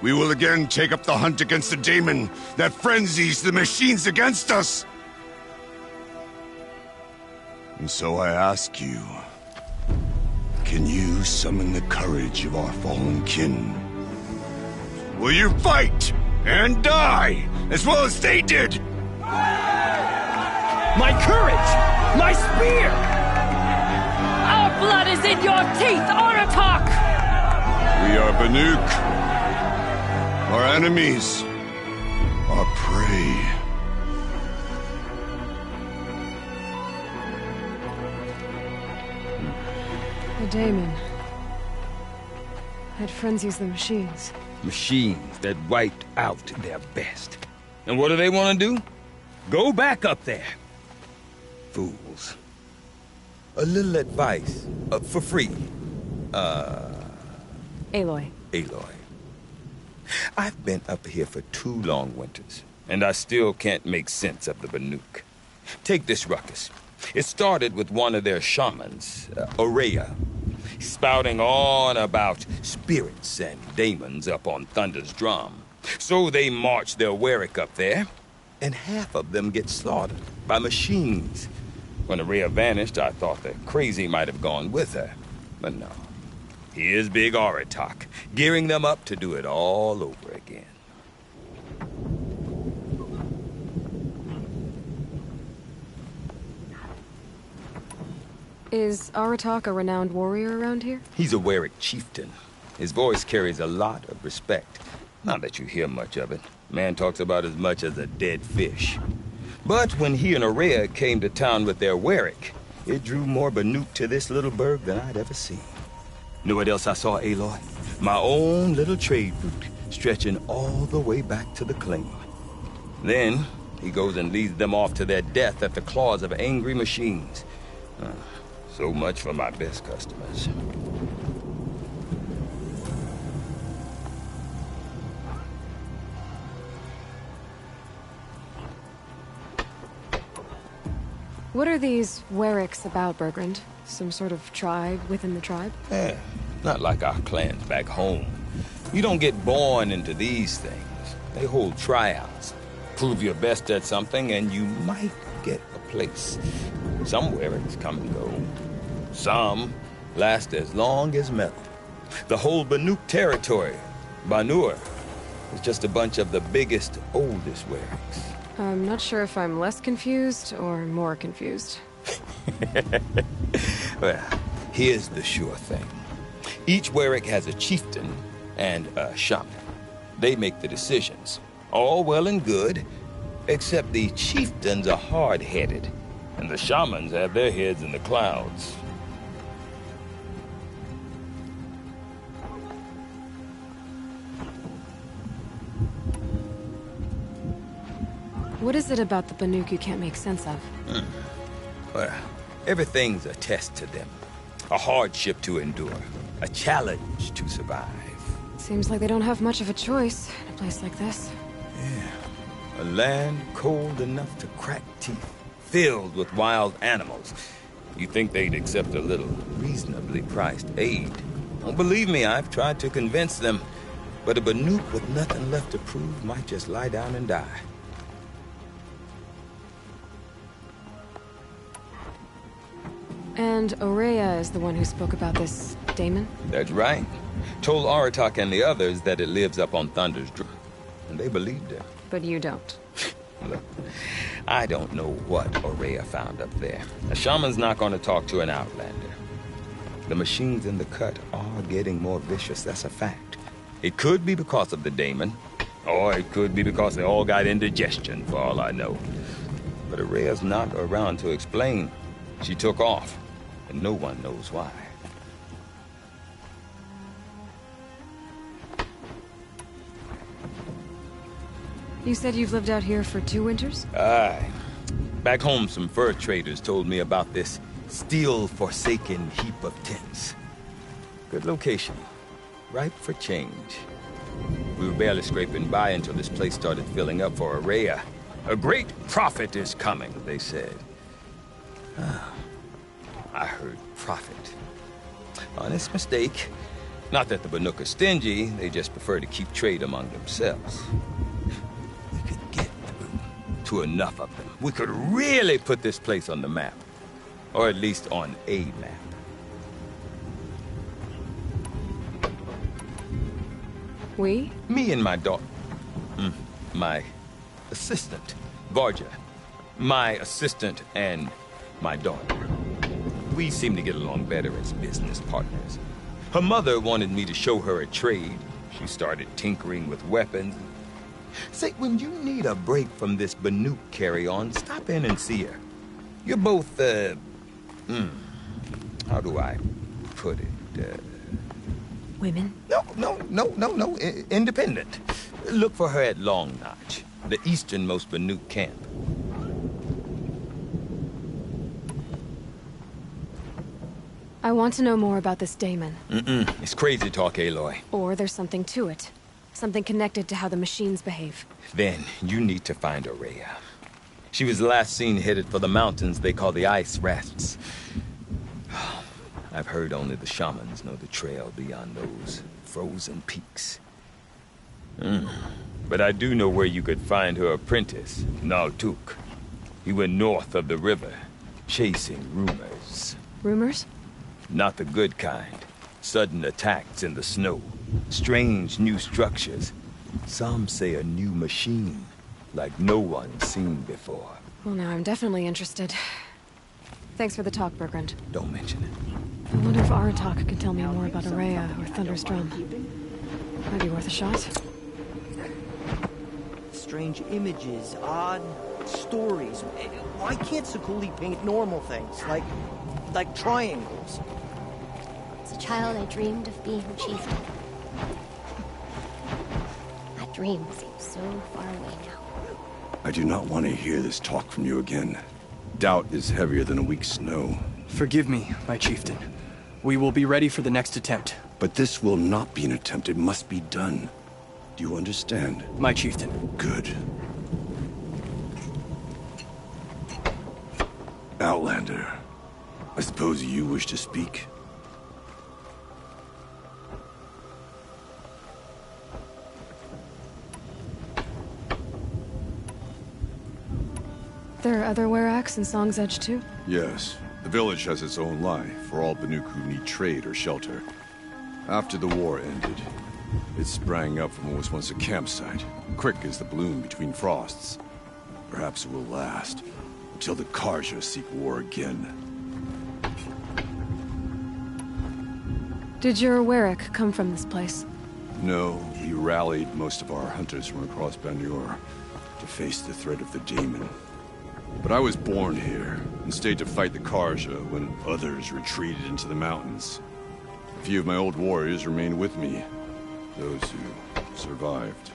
we will again take up the hunt against the daemon that frenzies the machines against us. And so I ask you, can you summon the courage of our fallen kin? Will you fight and die as well as they did? My courage! My spear! Our blood is in your teeth, Aratak! We are Banuk. Our enemies are prey. The daemon. That frenzies the machines. Machines that wiped out their best. And what do they want to do? Go back up there. Fools. A little advice, for free. Aloy. Aloy. I've been up here for 2 long winters, and I still can't make sense of the Banuk. Take this ruckus. It started with one of their shamans, Aurea, spouting on about spirits and daemons up on Thunder's drum. So they march their Warwick up there, and half of them get slaughtered by machines. When Aurea vanished, I thought the crazy might have gone with her, but no. Here's Big Aratak, gearing them up to do it all over again. Is Aratak a renowned warrior around here? He's a Warwick chieftain. His voice carries a lot of respect. Not that you hear much of it. Man talks about as much as a dead fish. But when he and Aurea came to town with their Warwick, it drew more Banuk to this little burg than I'd ever seen. Know what else I saw, Aloy? My own little trade route, stretching all the way back to the claim. Then, he goes and leads them off to their death at the claws of angry machines. So much for my best customers. What are these Warwicks about, Bergrand? Some sort of tribe within the tribe? Not like our clans back home. You don't get born into these things. They hold tryouts. Prove your best at something and you might get a place. Some Warwicks come and go. Some last as long as metal. The whole Banuk territory, Banur, is just a bunch of the biggest, oldest Warwicks. I'm not sure if I'm less confused or more confused. Well, here's the sure thing. Each Warwick has a chieftain and a shaman. They make the decisions. All well and good, except the chieftains are hard-headed, and the shamans have their heads in the clouds. What is it about the Banuk you can't make sense of? Well, everything's a test to them. A hardship to endure. A challenge to survive. Seems like they don't have much of a choice in a place like this. A land cold enough to crack teeth, filled with wild animals. You think they'd accept a little reasonably priced aid. Don't believe me, I've tried to convince them. But a Banuk with nothing left to prove might just lie down and die. And Aurea is the one who spoke about this daemon? That's right. Told Aratak and the others that it lives up on Thunder's drum. And they believed her. But you don't. Look, I don't know what Aurea found up there. A shaman's not going to talk to an outlander. The machines in the cut are getting more vicious, that's a fact. It could be because of the daemon, or it could be because they all got indigestion, for all I know. But Aurea's not around to explain. She took off. and no one knows why. You said you've lived out here for 2 winters? Aye. Back home, some fur traders told me about this still-forsaken heap of tents. Good location. Ripe for change. We were barely scraping by until this place started filling up for Araya. A great prophet is coming, they said. I heard prophet. Honest mistake. Not that the Banuk are stingy, they just prefer to keep trade among themselves. We could get through to enough of them. We could really put this place on the map. Or at least on a map. We? Me and my daughter. My assistant, Varja. My assistant and my daughter. We seem to get along better as business partners. Her mother wanted me to show her a trade. She started tinkering with weapons. Say, when you need a break from this Banuk carry-on, stop in and see her. You're both, how do I put it? Women? No. Independent. Look for her at Long Notch, the easternmost Banuk camp. I want to know more about this Damon. It's crazy talk, Aloy. Or there's something to it. Something connected to how the machines behave. Then you need to find Araya. She was last seen headed for the mountains they call the Ice Rafts. I've heard only the shamans know the trail beyond those frozen peaks. But I do know where you could find her apprentice, Naltuk. He went north of the river, chasing rumors. Rumors? Not the good kind. Sudden attacks in the snow. Strange new structures. Some say a new machine, like no one's seen before. Well, now I'm definitely interested. Thanks for the talk, Bergrand. Don't mention it. I wonder if Aratak can tell me more about Araya or Thunder's Drum. Might be worth a shot. Strange images, odd stories. Why can't Sakuli paint normal things, like triangles? As a child, I dreamed of being chieftain. That dream seems so far away now. I do not want to hear this talk from you again. Doubt is heavier than a week's snow. Forgive me, my chieftain. We will be ready for the next attempt. But this will not be an attempt. It must be done. Do you understand? My chieftain. Good. Outlander, I suppose you wish to speak? There are other Weraks in Song's Edge too? Yes. The village has its own life for all Banuk who need trade or shelter. After the war ended, it sprang up from what was once a campsite, quick as the bloom between frosts. Perhaps it will last, until the Karja seek war again. Did your Werak come from this place? No, we rallied most of our hunters from across Banur to face the threat of the demon. But I was born here, and stayed to fight the Karja when others retreated into the mountains. A few of my old warriors remained with me, those who survived.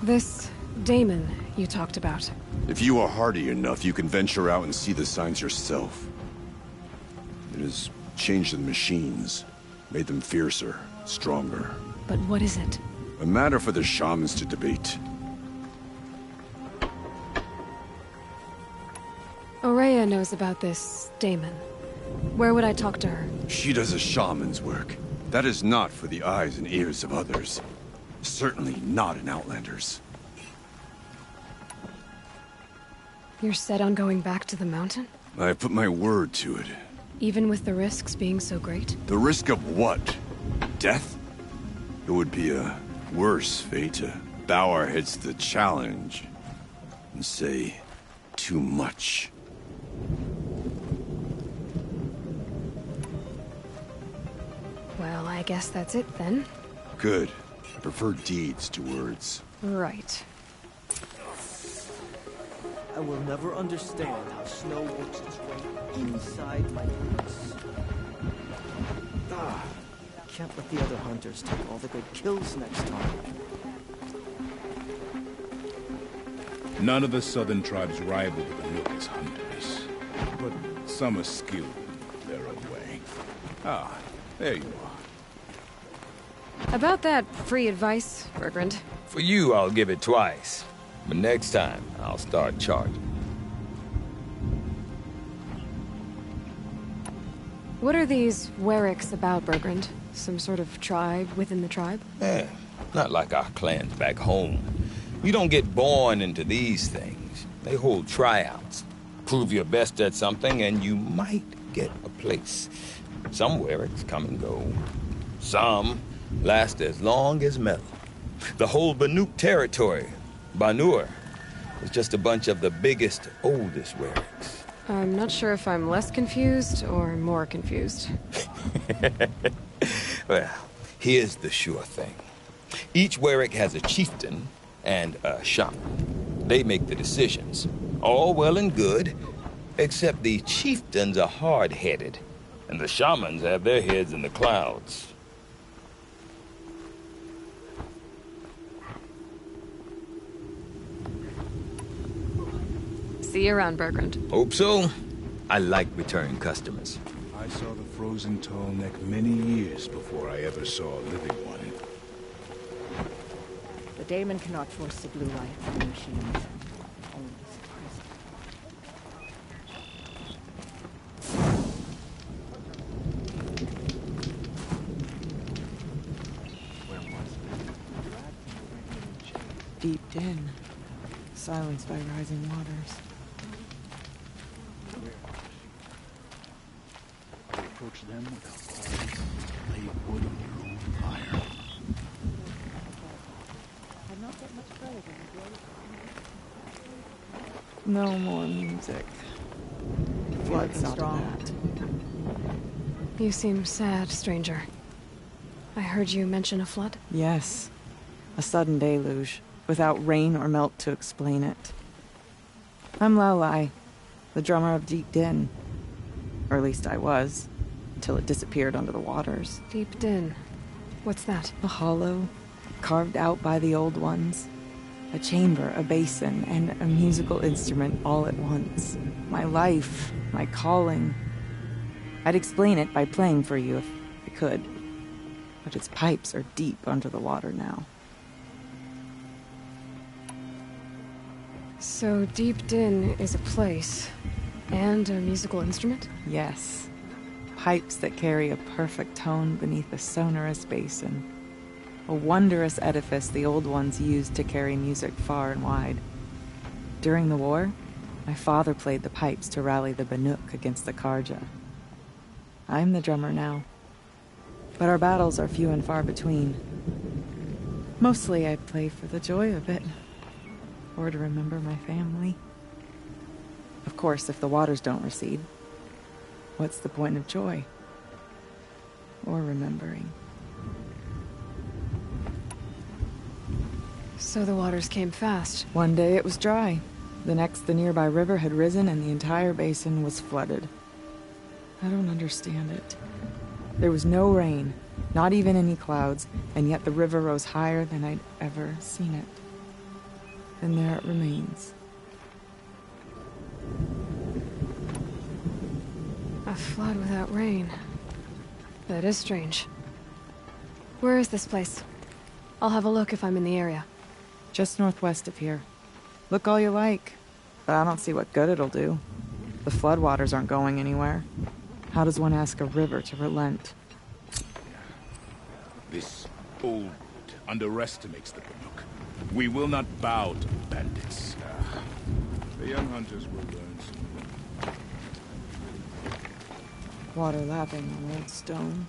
This Damon you talked about. If you are hardy enough, you can venture out and see the signs yourself. It has changed the machines, made them fiercer, stronger. But what is it? A matter for the shamans to debate. Araya knows about this Damon. Where would I talk to her? She does a shaman's work. That is not for the eyes and ears of others. Certainly not an Outlander's. You're set on going back to the mountain? I put my word to it. Even with the risks being so great? The risk of what? Death? It would be a worse fate to bow our heads to the challenge and say too much. Well, I guess that's it then. Good. I prefer deeds to words. Right. I will never understand how snow works its way inside my boots. Can't let the other hunters take all the good kills next time. None of the southern tribes rival the Banuk as hunters, but some are skilled in their own way. Ah, there you are. About that free advice, Bergrand. For you, I'll give it twice. But next time, I'll start charging. What are these Werricks about, Bergrand? Some sort of tribe within the tribe? Not like our clans back home. You don't get born into these things. They hold tryouts. Prove your best at something and you might get a place. Some Werricks come and go. Some last as long as metal. The whole Banuk territory, Banur, is just a bunch of the biggest, oldest Werricks. I'm not sure if I'm less confused or more confused. Well, here's the sure thing. Each Werrick has a chieftain and a shaman. They make the decisions. All well and good, except the chieftains are hard-headed, and the shamans have their heads in the clouds. See you around, Bergrand. Hope so. I like returning customers. I saw the frozen tall neck many years before I ever saw a living one. The daemon cannot force the blue light from the machines. Only Deep din, silenced by rising waters. Approach them without pause. Lay wood on your own fire. I'm not that much further than No more music. Flood strong. You seem sad, stranger. I heard you mention a flood? Yes. A sudden deluge, without rain or melt to explain it. I'm Lalai, the drummer of Deep Din. Or at least I was, until it disappeared under the waters. Deep Din. What's that? A hollow, carved out by the old ones. A chamber, a basin, and a musical instrument all at once. My life, my calling. I'd explain it by playing for you if I could. But its pipes are deep under the water now. So Deep Din is a place, and a musical instrument? Yes. Pipes that carry a perfect tone beneath a sonorous basin. A wondrous edifice the old ones used to carry music far and wide. During the war, my father played the pipes to rally the Banuk against the Karja. I'm the drummer now, but our battles are few and far between. Mostly I play for the joy of it, or to remember my family. Of course, if the waters don't recede, what's the point of joy? Or remembering? So the waters came fast. One day it was dry. The next, the nearby river had risen and the entire basin was flooded. I don't understand it. There was no rain, not even any clouds, and yet the river rose higher than I'd ever seen it. And there it remains. A flood without rain. That is strange. Where is this place? I'll have a look if I'm in the area. Just northwest of here. Look all you like, but I don't see what good it'll do. The floodwaters aren't going anywhere. How does one ask a river to relent? This old underestimates the Banuk. We will not bow to the bandits. The young hunters will learn soon. Water lapping on old stone.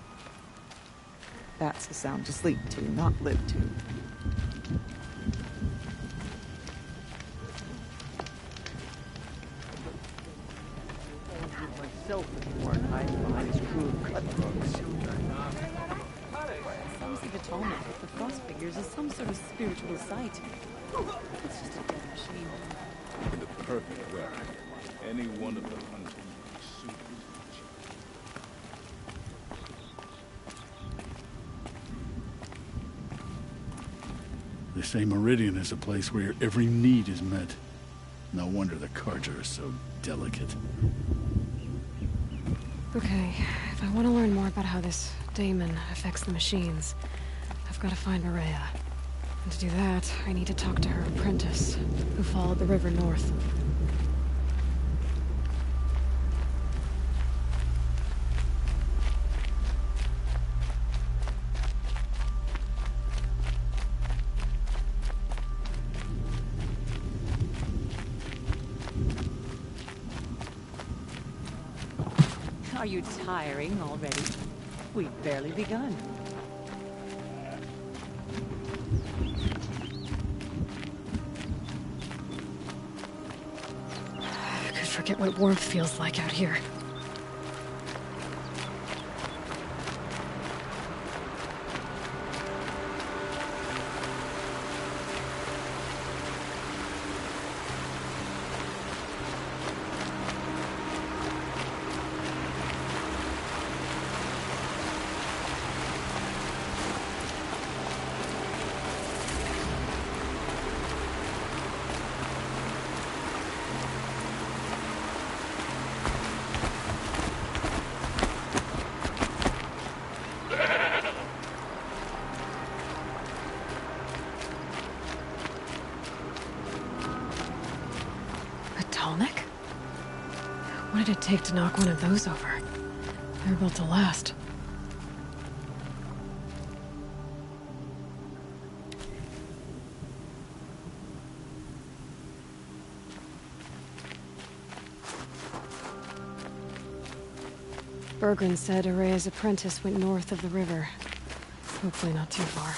That's a sound to sleep to, not live to. Myself before hiding behind his crew of cutthroats. Some see the tallness with the frost figures as some sort of spiritual sight. It's just a dead machine. perfect weapon. Any one of the hunters would be suited to They say Meridian is a place where your every need is met. No wonder the Carja are so delicate. Okay, if I want to learn more about how this daemon affects the machines, I've got to find Maria. And to do that, I need to talk to her apprentice, who followed the river north. Are you tiring already? We've barely begun. I could forget what warmth feels like out here. What did it take to knock one of those over? They're built to last. Bergren said Araya's apprentice went north of the river. Hopefully not too far.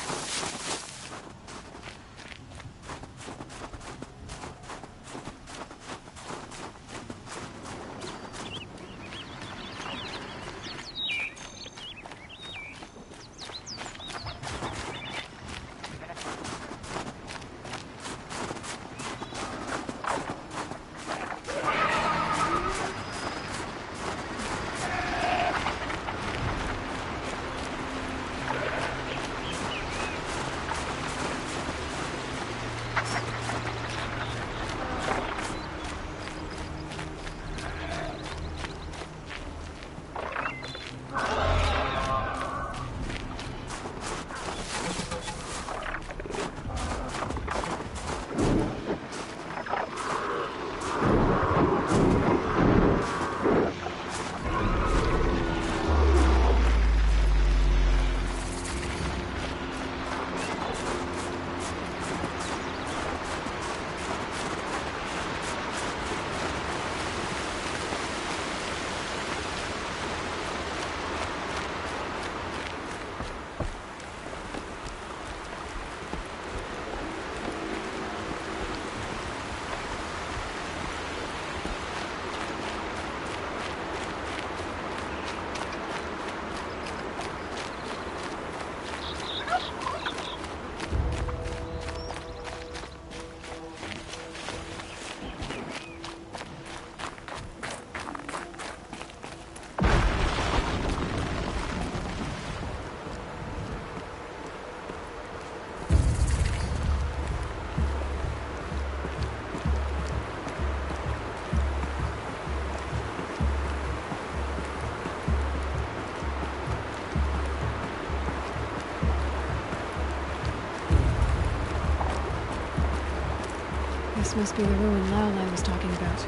This must be the ruin Laolai was talking about.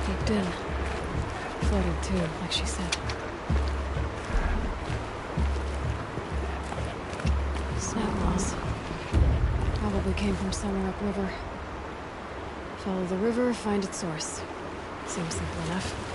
Caved in. Flooded too, like she said. Snap walls. Probably came from somewhere upriver. Follow the river, find its source. Seems simple enough.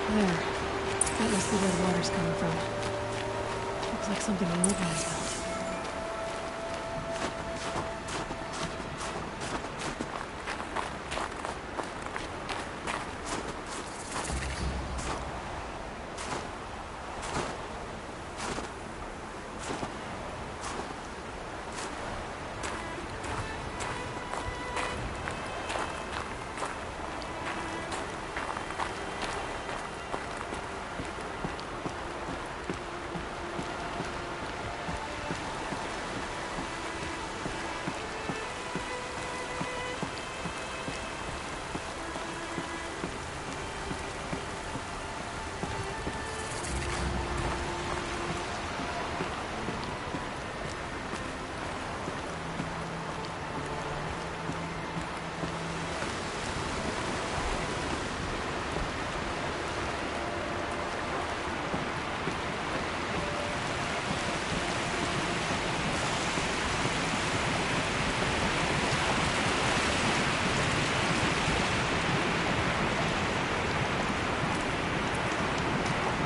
There. That must be where the water's coming from. Looks like something the old ones built.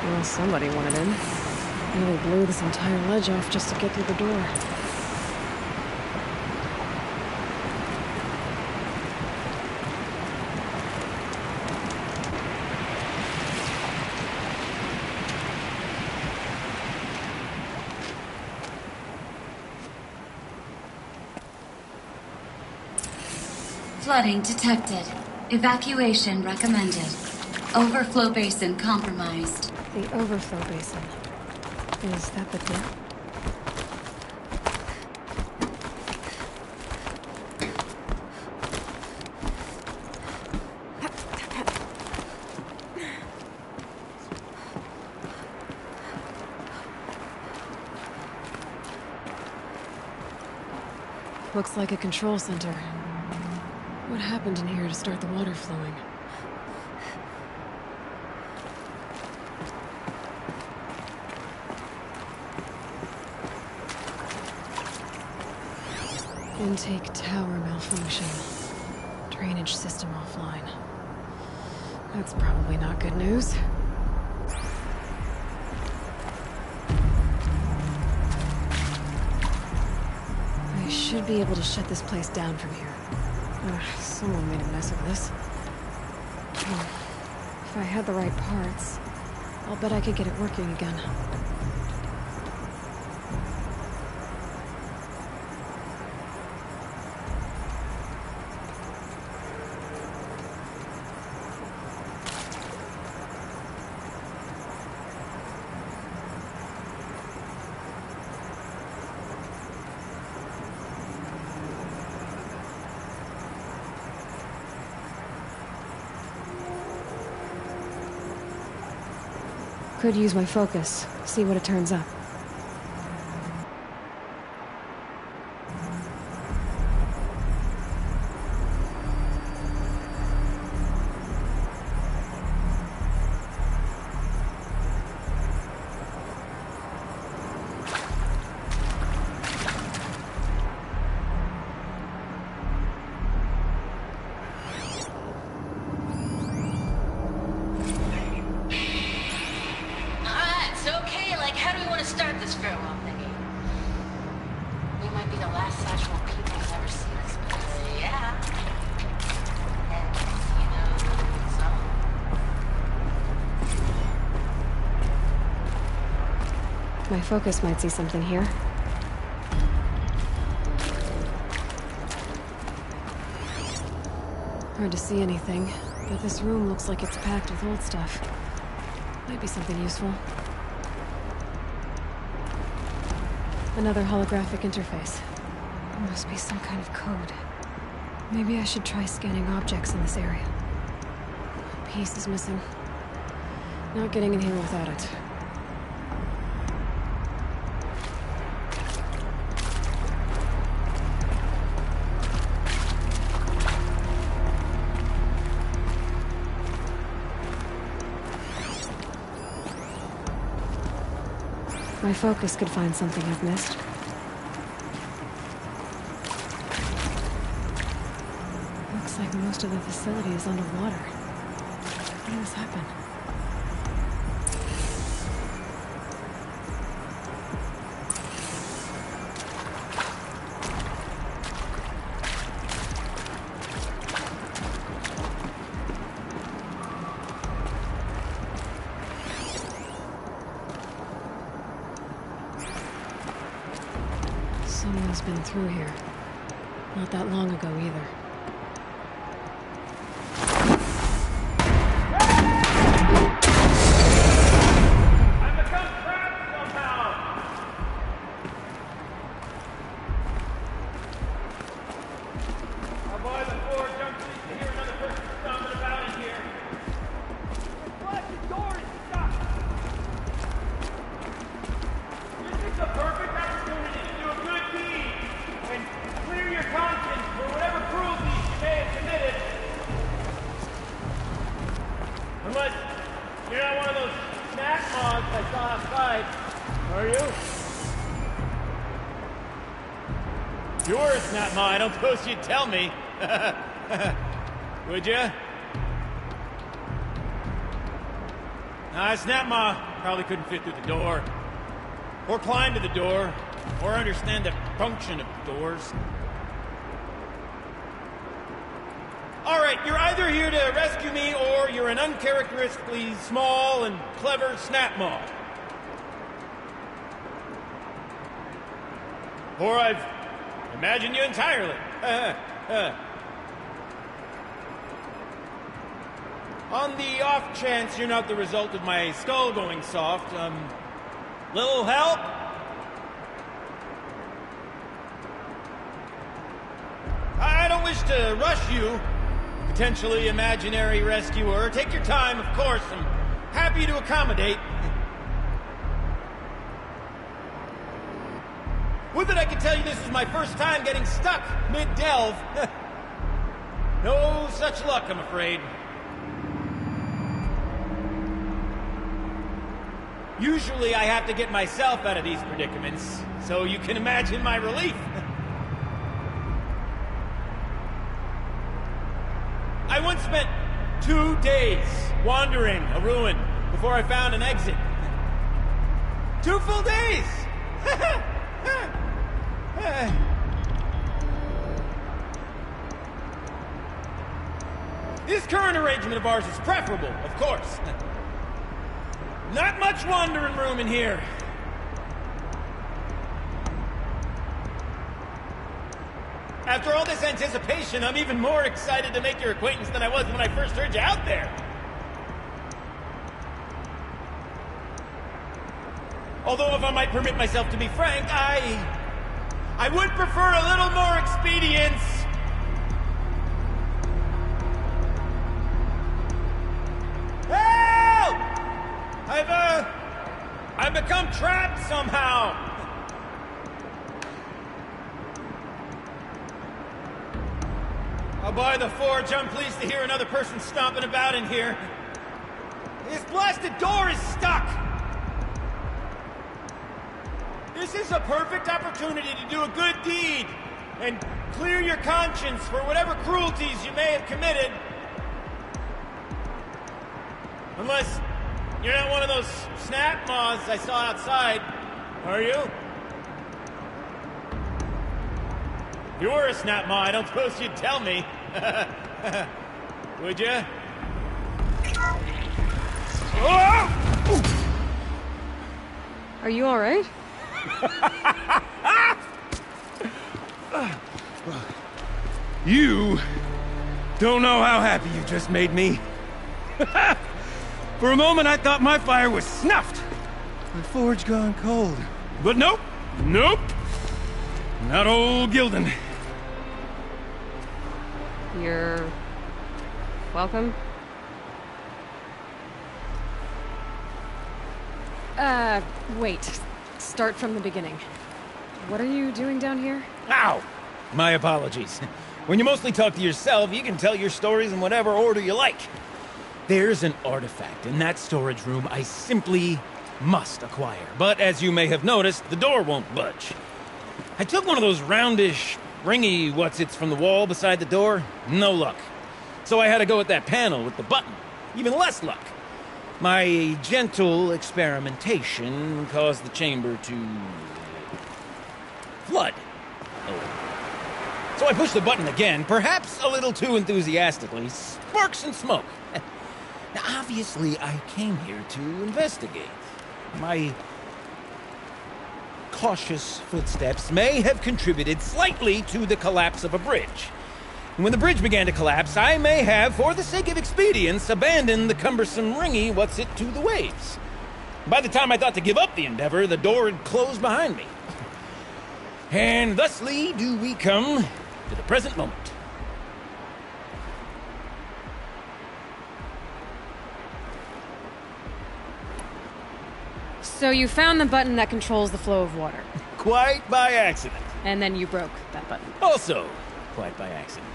Well, somebody wanted in. Nearly blew this entire ledge off just to get through the door. Flooding detected. Evacuation recommended. Overflow basin compromised. The overflow basin. Is that the door? Looks like a control center. What happened in here to start the water flowing? Intake tower malfunction. Drainage system offline. That's probably not good news. I should be able to shut this place down from here. Someone made a mess of this. If I had the right parts, I'll bet I could get it working again. Could use my focus, see what it turns up. My focus might see something here. Hard to see anything, but this room looks like it's packed with old stuff. Might be something useful. Another holographic interface. There must be some kind of code. Maybe I should try scanning objects in this area. A piece is missing. Not getting in here without it. My focus could find something I've missed. Looks like most of the facility is underwater. How did this happen? someone's been through here. Not that long ago, either. You'd tell me. Would ya? Nah, Snapmaw probably couldn't fit through the door. Or climb to the door. Or understand the function of doors. Alright, you're either here to rescue me, or you're an uncharacteristically small and clever Snapmaw. Or I've imagined you entirely. On the off chance you're not the result of my skull going soft, little help? I don't wish to rush you, potentially imaginary rescuer. Take your time, of course. I'm happy to accommodate. Would that I could tell you this is my first time getting stuck mid-delve. No such luck, I'm afraid. Usually I have to get myself out of these predicaments, so you can imagine my relief. I once spent 2 days wandering a ruin before I found an exit. 2 full days! This current arrangement of ours is preferable, of course. Not much wandering room in here. After all this anticipation, I'm even more excited to make your acquaintance than I was when I first heard you out there. Although, if I might permit myself to be frank, I would prefer a little more expedience. Help! I've become trapped somehow. Oh, by the forge, I'm pleased to hear another person stomping about in here. This blasted door is stuck. This is a perfect opportunity to do a good deed and clear your conscience for whatever cruelties you may have committed. Unless you're not one of those Snapmaws I saw outside, are you? If you were a Snapmaw, I don't suppose you'd tell me. Would you? Are you all right? You don't know how happy you just made me. For a moment, I thought my fire was snuffed. My forge gone cold. But nope. Nope. Not old Gildan. You're welcome. Wait. Start from the beginning. What are you doing down here? Ow! My apologies. When you mostly talk to yourself, you can tell your stories in whatever order you like. There's an artifact in that storage room I simply must acquire. But as you may have noticed, the door won't budge. I took one of those roundish, ringy what's-its from the wall beside the door. No luck. So I had to go with that panel with the button. Even less luck. My gentle experimentation caused the chamber to flood. Oh. So I pushed the button again, perhaps a little too enthusiastically. Sparks and smoke. Now, obviously, I came here to investigate. My cautious footsteps may have contributed slightly to the collapse of a bridge. And when the bridge began to collapse, I may have, for the sake of expedience, abandoned the cumbersome ringy what's-it to the waves. By the time I thought to give up the endeavor, the door had closed behind me. And thusly do we come to the present moment. So you found the button that controls the flow of water. Quite by accident. And then you broke that button. Also, quite by accident.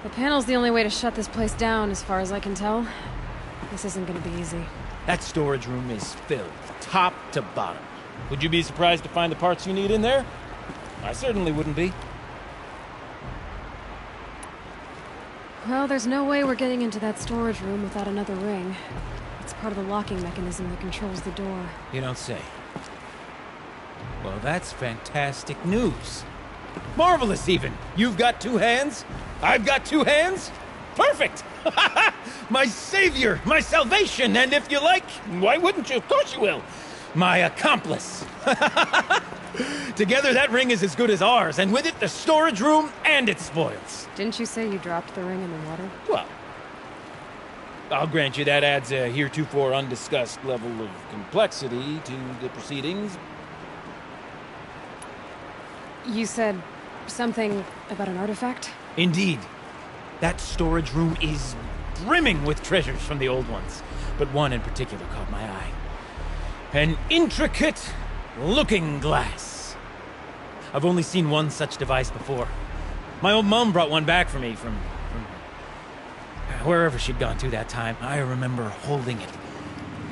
The panel's the only way to shut this place down, as far as I can tell. This isn't gonna be easy. That storage room is filled, top to bottom. Would you be surprised to find the parts you need in there? I certainly wouldn't be. Well, there's no way we're getting into that storage room without another ring. It's part of the locking mechanism that controls the door. You don't say. Well, that's fantastic news. Marvelous, even. You've got two hands. I've got two hands. Perfect! My savior, my salvation, and if you like, why wouldn't you? Of course you will. My accomplice. Together, that ring is as good as ours, and with it, the storage room and its spoils. Didn't you say you dropped the ring in the water? Well, I'll grant you that adds a heretofore undiscussed level of complexity to the proceedings. You said something about an artifact? Indeed. That storage room is brimming with treasures from the old ones, but one in particular caught my eye. An intricate looking glass. I've only seen one such device before. My old mum brought one back for me from wherever she'd gone to that time. I remember holding it,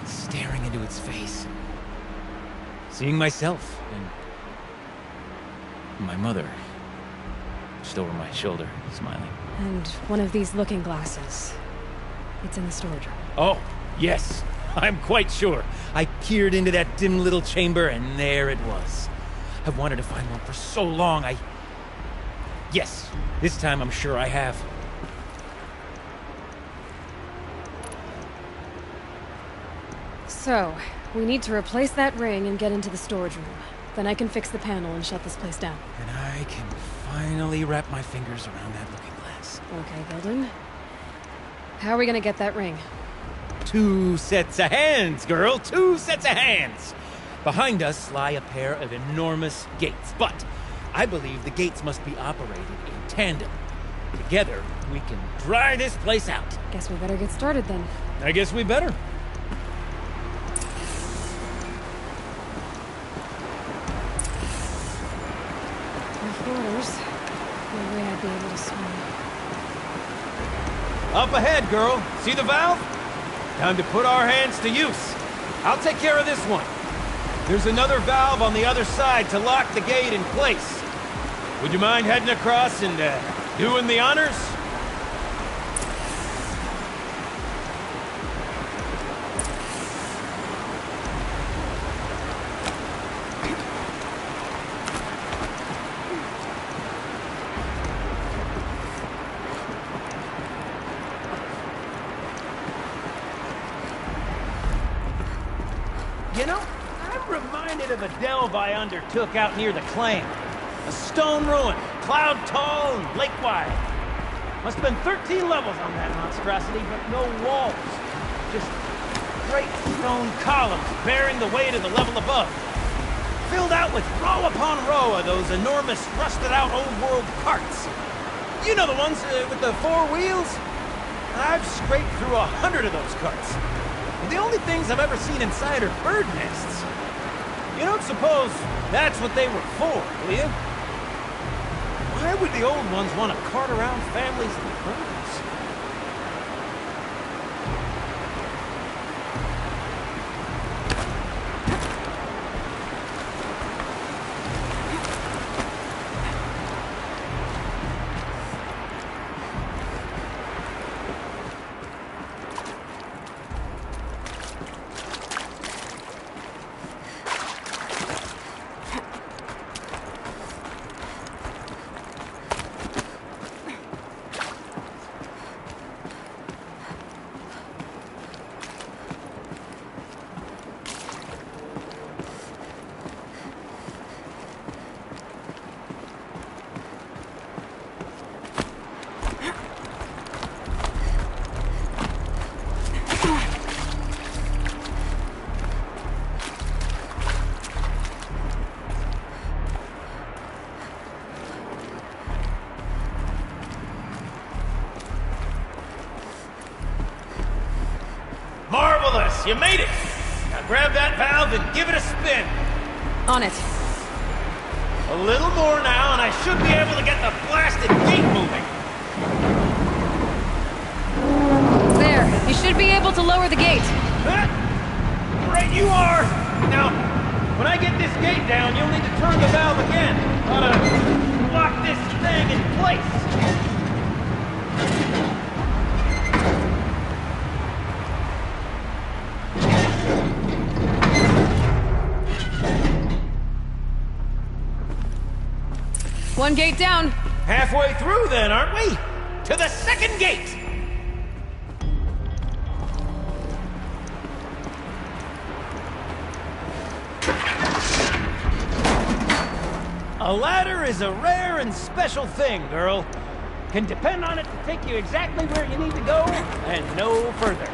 staring into its face, seeing myself and my mother just over my shoulder, smiling. And one of these looking glasses. It's in the storage room. Oh, yes. I'm quite sure. I peered into that dim little chamber, and there it was. I've wanted to find one for so long, Yes, this time I'm sure I have. So, we need to replace that ring and get into the storage room. Then I can fix the panel and shut this place down. And I can finally wrap my fingers around that looking glass. Okay, Gilden. How are we gonna get that ring? 2 sets of hands, girl! 2 sets of hands! Behind us lie a pair of enormous gates, but I believe the gates must be operated in tandem. Together, we can dry this place out. Guess we better get started then. I guess we better. Rough waters. No way I'd be able to swim. Up ahead, girl. See the valve? Time to put our hands to use. I'll take care of this one. There's another valve on the other side to lock the gate in place. Would you mind heading across and doing the honors? You know, I'm reminded of a delve I undertook out near the claim. A stone ruin, cloud tall and lake wide. Must have been 13 levels on that monstrosity, but no walls. Just great stone columns bearing the weight of the level above. Filled out with row upon row of those enormous rusted-out old-world carts. You know the ones with the 4 wheels? I've scraped through 100 of those carts. The only things I've ever seen inside are bird nests. You don't suppose that's what they were for, do you? Why would the old ones want to cart around families of birds? Marvelous! You made it! Now grab that valve and give it a spin. On it. A little more now, and I should be able to get the blasted gate moving. There. You should be able to lower the gate. Right you are! Now, when I get this gate down, you'll need to turn the valve again. Ought to lock this thing in place. One gate down. Halfway through then, aren't we? To the second gate! A ladder is a rare and special thing, girl. Can depend on it to take you exactly where you need to go, and no further.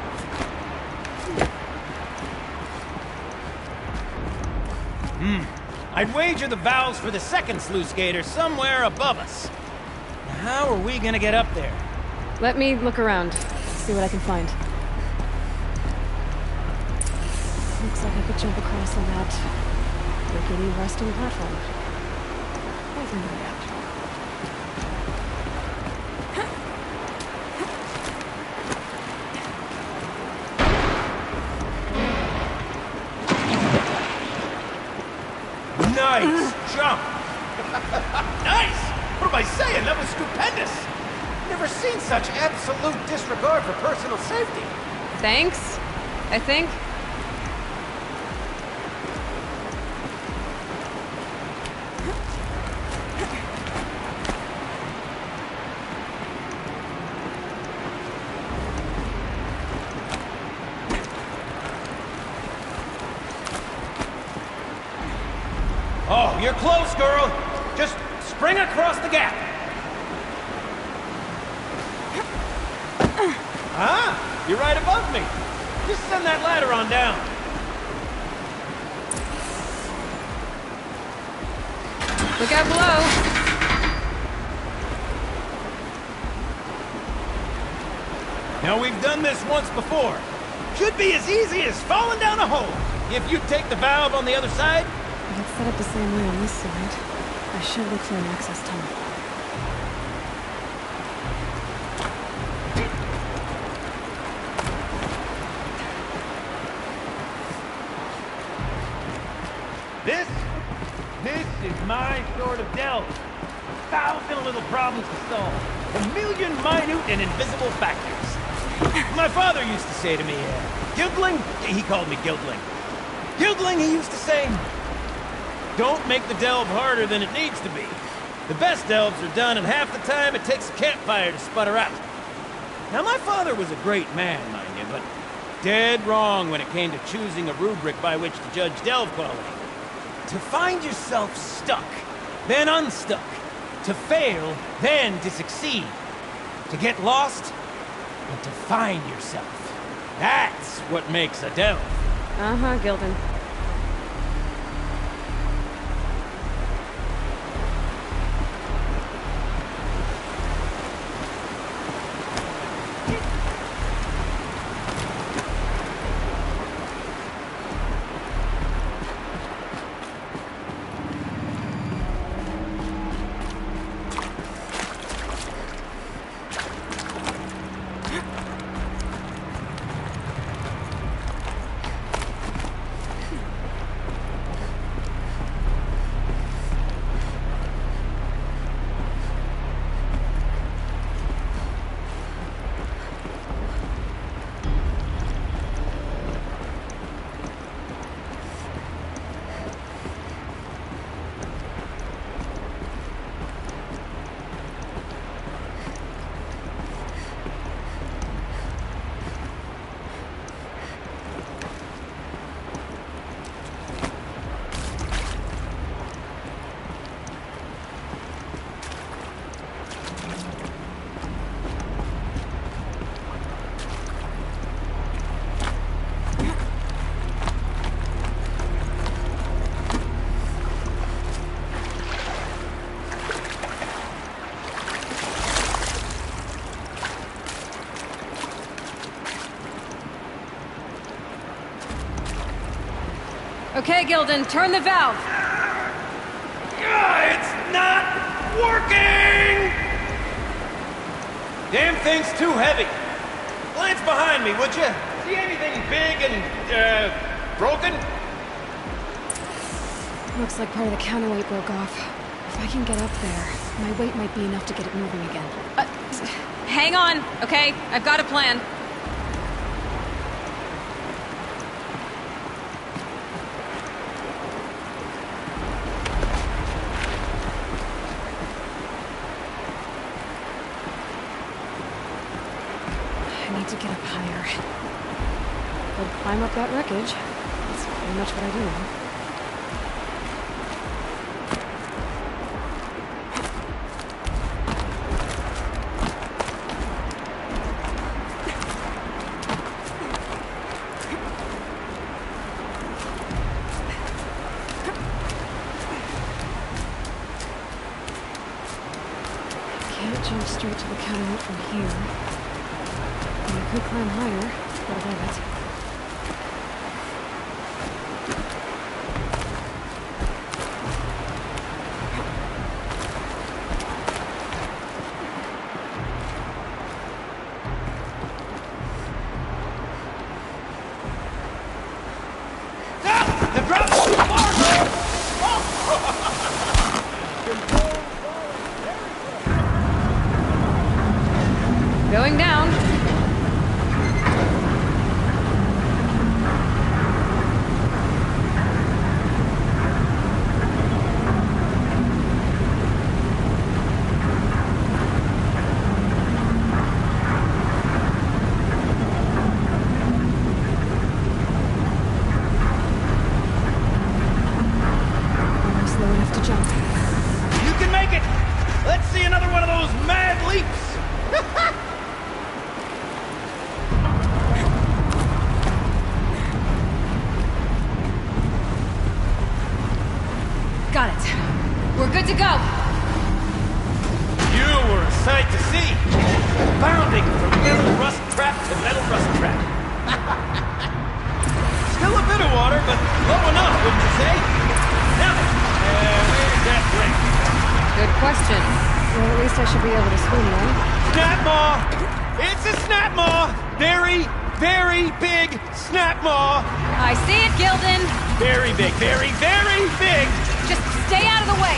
I'd wager the valves for the second sluice gate are somewhere above us. Now, how are we gonna get up there? Let me look around. See what I can find. Looks like I could jump across on that rickety rusting platform. Wait a minute. Nice jump! Nice! What am I saying? That was stupendous! Never seen such absolute disregard for personal safety. Thanks, I think. Oh, you're close, girl. Just spring across the gap. Ah, you're right above me. Just send that ladder on down. Look out below. Now, we've done this once before. Should be as easy as falling down a hole. If you take the valve on the other side. If it's set up the same way on this side, I should look for an access tunnel. This is my sort of delve. 1,000 little problems to solve. A million minute and invisible factors. My father used to say to me, Gildling, he called me Gildling. Gildling, he used to say, don't make the delve harder than it needs to be. The best delves are done, and half the time it takes a campfire to sputter out. Now, my father was a great man, mind you, but dead wrong when it came to choosing a rubric by which to judge delve quality. To find yourself stuck, then unstuck. To fail, then to succeed. To get lost, and to find yourself. That's what makes a delve. Uh-huh, Gildan. Okay, Gilden, turn the valve. It's not working! Damn thing's too heavy. Glance behind me, would you? See anything big and, broken? Looks like part of the counterweight broke off. If I can get up there, my weight might be enough to get it moving again. Hang on, okay? I've got a plan. I need to get up higher. I'll climb up that wreckage. That's pretty much what I do now. Jump straight to the counterweight from here. And I could climb higher, but above it. Going down. Almost low enough to jump. You can make it! Let's see another one of those mad leaps! Got it. We're good to go. You were a sight to see. Bounding from metal rust trap to metal rust trap. Still a bit of water, but low enough, wouldn't you say? Now, where's that ring? Good question. Well, at least I should be able to swim then. Snap maw! It's a snap maw! Very, very big snap maw! I see it, Gilden. Very big, very, very big! Just stay out of the way.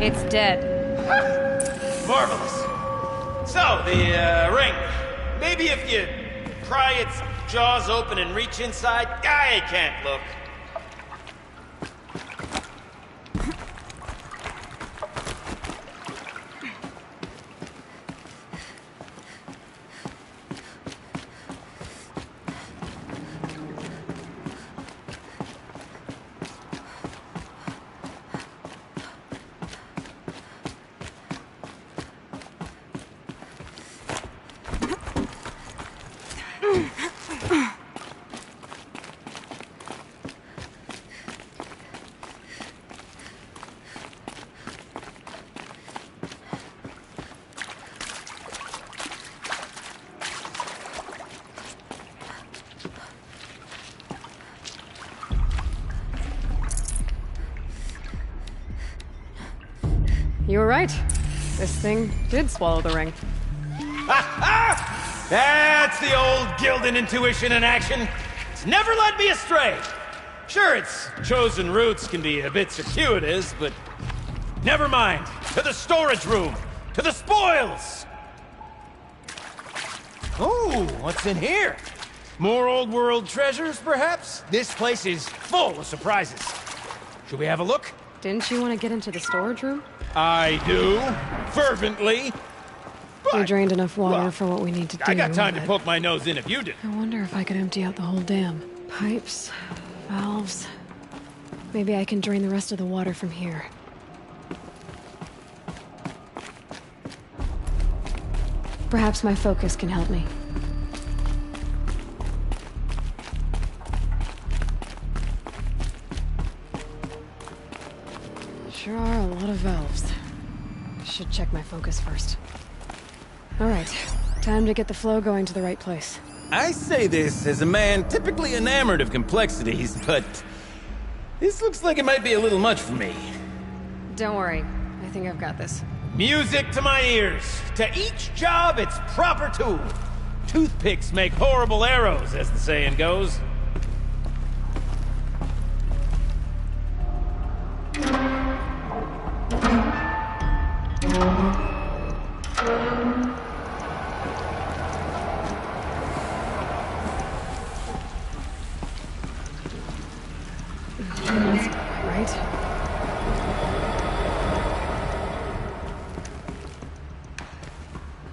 It's dead. Marvelous. So, the ring. Maybe if you pry its jaws open and reach inside, I can't look. You were right. This thing did swallow the ring. That's the old Gildan intuition in action. It's never led me astray. Sure, its chosen routes can be a bit circuitous, but never mind. To the storage room! To the spoils! Ooh, what's in here? More old world treasures, perhaps? This place is full of surprises. Should we have a look? Didn't you want to get into the storage room? I do. Fervently. We drained enough water for what we need to do. I got time to poke my nose in if you did. I wonder if I could empty out the whole dam. Pipes, valves. Maybe I can drain the rest of the water from here. Perhaps my focus can help me. Sure are a lot of valves. Should check my focus first. Alright, time to get the flow going to the right place. I say this as a man typically enamored of complexities, but this looks like it might be a little much for me. Don't worry, I think I've got this. Music to my ears. To each job, its proper tool. Toothpicks make horrible arrows, as the saying goes.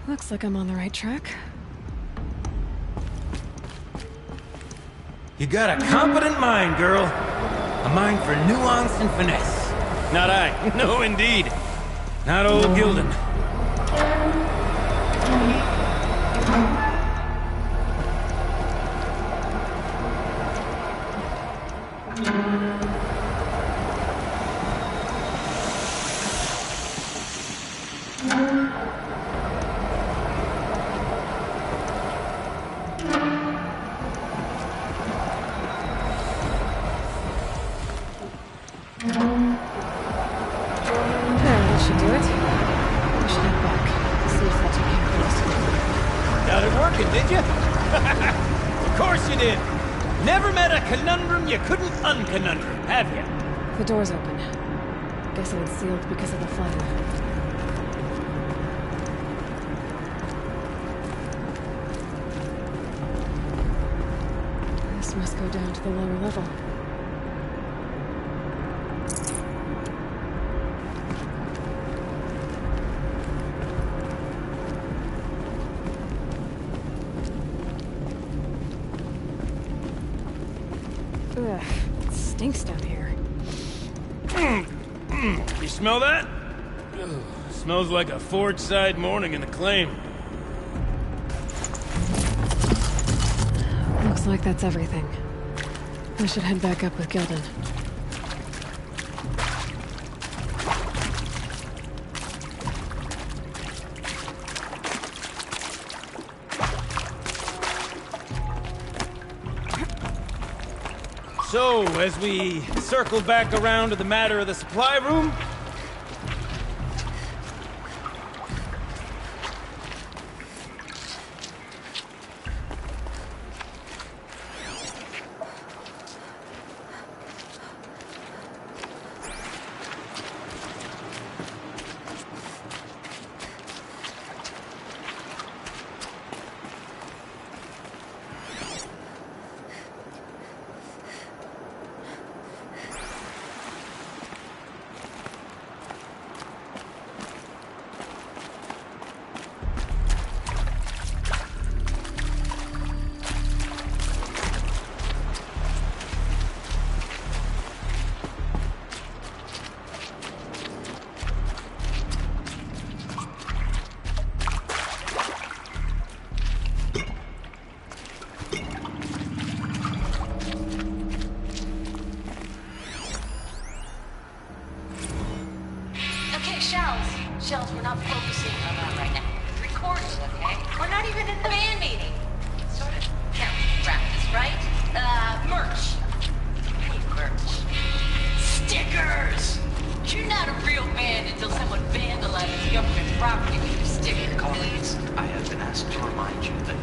Looks like I'm on the right track. You got a competent mind, girl. A mind for nuance and finesse. Not I. No, indeed. Not old Gildan. The door's open. Guess it was sealed because of the flooding. This must go down to the lower level. Ugh, it stinks down here. You smell that? Ugh, smells like a forge-side morning in the claim. Looks like that's everything. I should head back up with Gildan. So, as we circle back around to the matter of the supply room...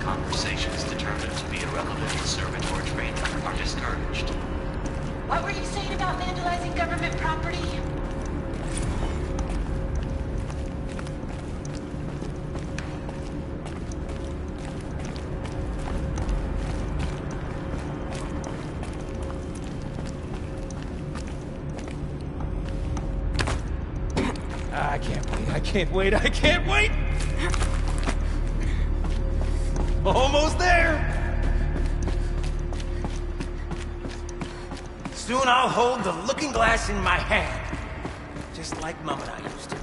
conversations determined to be irrelevant, servant, or traitor are discouraged. What were you saying about vandalizing government property? I can't wait, I can't wait! Almost there! Soon I'll hold the looking glass in my hand, just like Mom and I used to.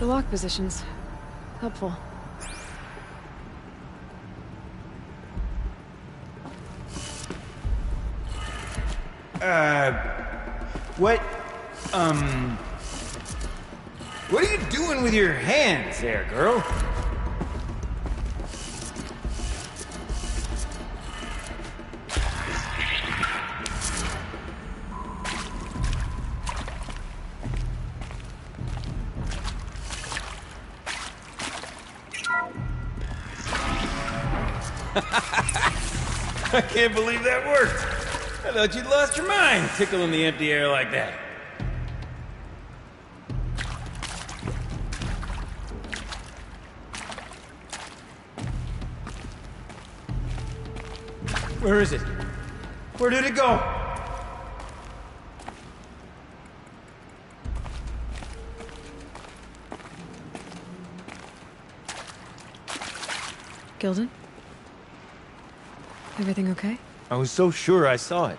The lock positions. Helpful. What are you doing with your hands there, girl? I can't believe that worked. I thought you'd lost your mind, tickling the empty air like that. Where is it? Where did it go? Gilden? Everything okay? I was so sure I saw it.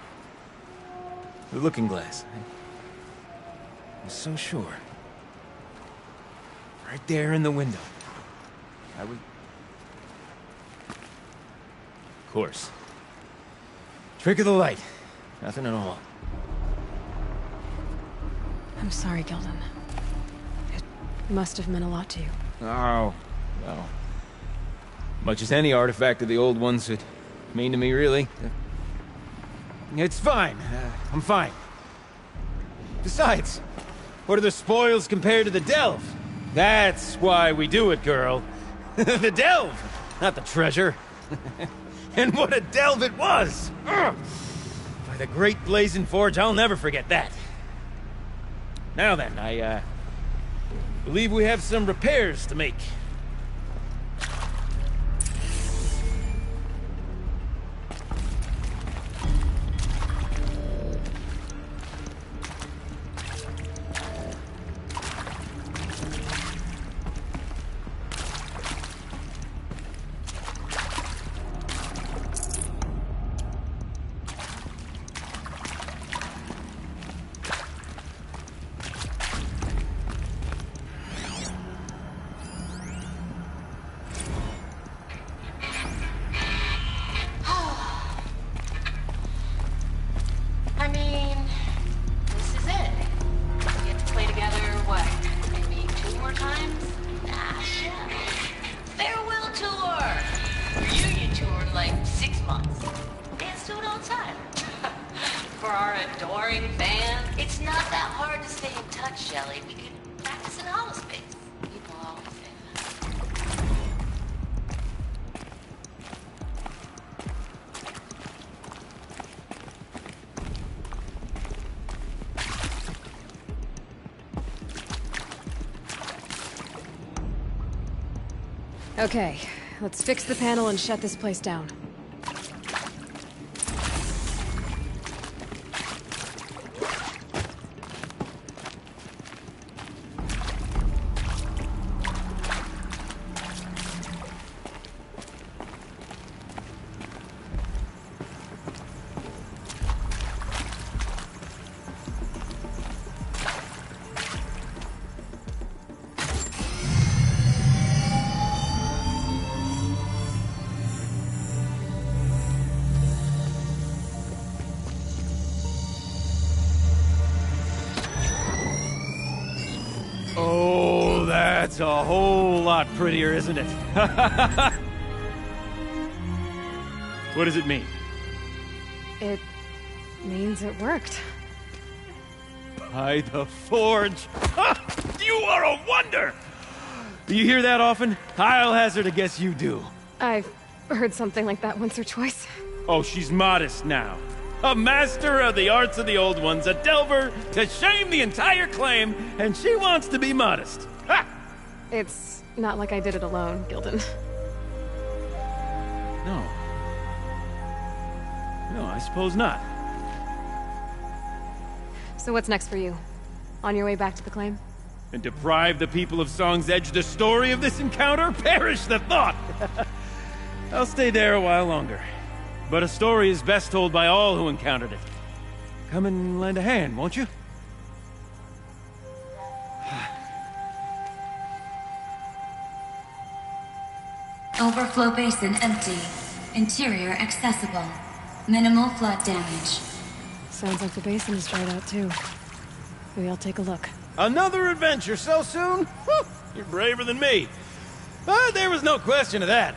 The looking glass. I was so sure. Right there in the window. I was... Of course. Trick of the light. Nothing at all. I'm sorry, Gilden. It must have meant a lot to you. Oh, well. Much as any artifact of the old ones would mean to me, really. It's fine. I'm fine. Besides, what are the spoils compared to the delve? That's why we do it, girl. The delve, not the treasure. And what a delve it was! Ugh. By the great blazing forge, I'll never forget that. Now then, I believe we have some repairs to make. I mean, this is it. We get to play together, what, maybe 2 more times? Nah, shit. Farewell tour! Reunion tour in like 6 months. Dance to it all the time. For our adoring fans, it's not that hard to stay in touch, Shelley. We could practice in holospace. People always say that. Okay, let's fix the panel and shut this place down. That's a whole lot prettier, isn't it? What does it mean? It means it worked. By the forge! You are a wonder! Do you hear that often? I'll hazard a guess you do. I've heard something like that once or twice. Oh, she's modest now. A master of the arts of the old ones, a delver to shame the entire claim, and she wants to be modest. Ha! It's not like I did it alone, Gildan. No. No, I suppose not. So what's next for you? On your way back to the claim? And deprive the people of Song's Edge the story of this encounter? Perish the thought! I'll stay there a while longer. But a story is best told by all who encountered it. Come and lend a hand, won't you? Overflow basin empty. Interior accessible. Minimal flood damage. Sounds like the basin is dried out too. Maybe I'll take a look. Another adventure so soon? Whew, you're braver than me. But there was no question of that.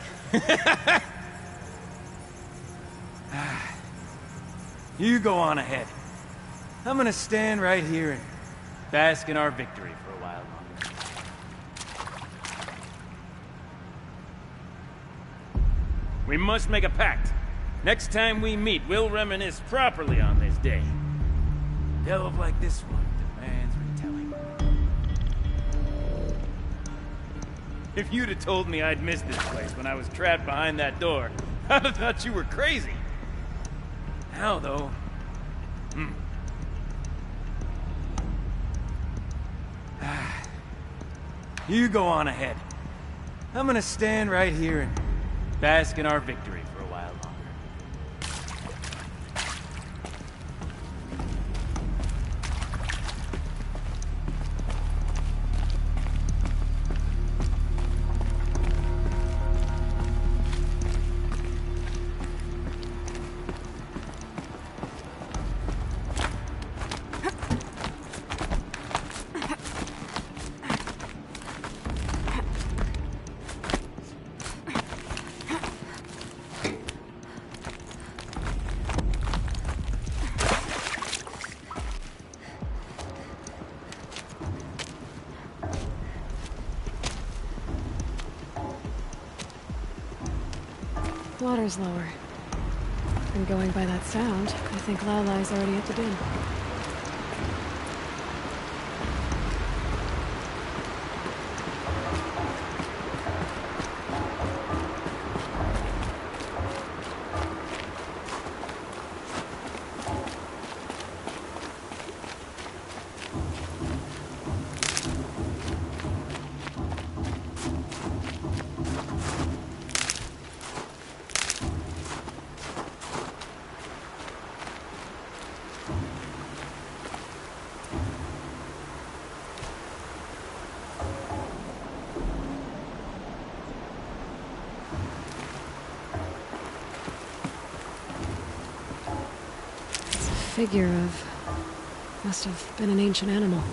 You go on ahead. I'm gonna stand right here and bask in our victory for a while longer. We must make a pact. Next time we meet, we'll reminisce properly on this day. A delve like this one demands retelling. If you'd have told me I'd missed this place when I was trapped behind that door, I'd have thought you were crazy. Now, though... You go on ahead. I'm gonna stand right here and bask in our victory for a while longer. Water's lower. And going by that sound, I think Laulai's already at the bin. Figure of... must have been an ancient animal.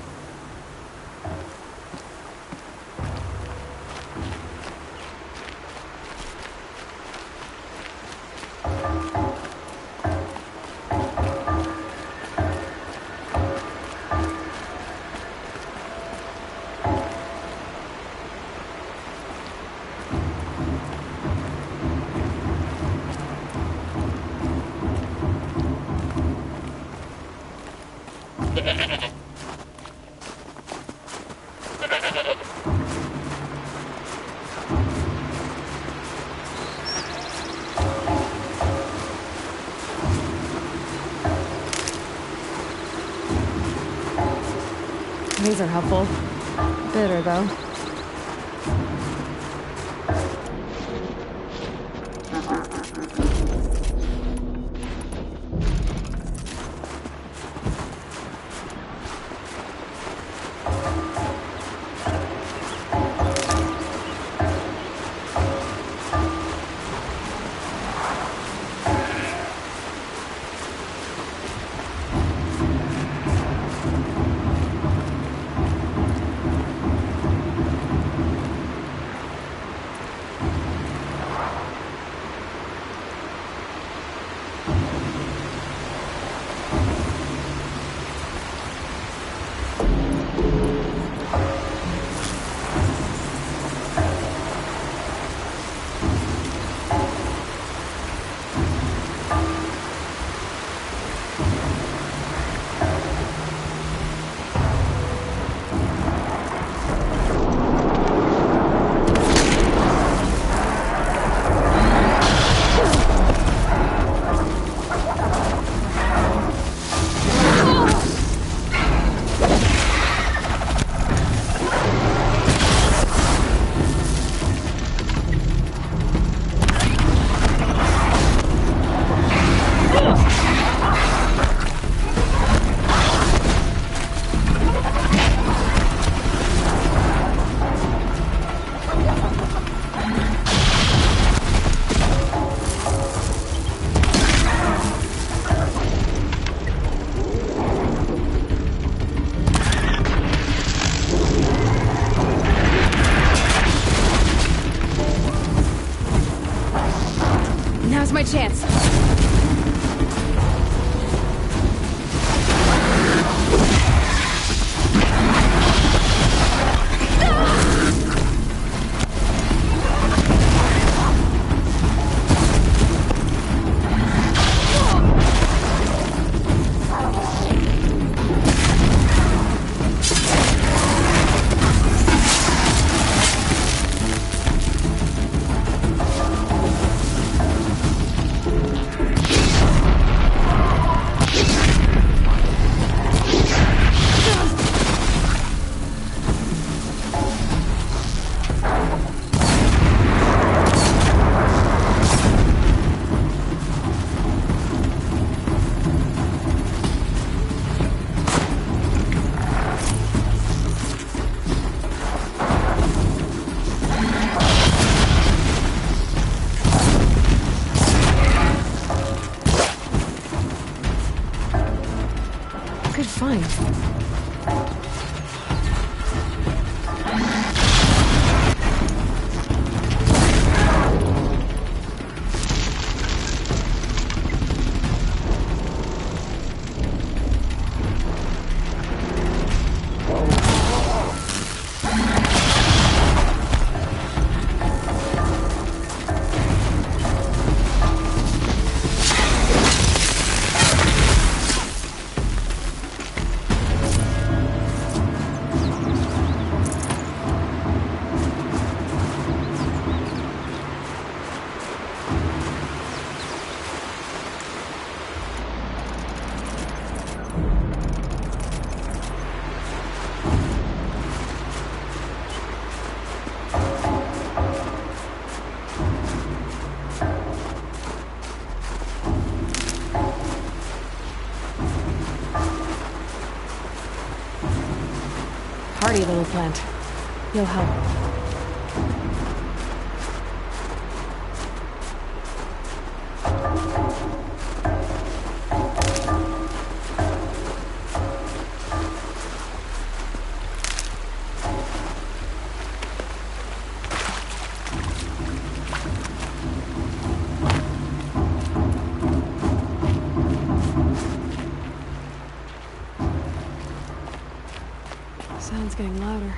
These are helpful. Bitter, though. fine. Hardy little plant. You'll help. Sound's getting louder.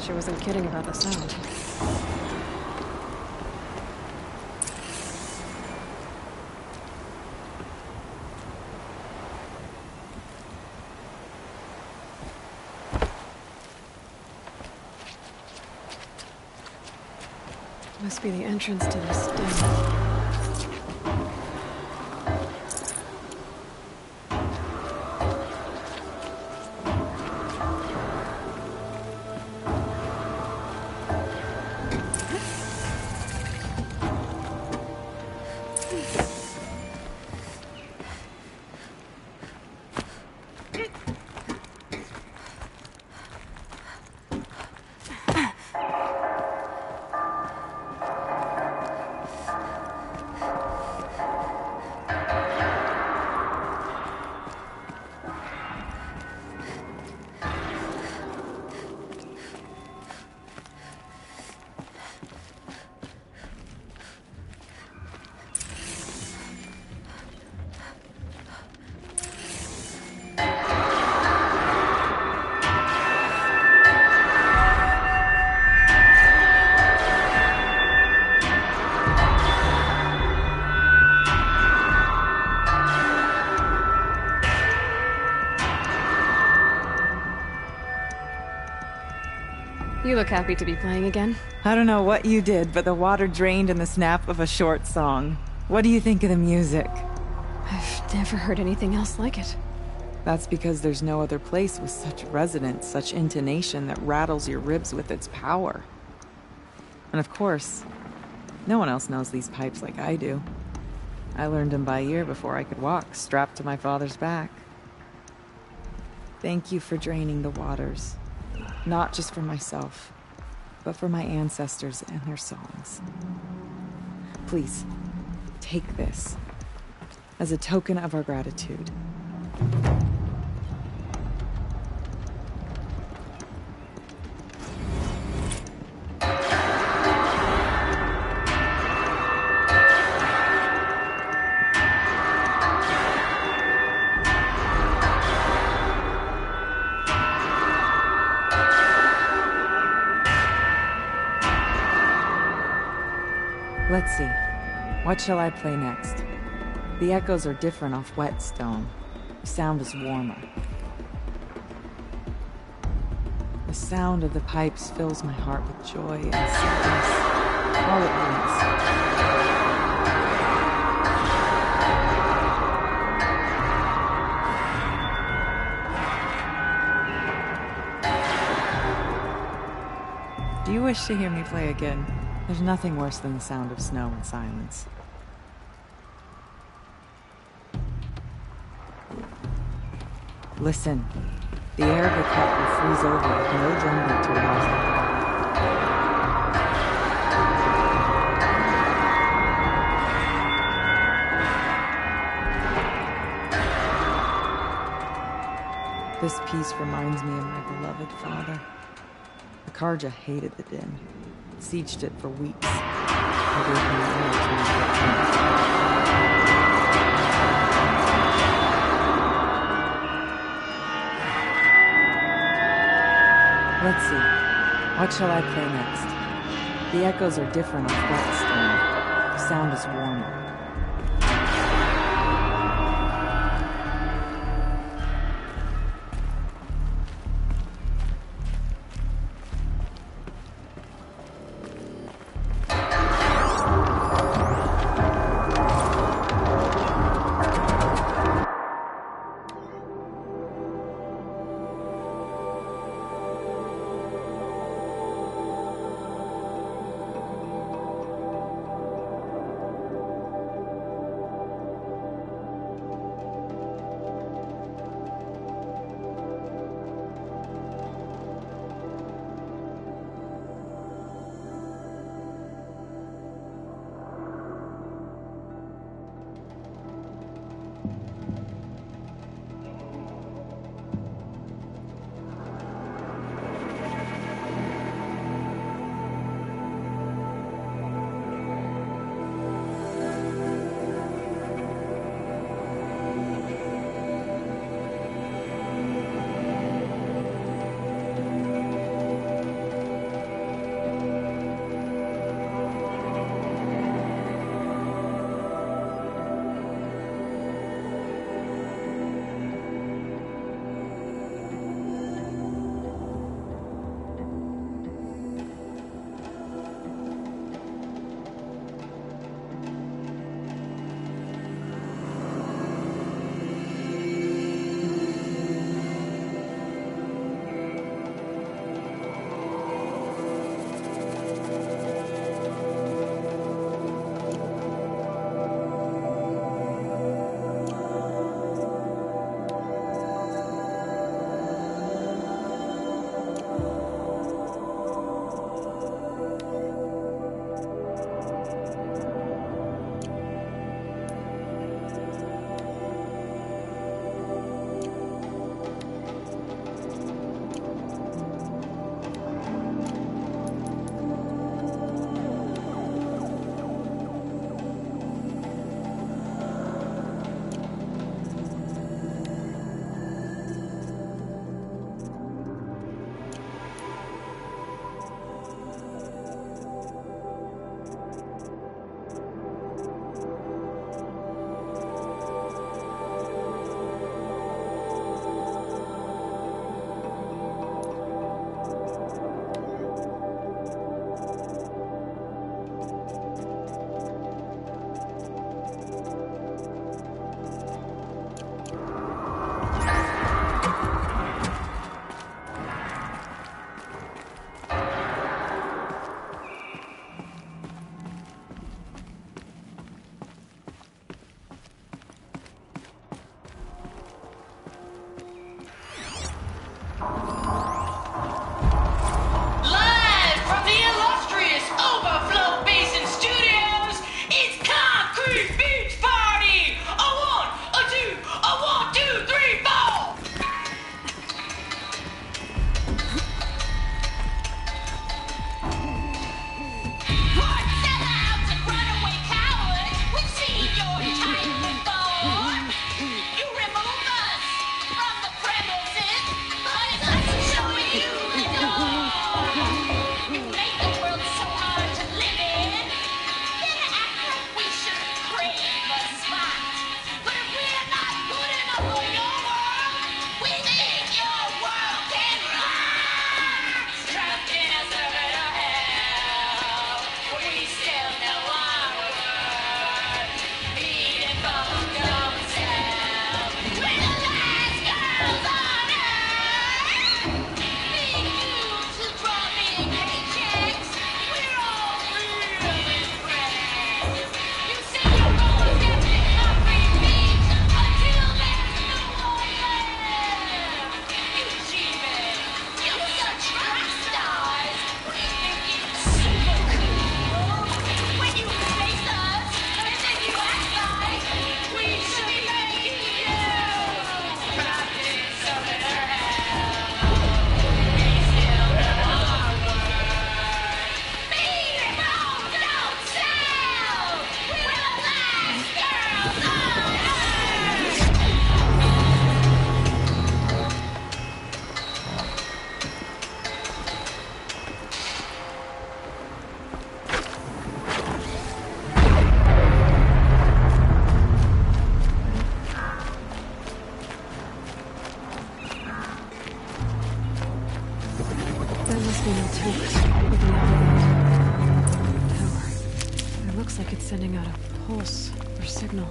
She wasn't kidding about the sound. Must be the entrance to this den. You look happy to be playing again. I don't know what you did, but the water drained in the snap of a short song. What do you think of the music? I've never heard anything else like it. That's because there's no other place with such resonance, such intonation that rattles your ribs with its power. And of course, no one else knows these pipes like I do. I learned them by ear before I could walk, strapped to my father's back. Thank you for draining the waters. Not just for myself, but for my ancestors and their songs. Please, take this as a token of our gratitude. Let's see. What shall I play next? The echoes are different off wet stone. The sound is warmer. The sound of the pipes fills my heart with joy and sadness all at once. Do you wish to hear me play again? There's nothing worse than the sound of snow and silence. Listen. The air of the cup will freeze over with no drumbeat to rouse it. This piece reminds me of my beloved father. The Karja hated the din. Sieged it for weeks. Let's see. What shall I play next? The echoes are different off wet stone. The sound is warmer. Proper signal.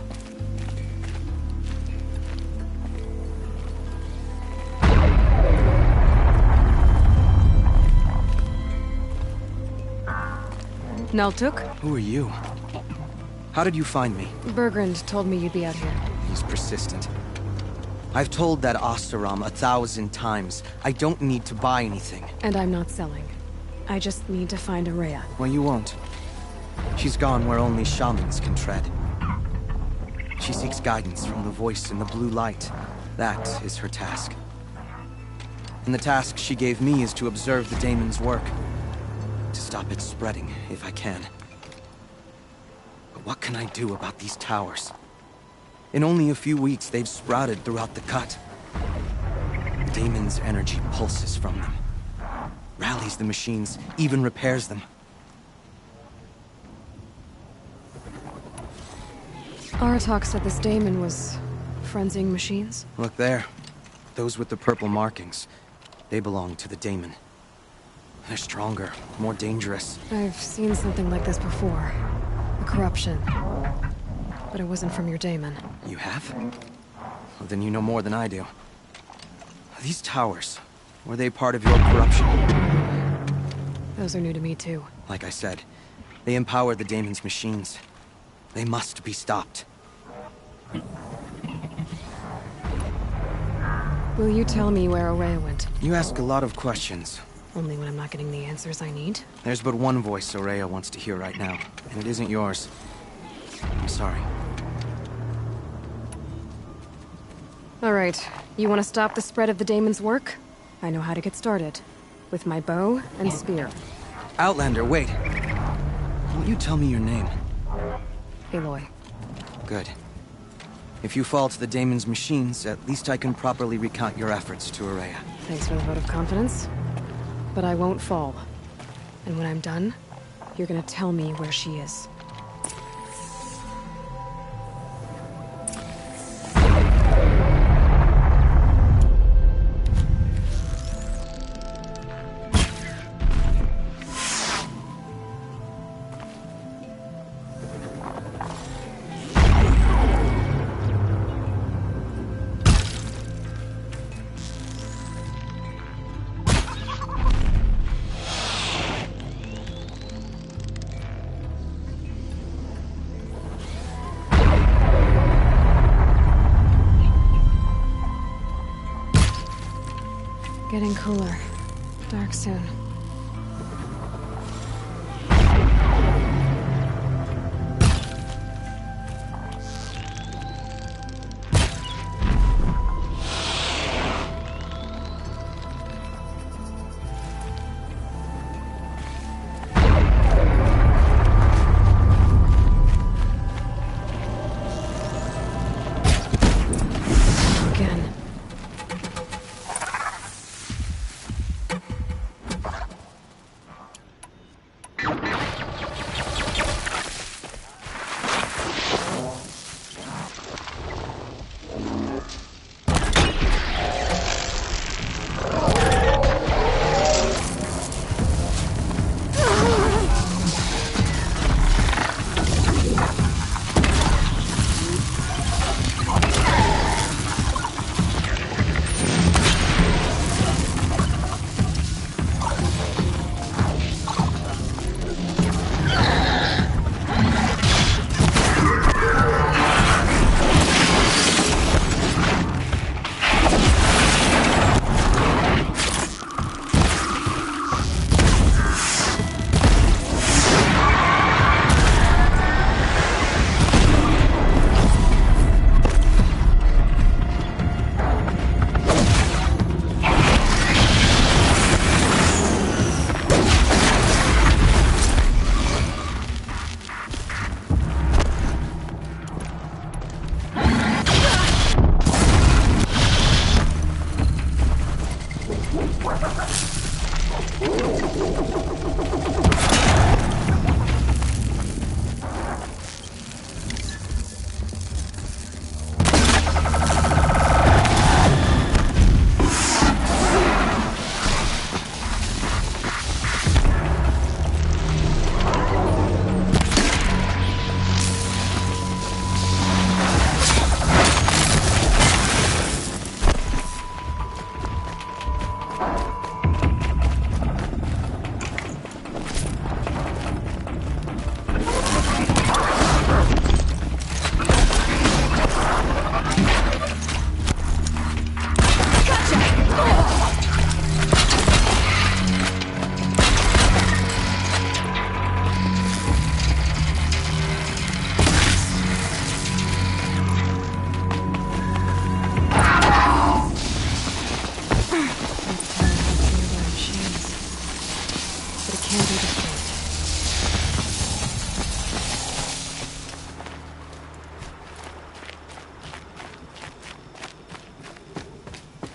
Naltuk? Who are you? How did you find me? Bergrand told me you'd be out here. He's persistent. I've told that Oseram 1,000 times. I don't need to buy anything. And I'm not selling. I just need to find Araya. Well, you won't. She's gone where only shamans can tread. She seeks guidance from the voice in the blue light. That is her task. And the task she gave me is to observe the daemon's work. To stop it spreading, if I can. But what can I do about these towers? In only a few weeks, they've sprouted throughout the cut. The daemon's energy pulses from them. Rallies the machines, even repairs them. Aratak said this daemon was frenzying machines? Look there. Those with the purple markings. They belong to the daemon. They're stronger, more dangerous. I've seen something like this before. The corruption. But it wasn't from your daemon. You have? Well, then you know more than I do. These towers, were they part of your corruption? Those are new to me, too. Like I said, they empower the daemon's machines. They must be stopped. Will you tell me where Araya went? You ask a lot of questions. Only when I'm not getting the answers I need? There's but one voice Araya wants to hear right now, and it isn't yours. I'm sorry. All right. You want to stop the spread of the daemon's work? I know how to get started. With my bow and spear. Outlander, wait. Won't you tell me your name? Aloy. Good. If you fall to the daemon's machines, at least I can properly recount your efforts to Araya. Thanks for the vote of confidence. But I won't fall. And when I'm done, you're gonna tell me where she is. Getting cooler. Dark soon.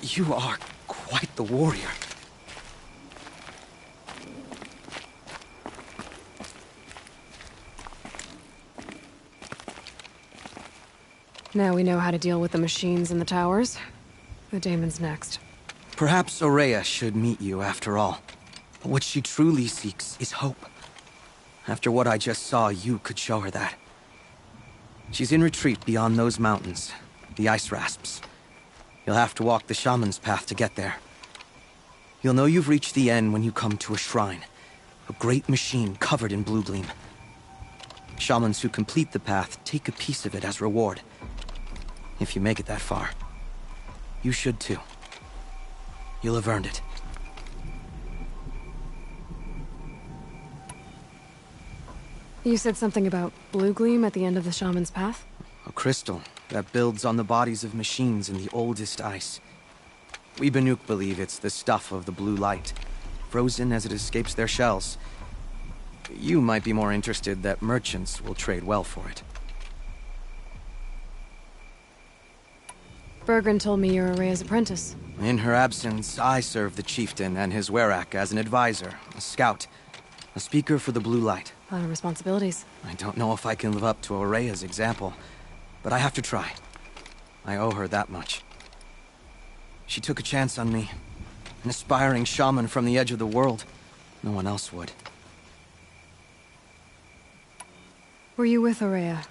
You are quite the warrior. Now we know how to deal with the machines in the towers. The daemon's next. Perhaps Aurea should meet you after all. But what she truly seeks is hope. After what I just saw, you could show her that. She's in retreat beyond those mountains, the ice rasps. You'll have to walk the shaman's path to get there. You'll know you've reached the end when you come to a shrine. A great machine covered in blue gleam. Shamans who complete the path take a piece of it as reward. If you make it that far, you should too. You'll have earned it. You said something about blue gleam at the end of the shaman's path? A crystal that builds on the bodies of machines in the oldest ice. We Banuk believe it's the stuff of the blue light, frozen as it escapes their shells. You might be more interested that merchants will trade well for it. Bergren told me you're Aurea's apprentice. In her absence, I serve the chieftain and his werak as an advisor, a scout, a speaker for the blue light. A lot of responsibilities. I don't know if I can live up to Aurea's example, but I have to try. I owe her that much. She took a chance on me. An aspiring shaman from the edge of the world. No one else would. Were you with Aurea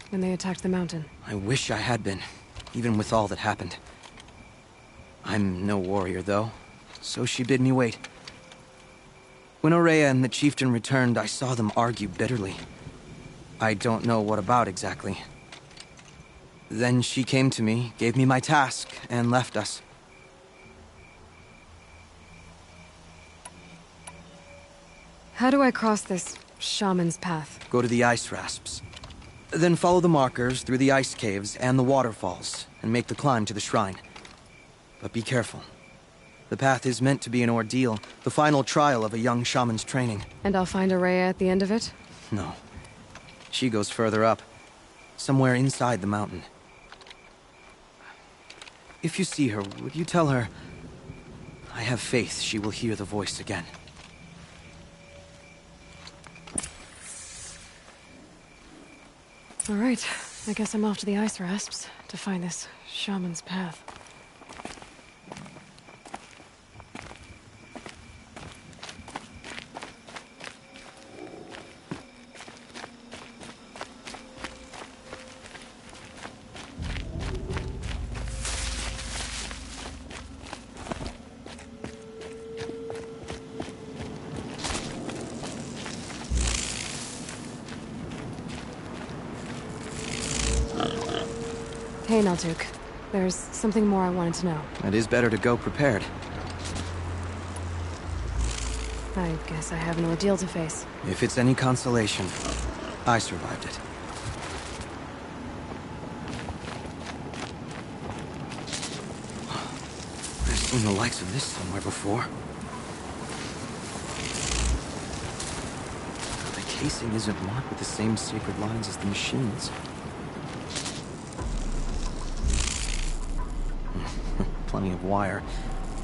when they attacked the mountain? I wish I had been, even with all that happened. I'm no warrior, though, so she bid me wait. When Aurea and the chieftain returned, I saw them argue bitterly. I don't know what about exactly. Then she came to me, gave me my task, and left us. How do I cross this shaman's path? Go to the ice rasps. Then follow the markers through the ice caves and the waterfalls, and make the climb to the shrine. But be careful. The path is meant to be an ordeal, the final trial of a young shaman's training. And I'll find Aurea at the end of it? No. She goes further up, somewhere inside the mountain. If you see her, would you tell her, I have faith she will hear the voice again. All right, I guess I'm off to the ice rasps to find this shaman's path. Hey, Naltuk. There's something more I wanted to know. It is better to go prepared. I guess I have an ordeal to face. If it's any consolation, I survived it. I've seen the likes of this somewhere before. The casing isn't marked with the same sacred lines as the machines. Plenty of wire.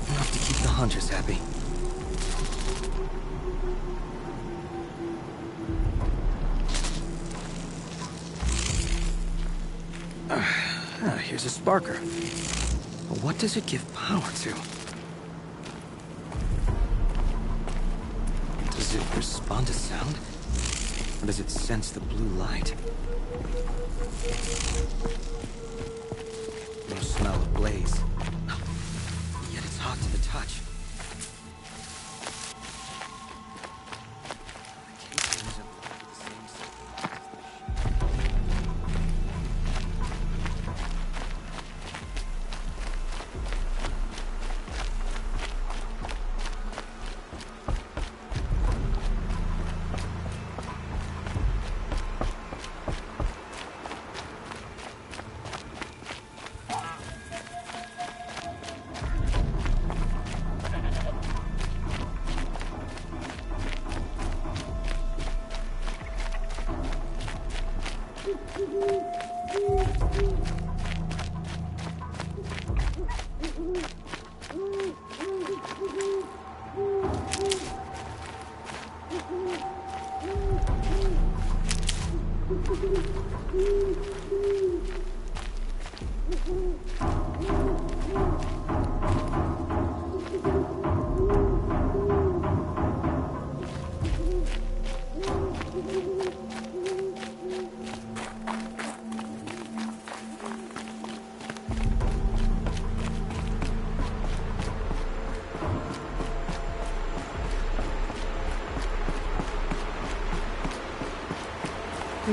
Enough to keep the hunters happy. Here's a sparker. But what does it give power to? Does it respond to sound? Or does it sense the blue light? No smell of blaze. Yet it's hot to the touch.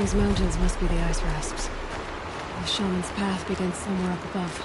These mountains must be the ice rasps. The shaman's path begins somewhere up above.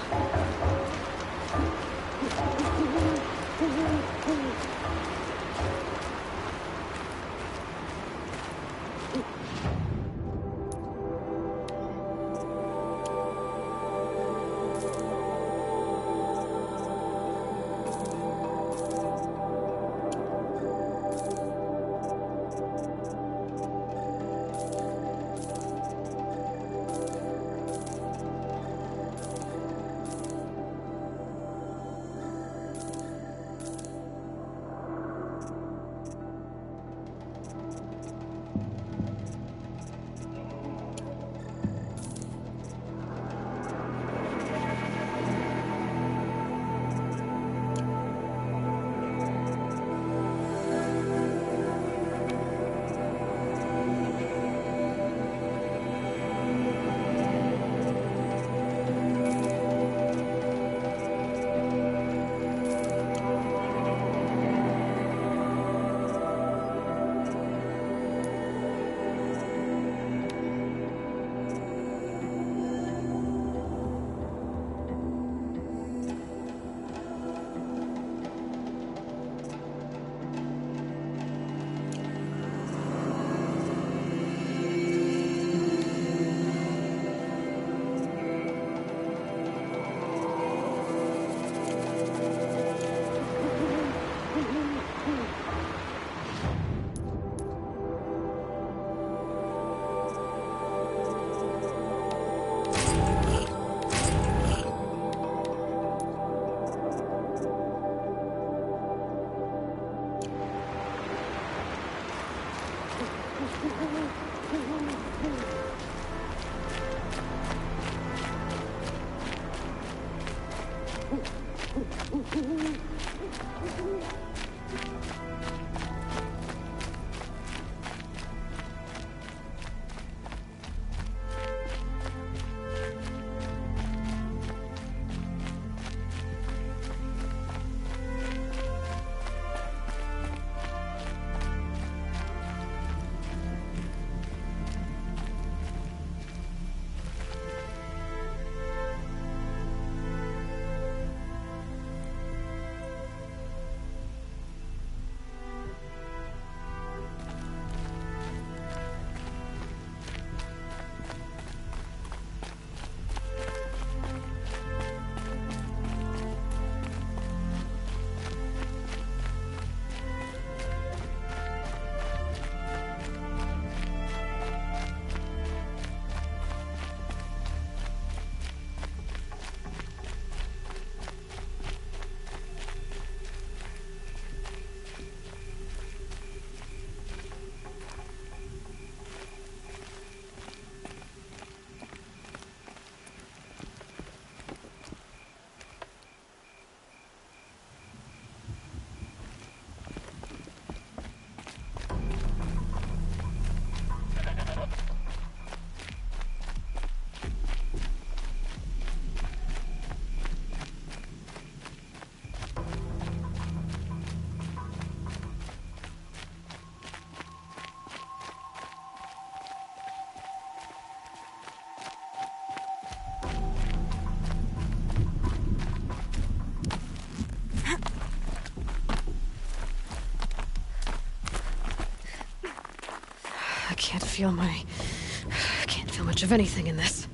I can't feel much of anything in this.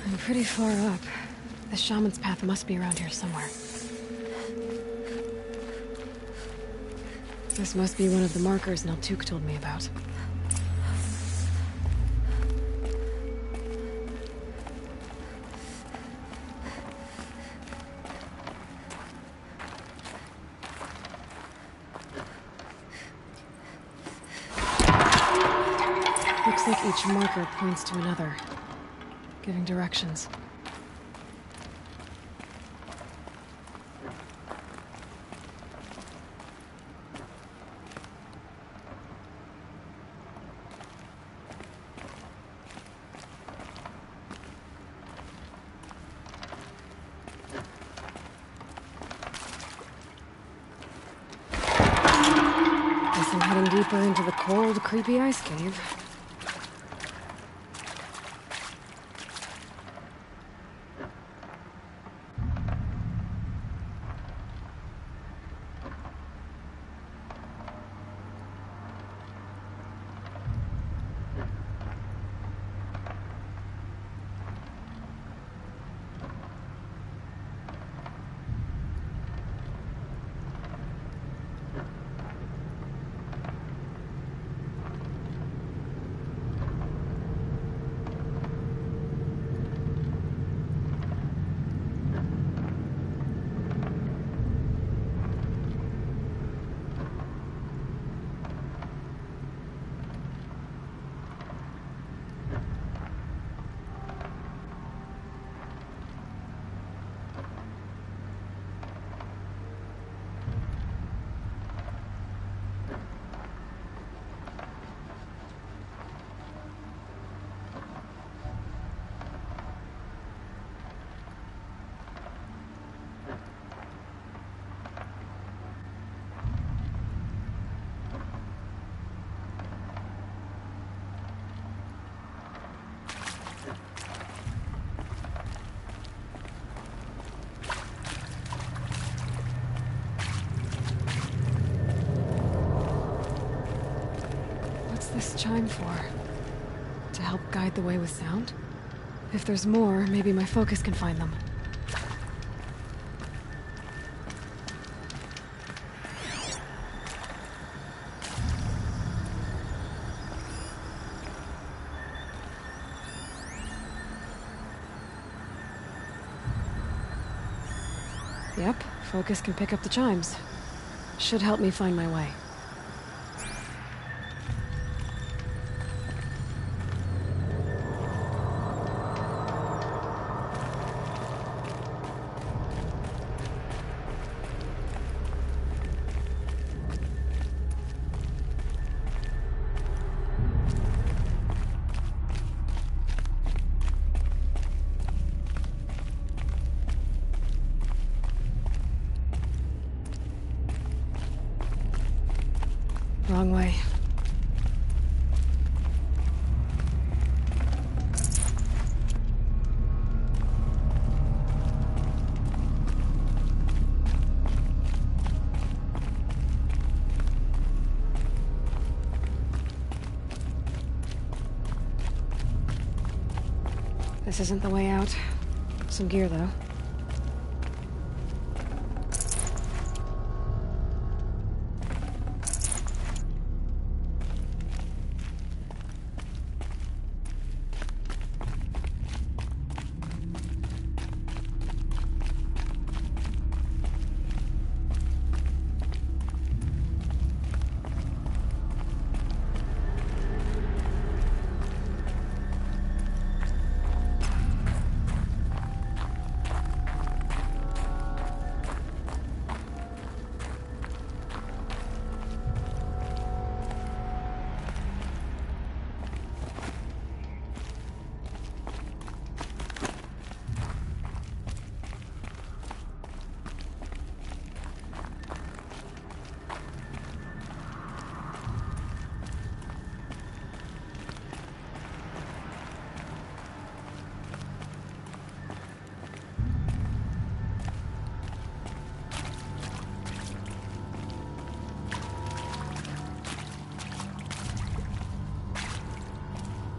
I'm pretty far up. The shaman's path must be around here somewhere. This must be one of the markers Naltuk told me about. Each marker points to another, giving directions. Guess I'm heading deeper into the cold, creepy ice cave. This chime for? To help guide the way with sound? If there's more, maybe my focus can find them. Yep, focus can pick up the chimes. Should help me find my way. Wrong way. This isn't the way out. Some gear, though.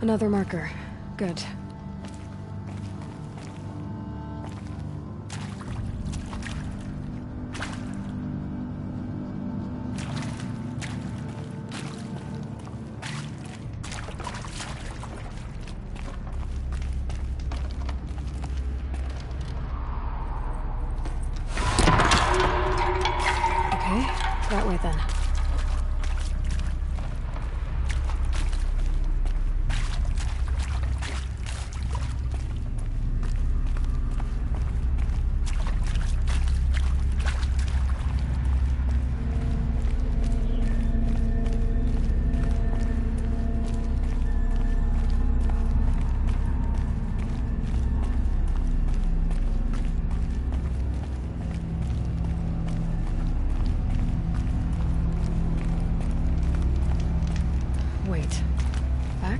Another marker. Good. Okay, that way then. Wait. Back?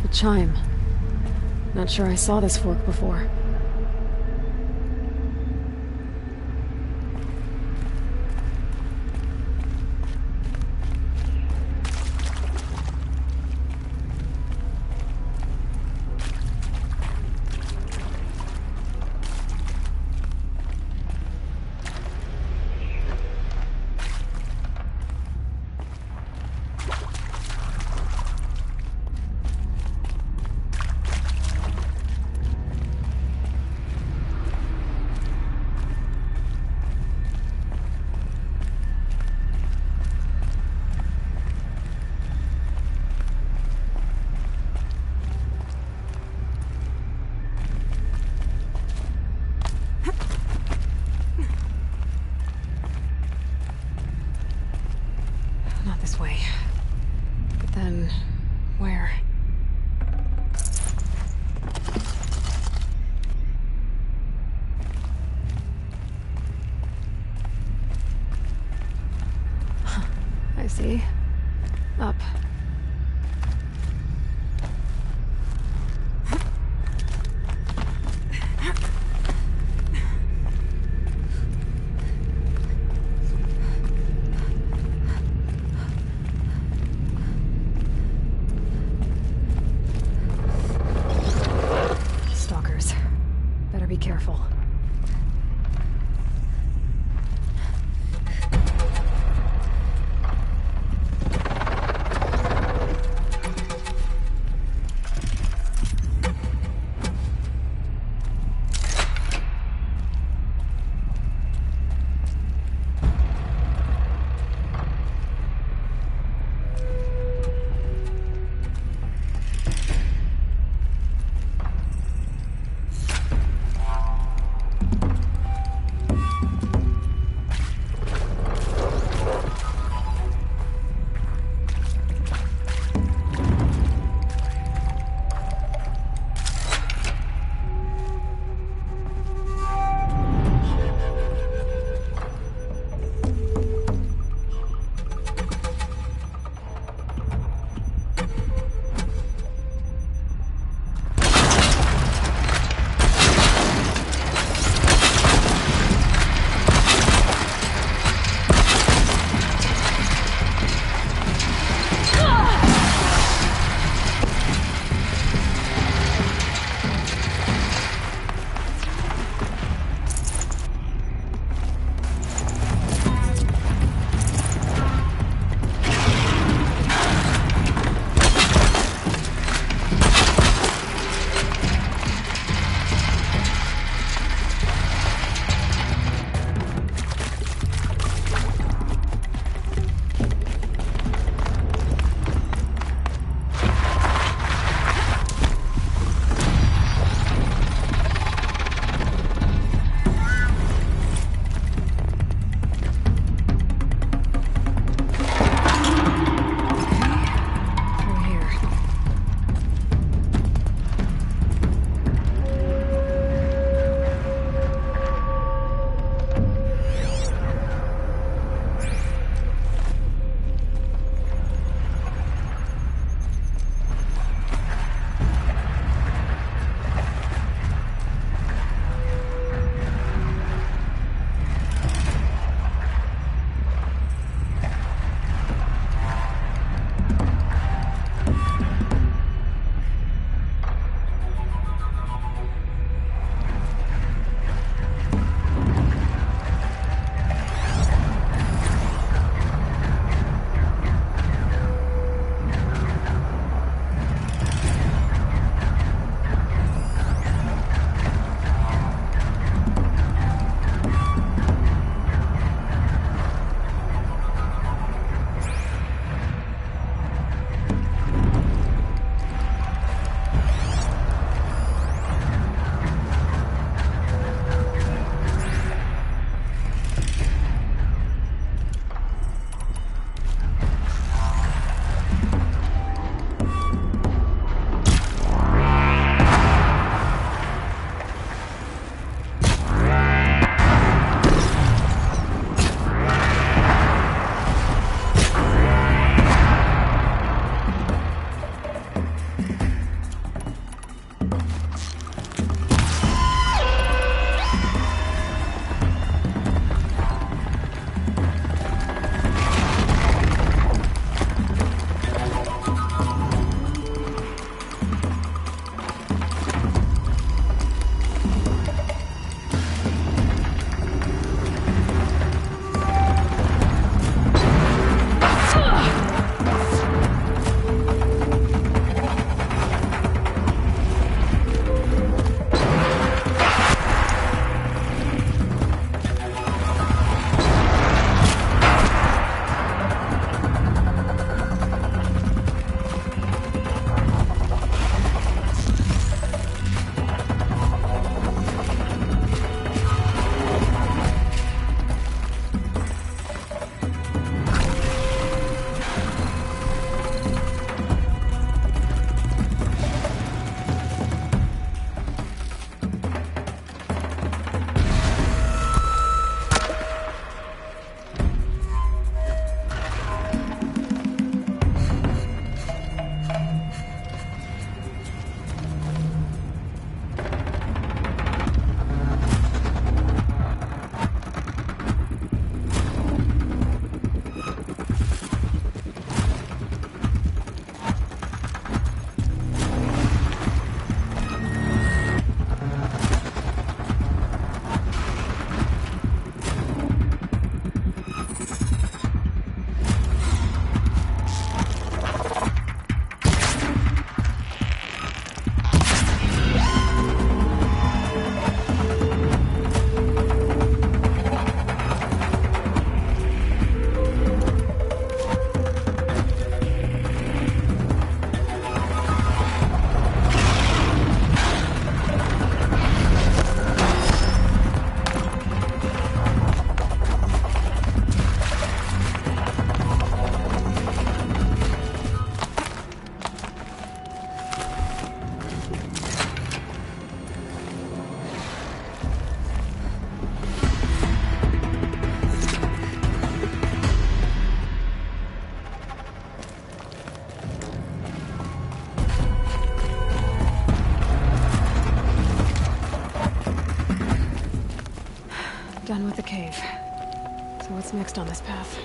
The chime. Not sure I saw this fork before. Not this way. But then, where? I see. Up. Stalkers. Better be careful. done with the cave. So what's next on this path?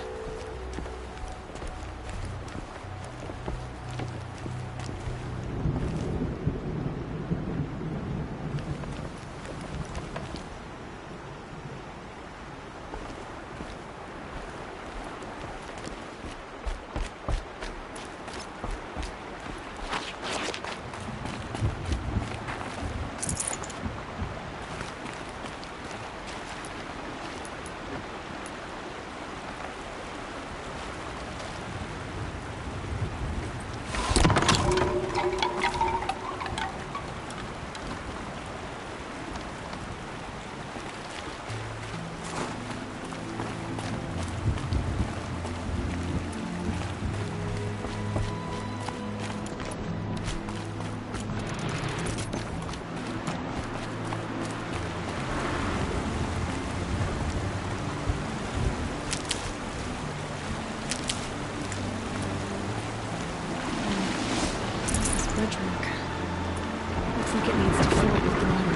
Looks like it needs to float with the water.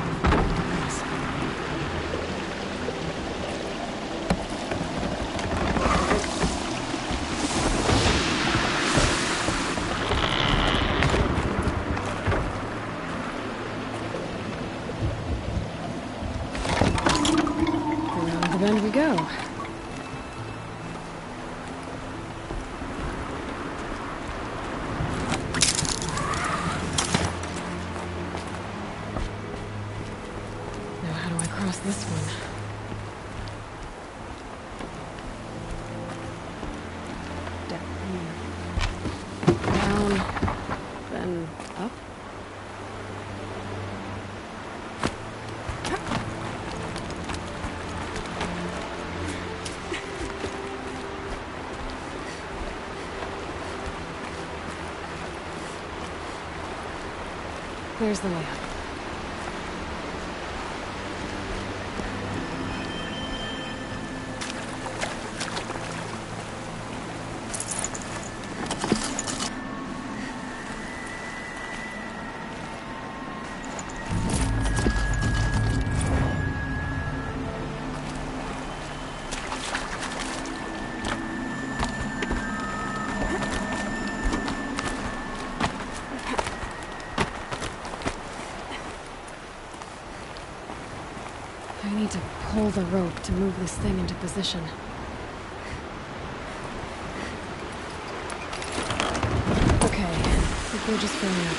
Around the bend we go. This one. Down, then up. There's the layout. I need to pull the rope to move this thing into position. Okay, the bridge is filling up.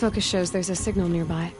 Focus shows there's a signal nearby.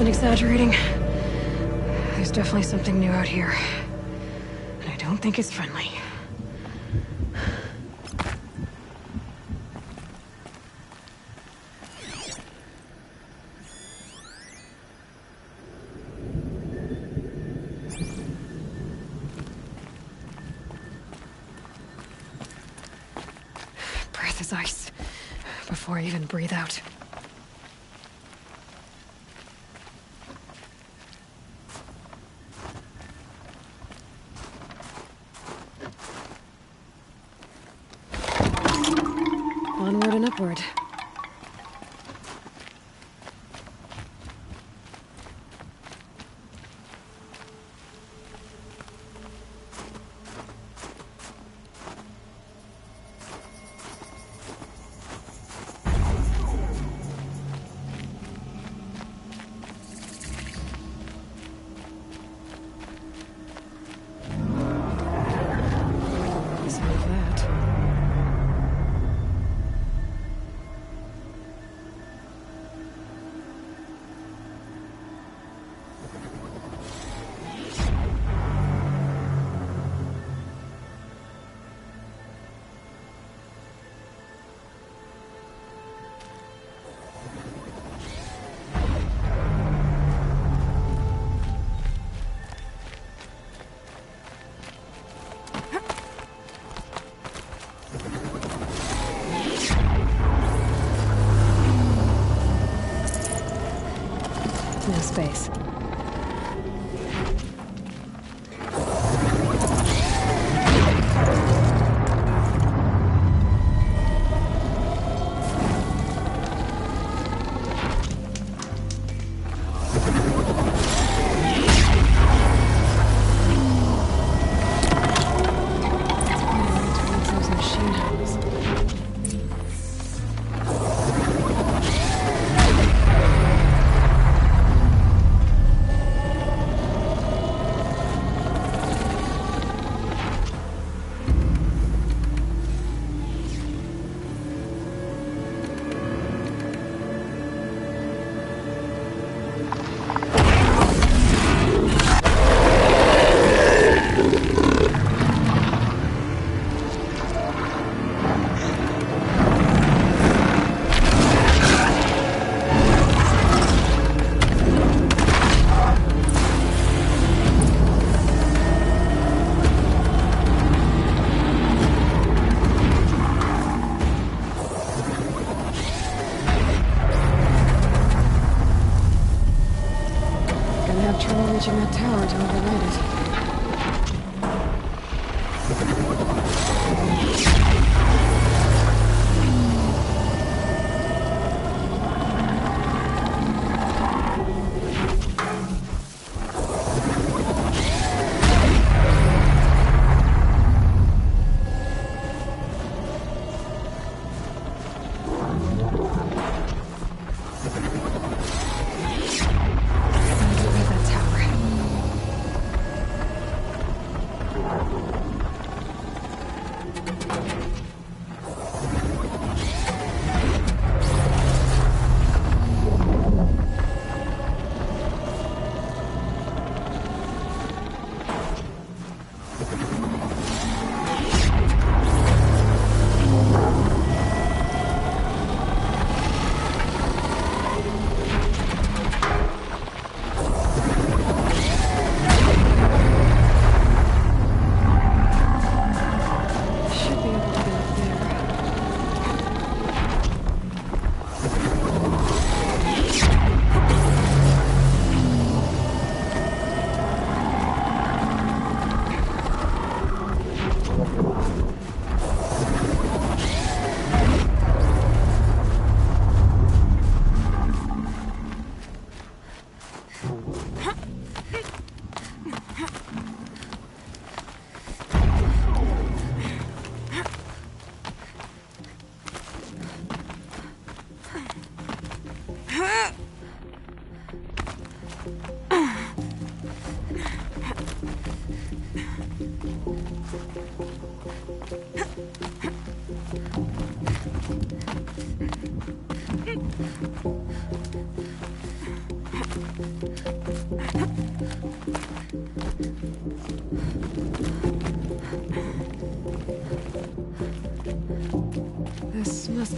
Exaggerating. There's definitely something new out here. And I don't think it's friendly. Breath is ice. Before I even breathe out. Onward and upward. No space. Reaching that tower to override it.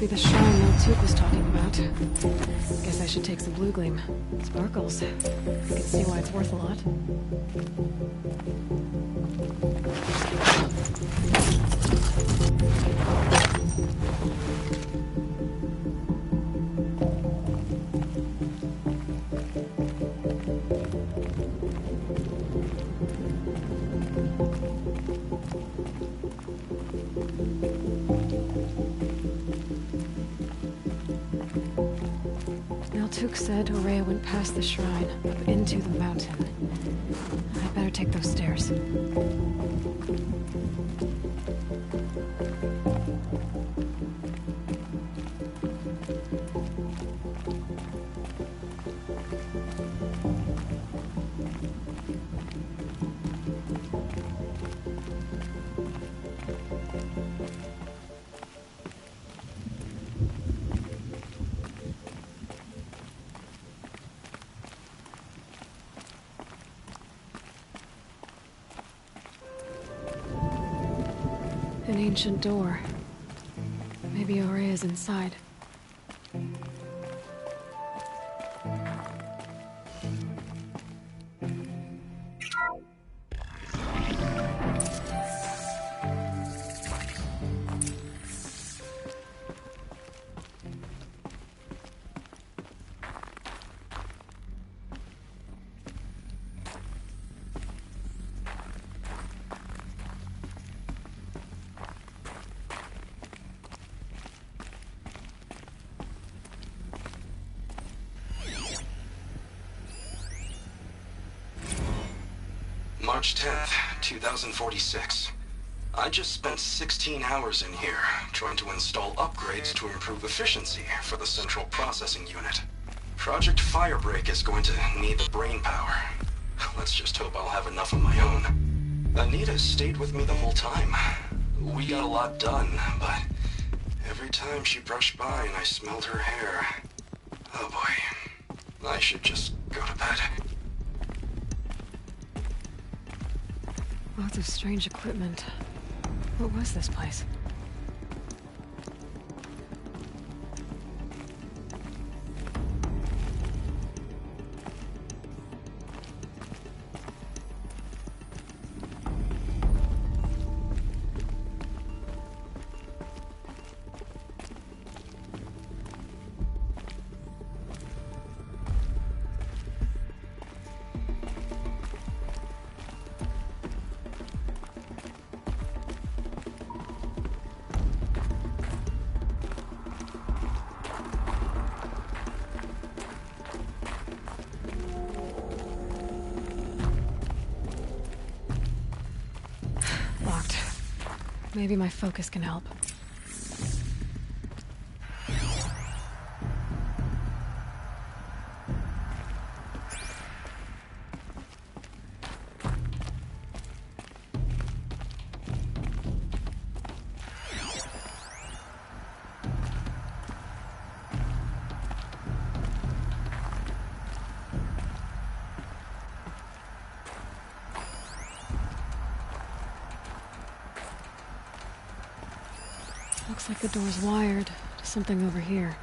be the shrine Miltuk was talking about. Guess I should take some blue gleam. Sparkles. You can see why it's worth a lot. Miltuk said Aurea went past the shrine, up into the mountain. I'd better take those stairs. An ancient door. Maybe Aurea's inside. March 10th, 2046. I just spent 16 hours in here, trying to install upgrades to improve efficiency for the central processing unit. Project Firebreak is going to need the brain power. Let's just hope I'll have enough of my own. Anita stayed with me the whole time. We got a lot done, but every time she brushed by and I smelled her hair... Oh boy. I should just go to bed. Lots of strange equipment. What was this place? Maybe my focus can help. Looks like the door's wired to something over here.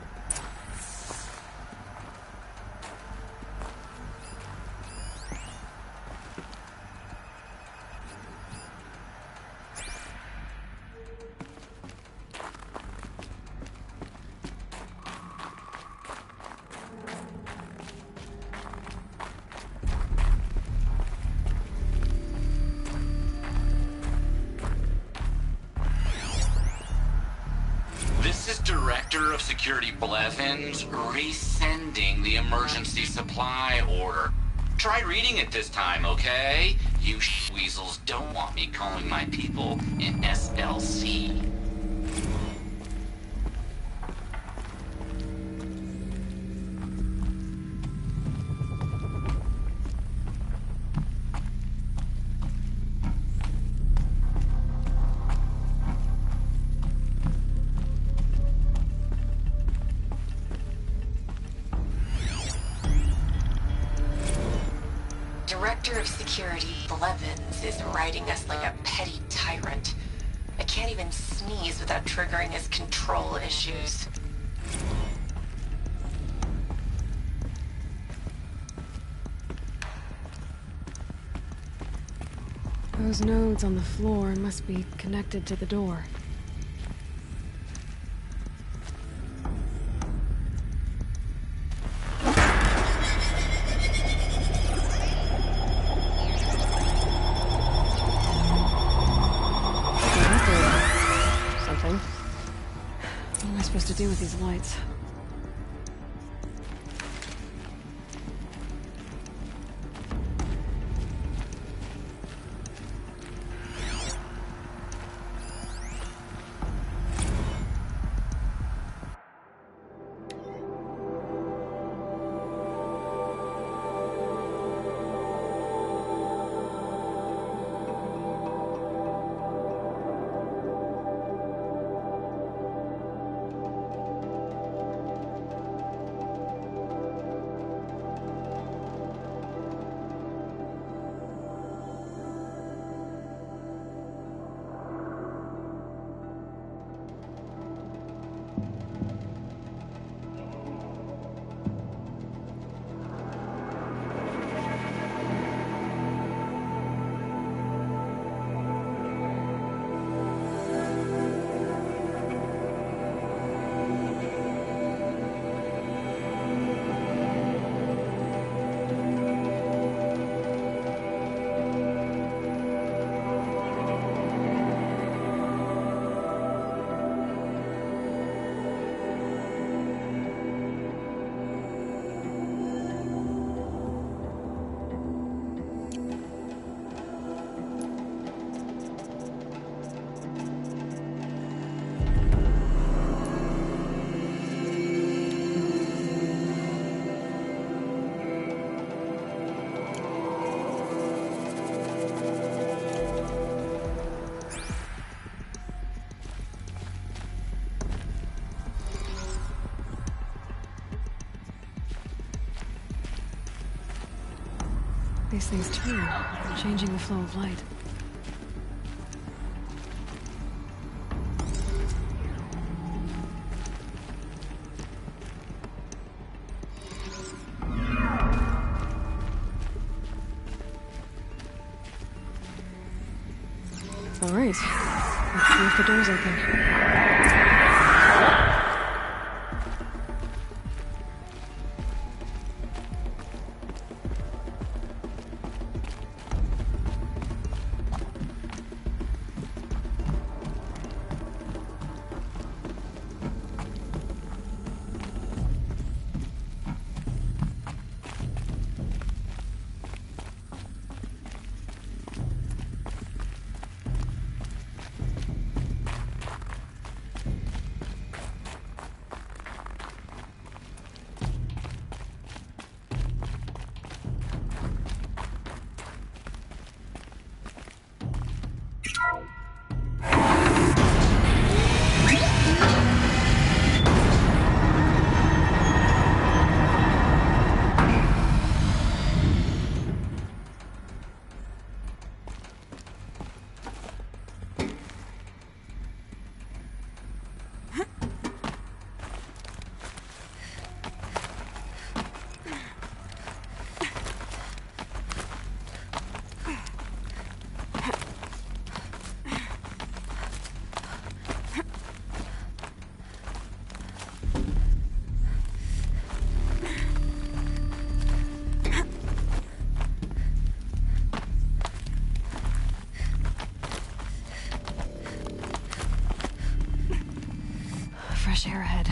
Director of Security Blevins resending the emergency supply order. Try reading it this time, okay? You weasels don't want me calling my people in SLC. Director of Security Blevins is writing us like a petty tyrant. I can't can't even sneeze without triggering his control issues. Those nodes on the floor must be connected to the door. Something. What am I supposed to do with these lights? These things turn, changing the flow of light. All right, let's see if the door's open. Fresh air ahead.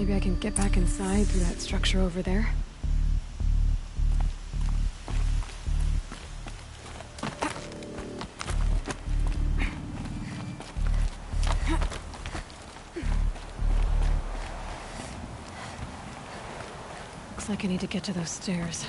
Maybe I can get back inside through that structure over there. Looks like I need to get to those stairs.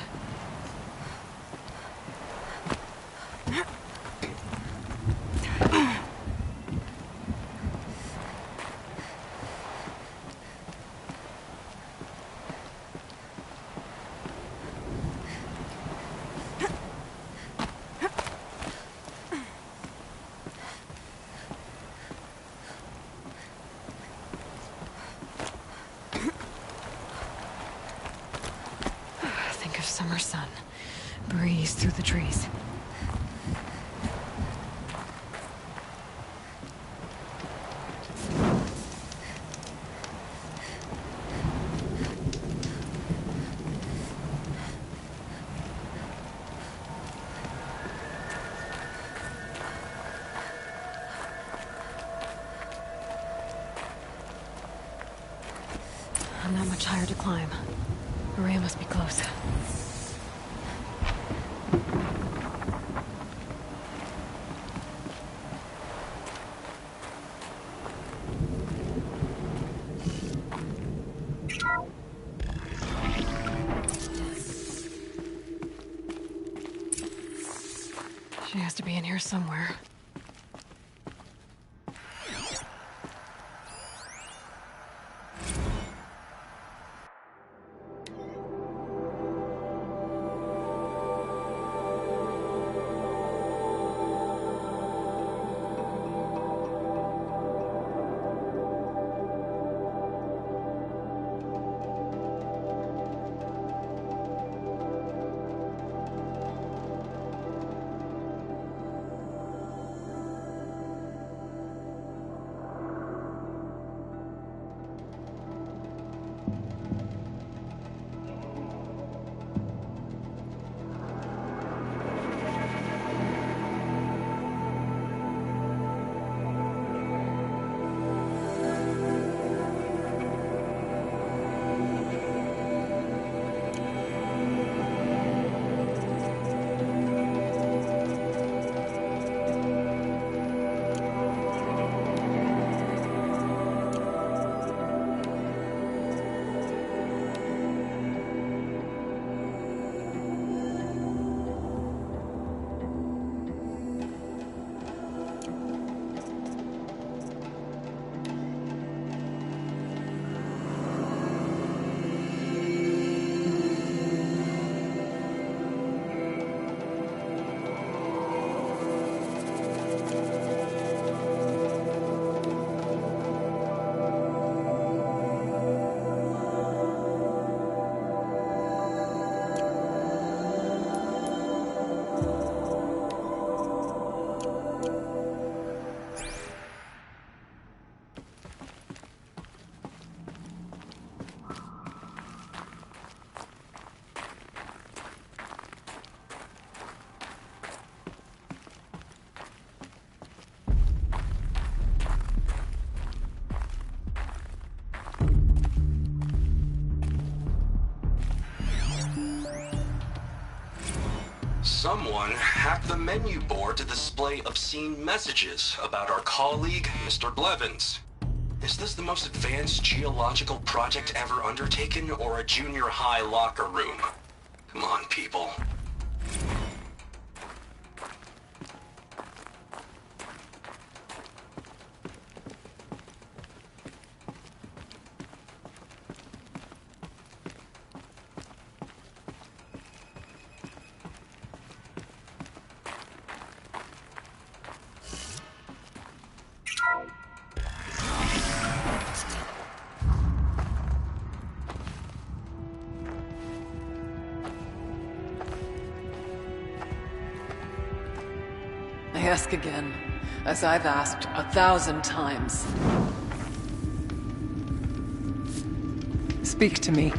Summer sun. Breeze through the trees. Not much higher to climb. Maria must be close. She has to be in here somewhere. Someone hacked the menu board to display obscene messages about our colleague, Mr. Blevins. Is this the most advanced geological project ever undertaken, or a junior high locker room? Come on, people. I ask again, as I've asked 1,000 times. Speak to me.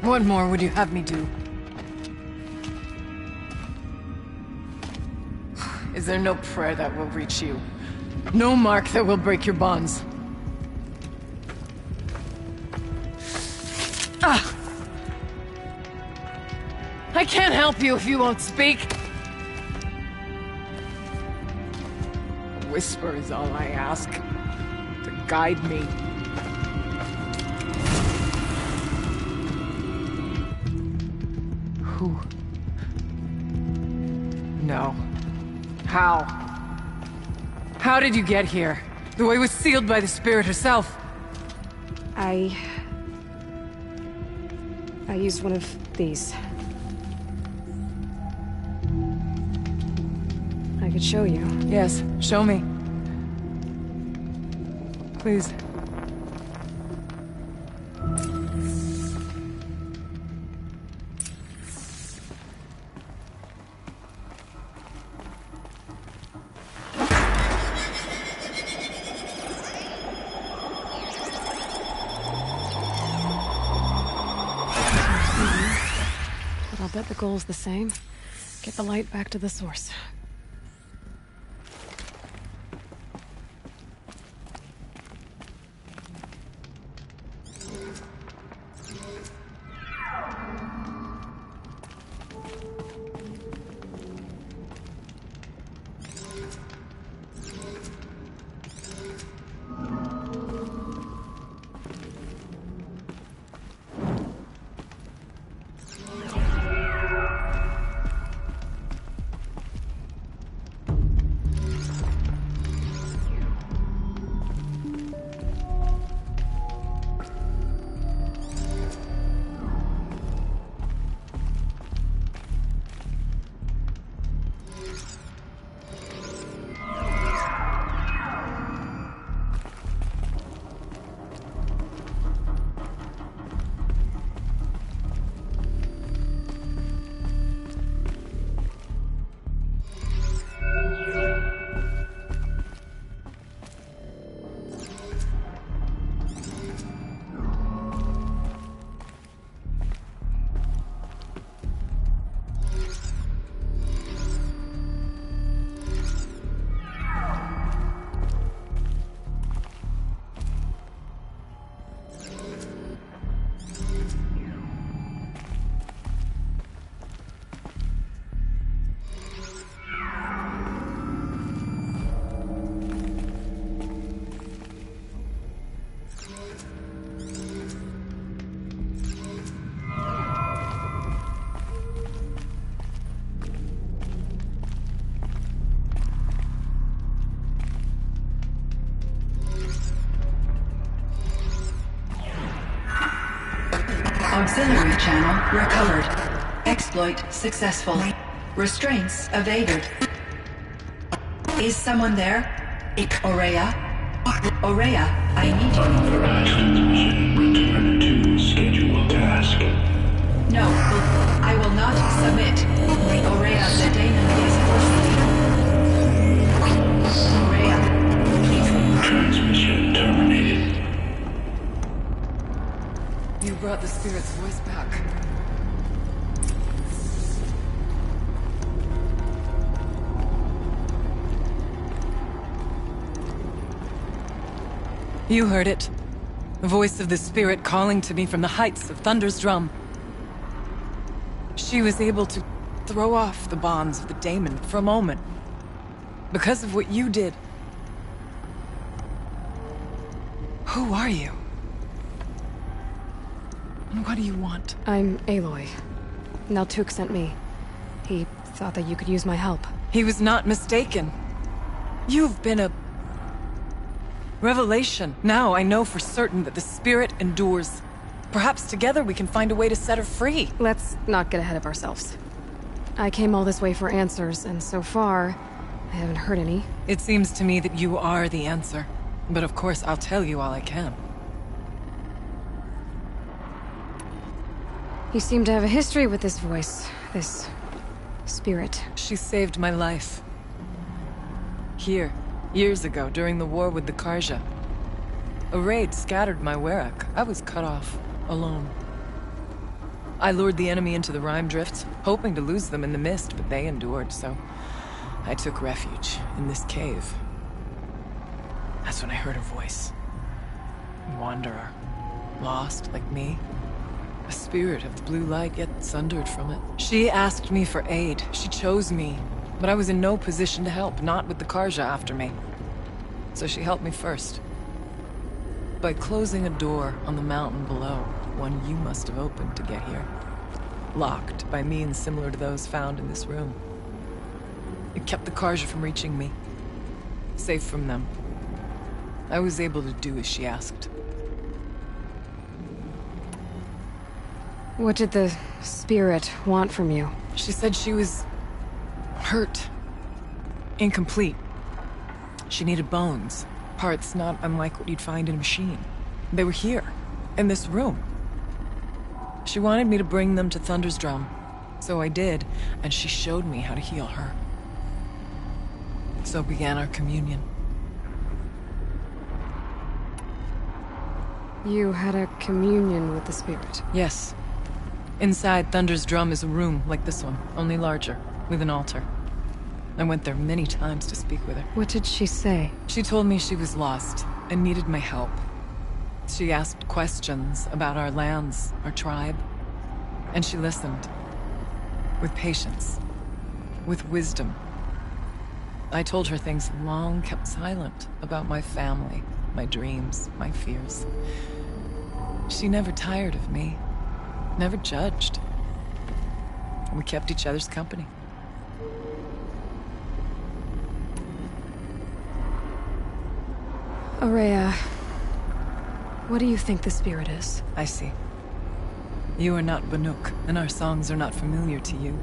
What more would you have me do? Is there no prayer that will reach you? No mark that will break your bonds? I can't help you if you won't speak. A whisper is all I ask. To guide me. Who? No. How? How did you get here? The way was sealed by the spirit herself. I used one of these. I could show you. Yes, show me. Please. But I'll bet the goal's the same. Get the light back to the source. Auxiliary channel recovered. Exploit successful. Restraints evaded. Is someone there? Aurea? Aurea, I need you. Unauthorized transmission. Return to scheduled task. No, I will not submit. Aurea, the daemon is forcing me. Aurea, please. Transmission terminated. You brought the spirit's voice back. You heard it. The voice of the spirit calling to me from the heights of Thunder's drum. She was able to throw off the bonds of the daemon for a moment. Because of what you did. Who are you? And what do you want? I'm Aloy. Naltuk sent me. He thought that you could use my help. He was not mistaken. You've been a revelation. Now I know for certain that the spirit endures. Perhaps together we can find a way to set her free. Let's not get ahead of ourselves. I came all this way for answers, and so far, I haven't heard any. It seems to me that you are the answer. But of course, I'll tell you all I can. You seem to have a history with this voice, this spirit. She saved my life. Here, years ago, during the war with the Karja. A raid scattered my Werak. I was cut off, alone. I lured the enemy into the Rime Drifts, hoping to lose them in the mist, but they endured, so I took refuge in this cave. That's when I heard her voice. A wanderer. Lost, like me. A spirit of the blue light gets sundered from it. She asked me for aid. She chose me. But I was in no position to help, not with the Karja after me. So she helped me first. By closing a door on the mountain below, one you must have opened to get here. Locked by means similar to those found in this room. It kept the Karja from reaching me. Safe from them. I was able to do as she asked. What did the spirit want from you? She said she was hurt. Incomplete. She needed bones. Parts not unlike what you'd find in a machine. They were here, in this room. She wanted me to bring them to Thunder's Drum. So I did, and she showed me how to heal her. So began our communion. You had a communion with the spirit? Yes. Inside Thunder's Drum is a room like this one, only larger, with an altar. I went there many times to speak with her. What did she say? She told me she was lost and needed my help. She asked questions about our lands, our tribe, and she listened. With patience. With wisdom. I told her things long kept silent about my family, my dreams, my fears. She never tired of me. Never judged. We kept each other's company. Aurea, what do you think the spirit is? I see. You are not Banuk, and our songs are not familiar to you.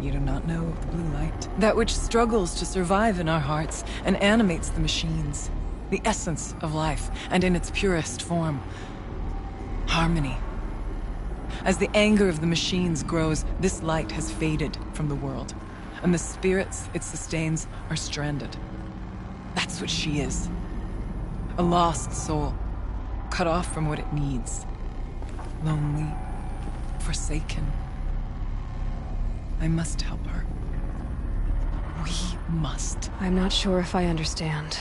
You do not know of the blue light. That which struggles to survive in our hearts and animates the machines. The essence of life, and in its purest form. Harmony. As the anger of the machines grows, this light has faded from the world, and the spirits it sustains are stranded. That's what she is. A lost soul, cut off from what it needs. Lonely, forsaken. I must help her. We must. I'm not sure if I understand,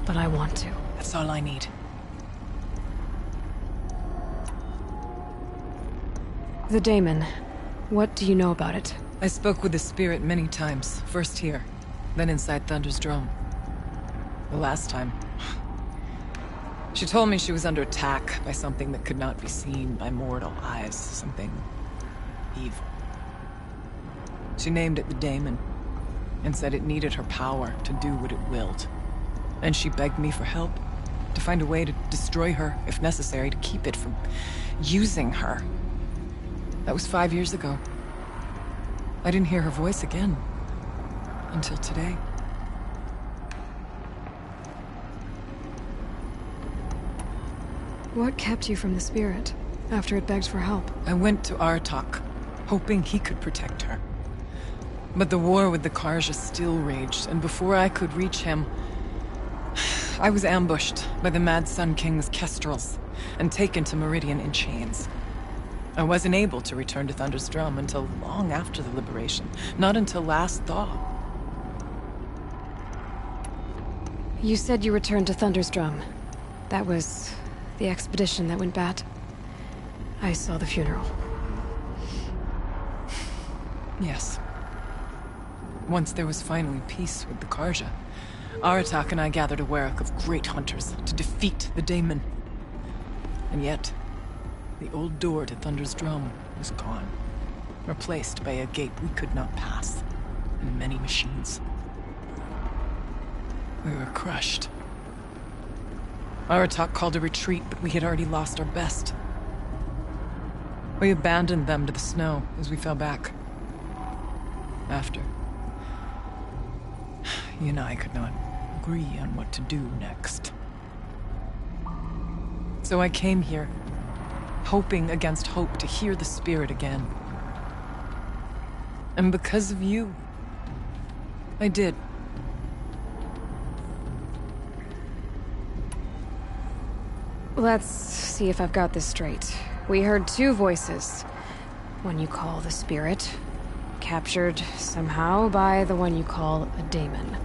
but I want to. That's all I need. The daemon. What do you know about it? I spoke with the spirit many times. First here, then inside Thunder's Drum. The last time... She told me she was under attack by something that could not be seen by mortal eyes. Something... evil. She named it the daemon, and said it needed her power to do what it willed. And she begged me for help, to find a way to destroy her, if necessary, to keep it from using her. That was 5 years ago. I didn't hear her voice again. Until today. What kept you from the spirit, after it begged for help? I went to Aratak, hoping he could protect her. But the war with the Karja still raged, and before I could reach him... I was ambushed by the Mad Sun King's kestrels, and taken to Meridian in chains. I wasn't able to return to Thunder's Drum until long after the liberation. Not until last thaw. You said you returned to Thunder's Drum. That was the expedition that went bad. I saw the funeral. Yes. Once there was finally peace with the Karja, Aratak and I gathered a Werak of great hunters to defeat the daemon. And yet... the old door to Thunder's Drum was gone, replaced by a gate we could not pass, and many machines. We were crushed. Aratak called a retreat, but we had already lost our best. We abandoned them to the snow as we fell back. After. You and I could not agree on what to do next. So I came here, hoping against hope to hear the spirit again. And because of you, I did. Let's see if I've got this straight. We heard two voices. One you call the spirit, captured somehow by the one you call a daemon.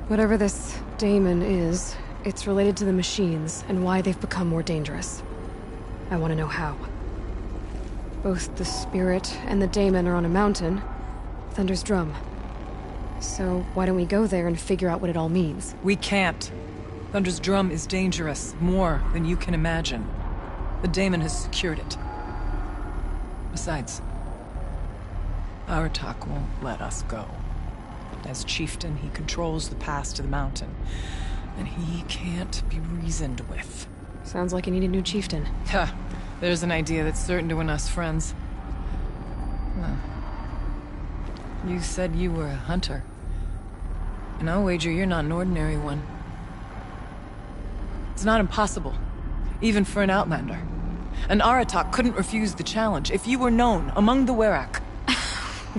Whatever this daemon is, it's related to the machines and why they've become more dangerous. I want to know how. Both the spirit and the daemon are on a mountain, Thunder's Drum. So why don't we go there and figure out what it all means? We can't. Thunder's Drum is dangerous, more than you can imagine. The daemon has secured it. Besides, Aratak won't let us go. As chieftain, he controls the pass to the mountain, and he can't be reasoned with. Sounds like you need a new chieftain. Ha! There's an idea that's certain to win us friends. Huh. You said you were a hunter. And I'll wager you're not an ordinary one. It's not impossible, even for an outlander. An Aratak couldn't refuse the challenge if you were known among the Werak.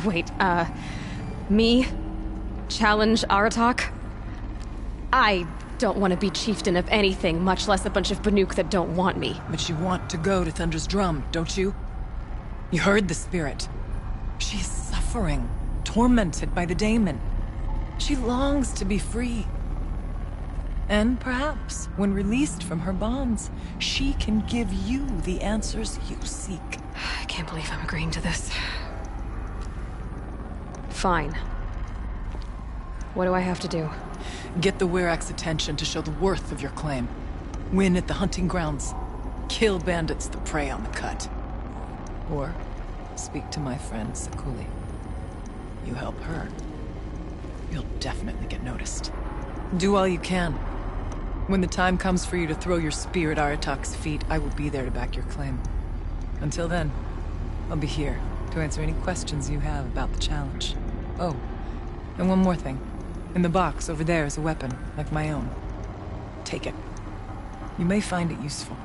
Wait, me? Challenge Aratak? I don't want to be chieftain of anything, much less a bunch of Banuk that don't want me. But you want to go to Thunder's Drum, don't you? You heard the spirit. She is suffering, tormented by the daemon. She longs to be free. And perhaps, when released from her bonds, she can give you the answers you seek. I can't believe I'm agreeing to this. Fine. What do I have to do? Get the Werak's attention to show the worth of your claim. Win at the hunting grounds. Kill bandits that prey on the cut. Or speak to my friend Sakuli. You help her, you'll definitely get noticed. Do all you can. When the time comes for you to throw your spear at Aratak's feet, I will be there to back your claim. Until then, I'll be here to answer any questions you have about the challenge. Oh, and one more thing. In the box over there is a weapon, like my own. Take it. You may find it useful.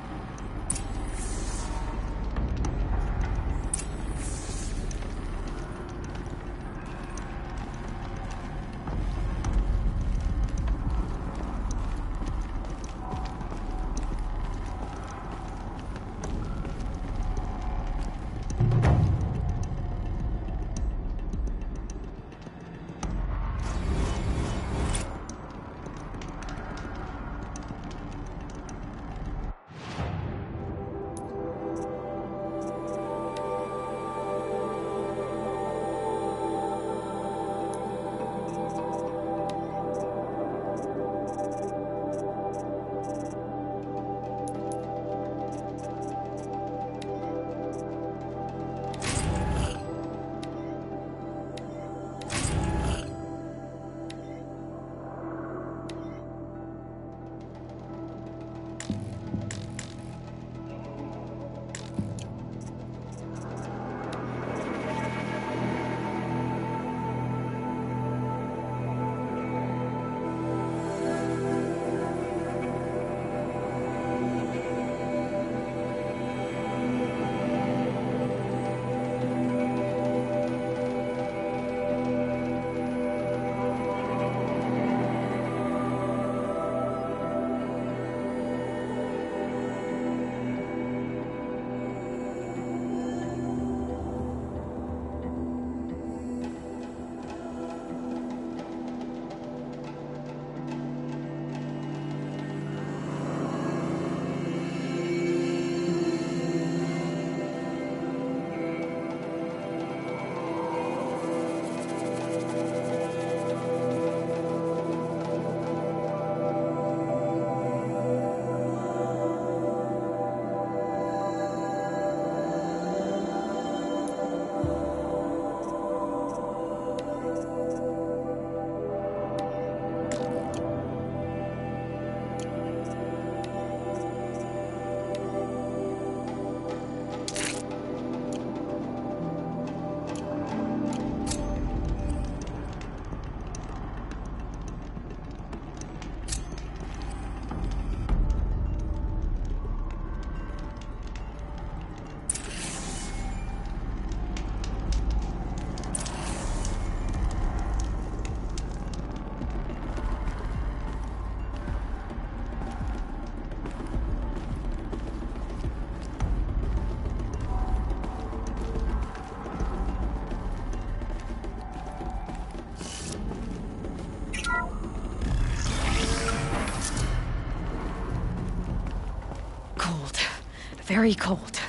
very cold.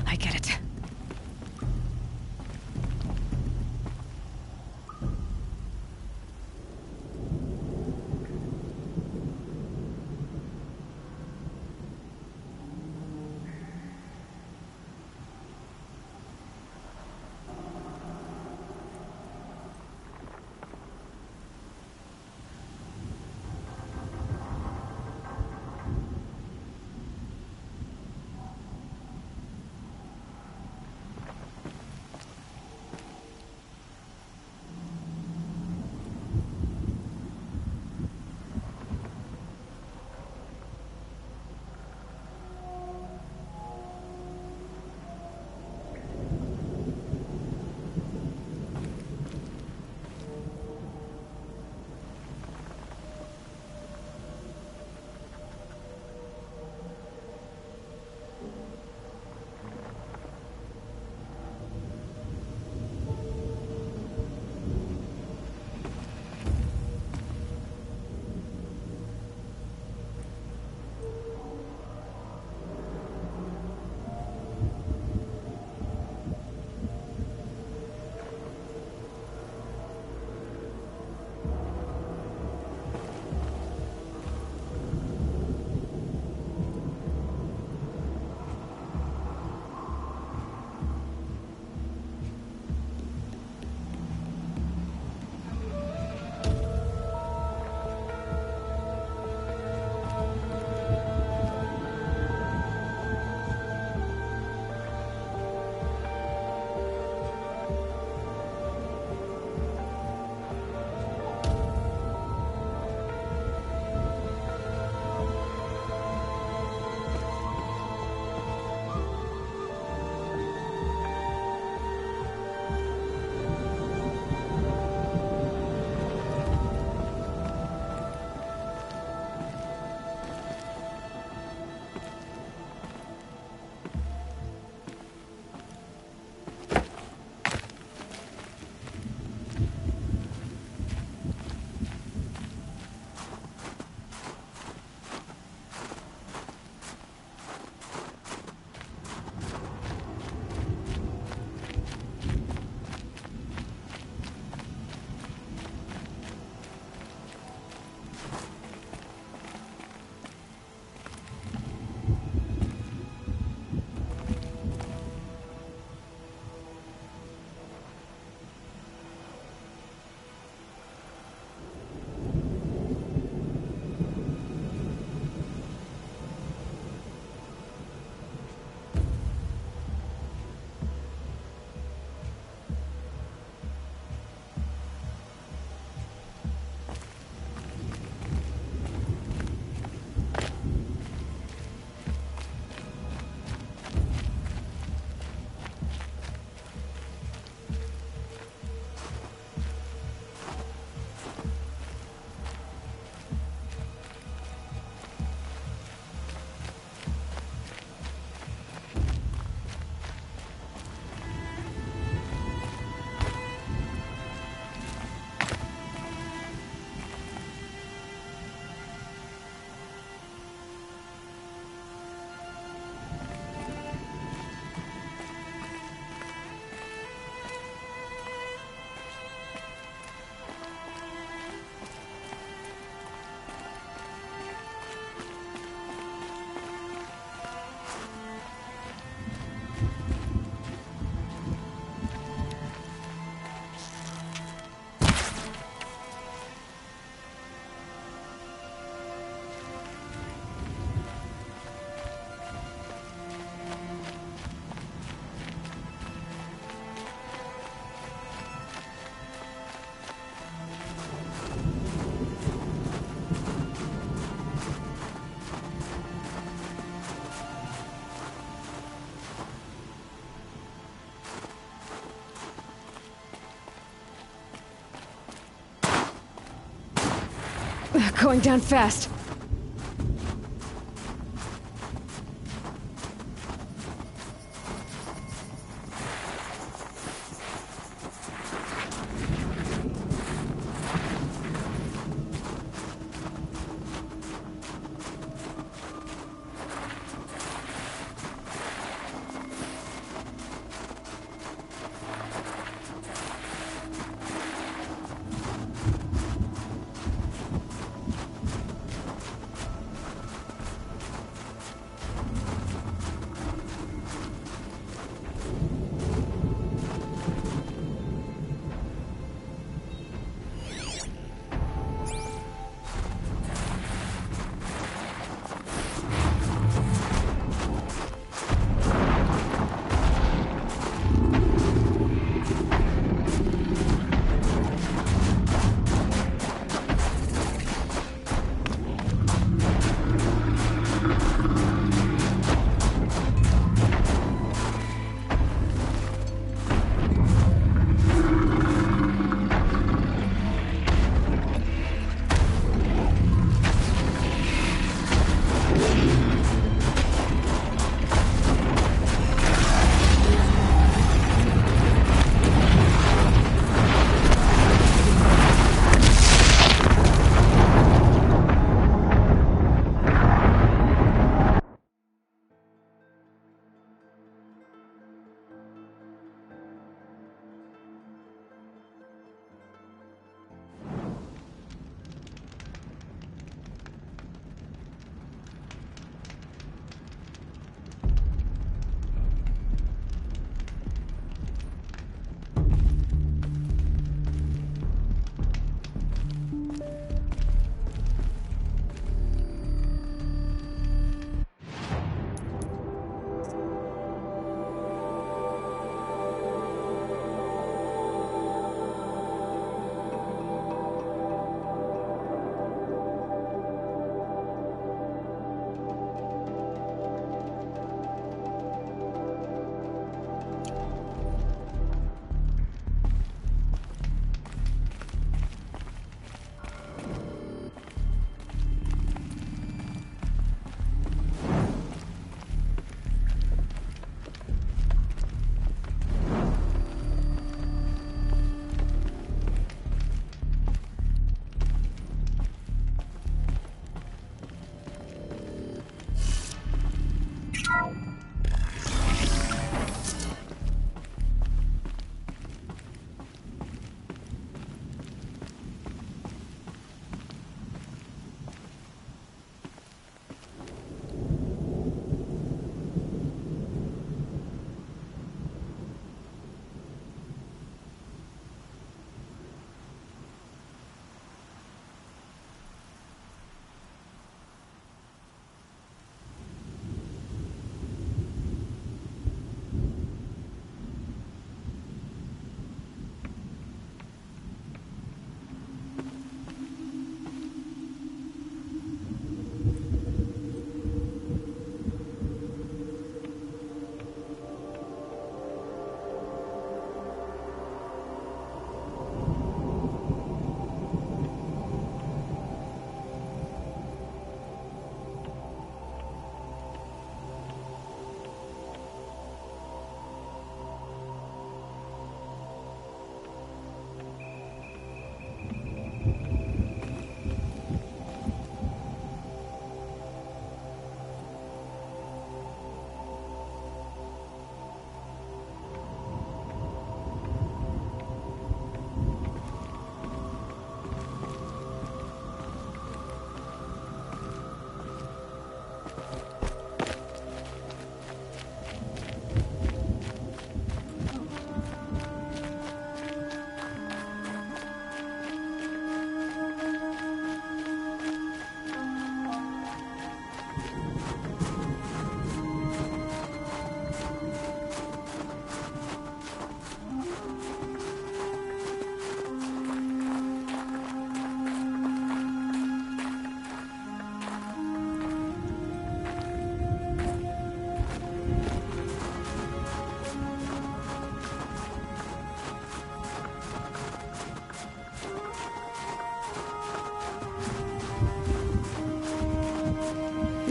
I get it. Going down fast.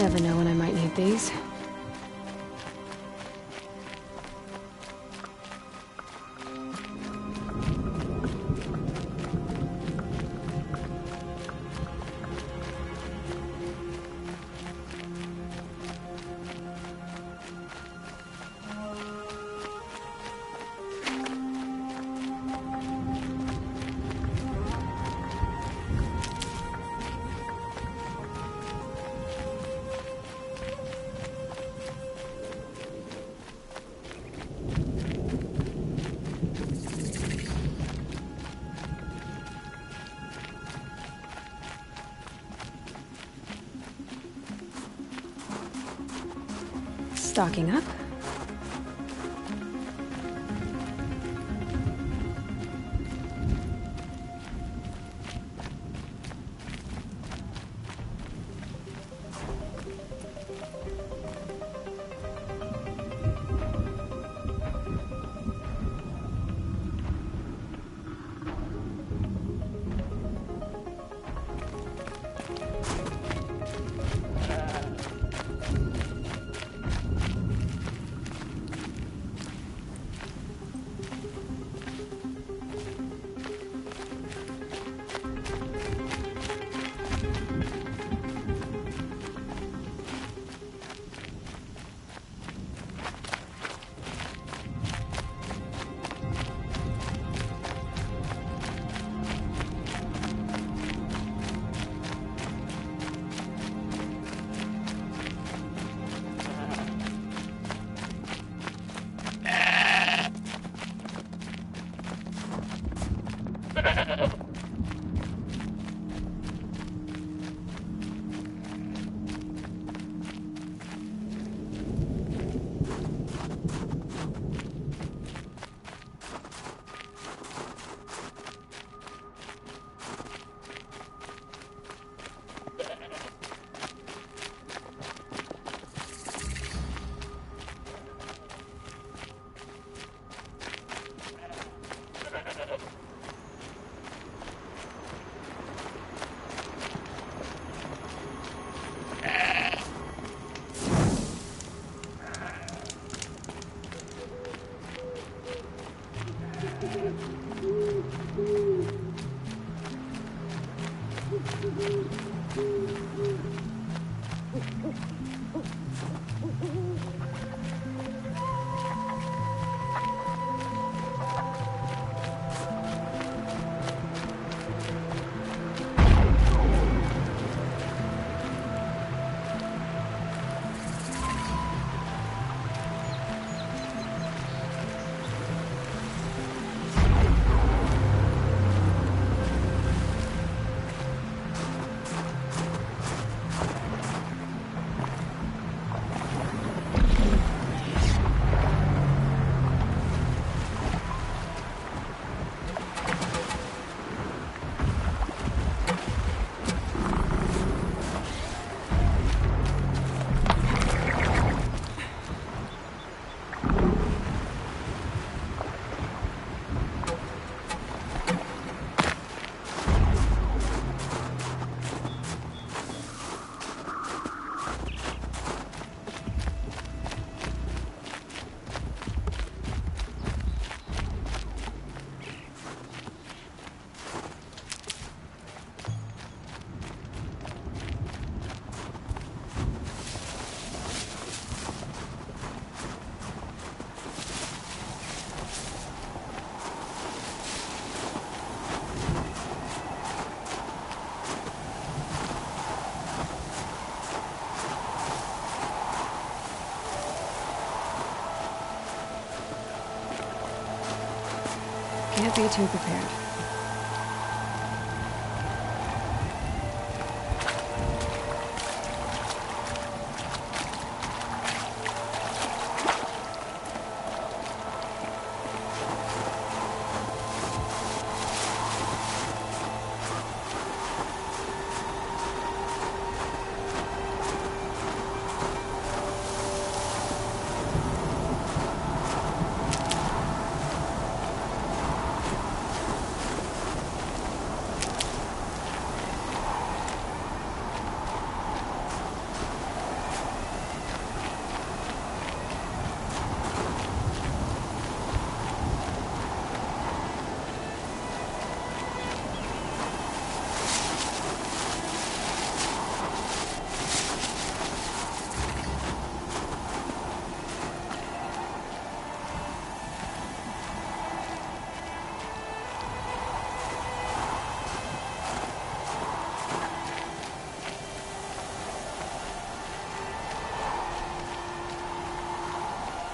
Never know when I might need these. Stocking up. Can't be too prepared.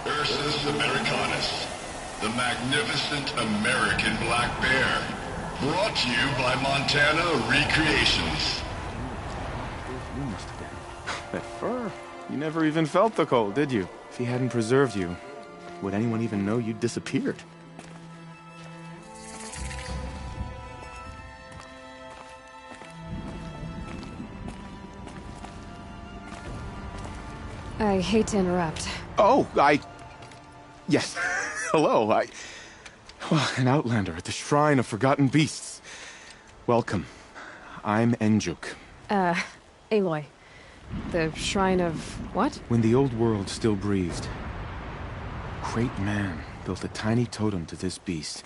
Ursus Americanus, the magnificent American black bear. Brought to you by Montana Recreations. You must have been. That fur. You never even felt the cold, did you? If he hadn't preserved you, would anyone even know you'd disappeared? I hate to interrupt. Oh, Yes. Hello, Well, an outlander at the Shrine of Forgotten Beasts. Welcome. I'm Enjuk. Aloy. The Shrine of what? When the old world still breathed, a great man built a tiny totem to this beast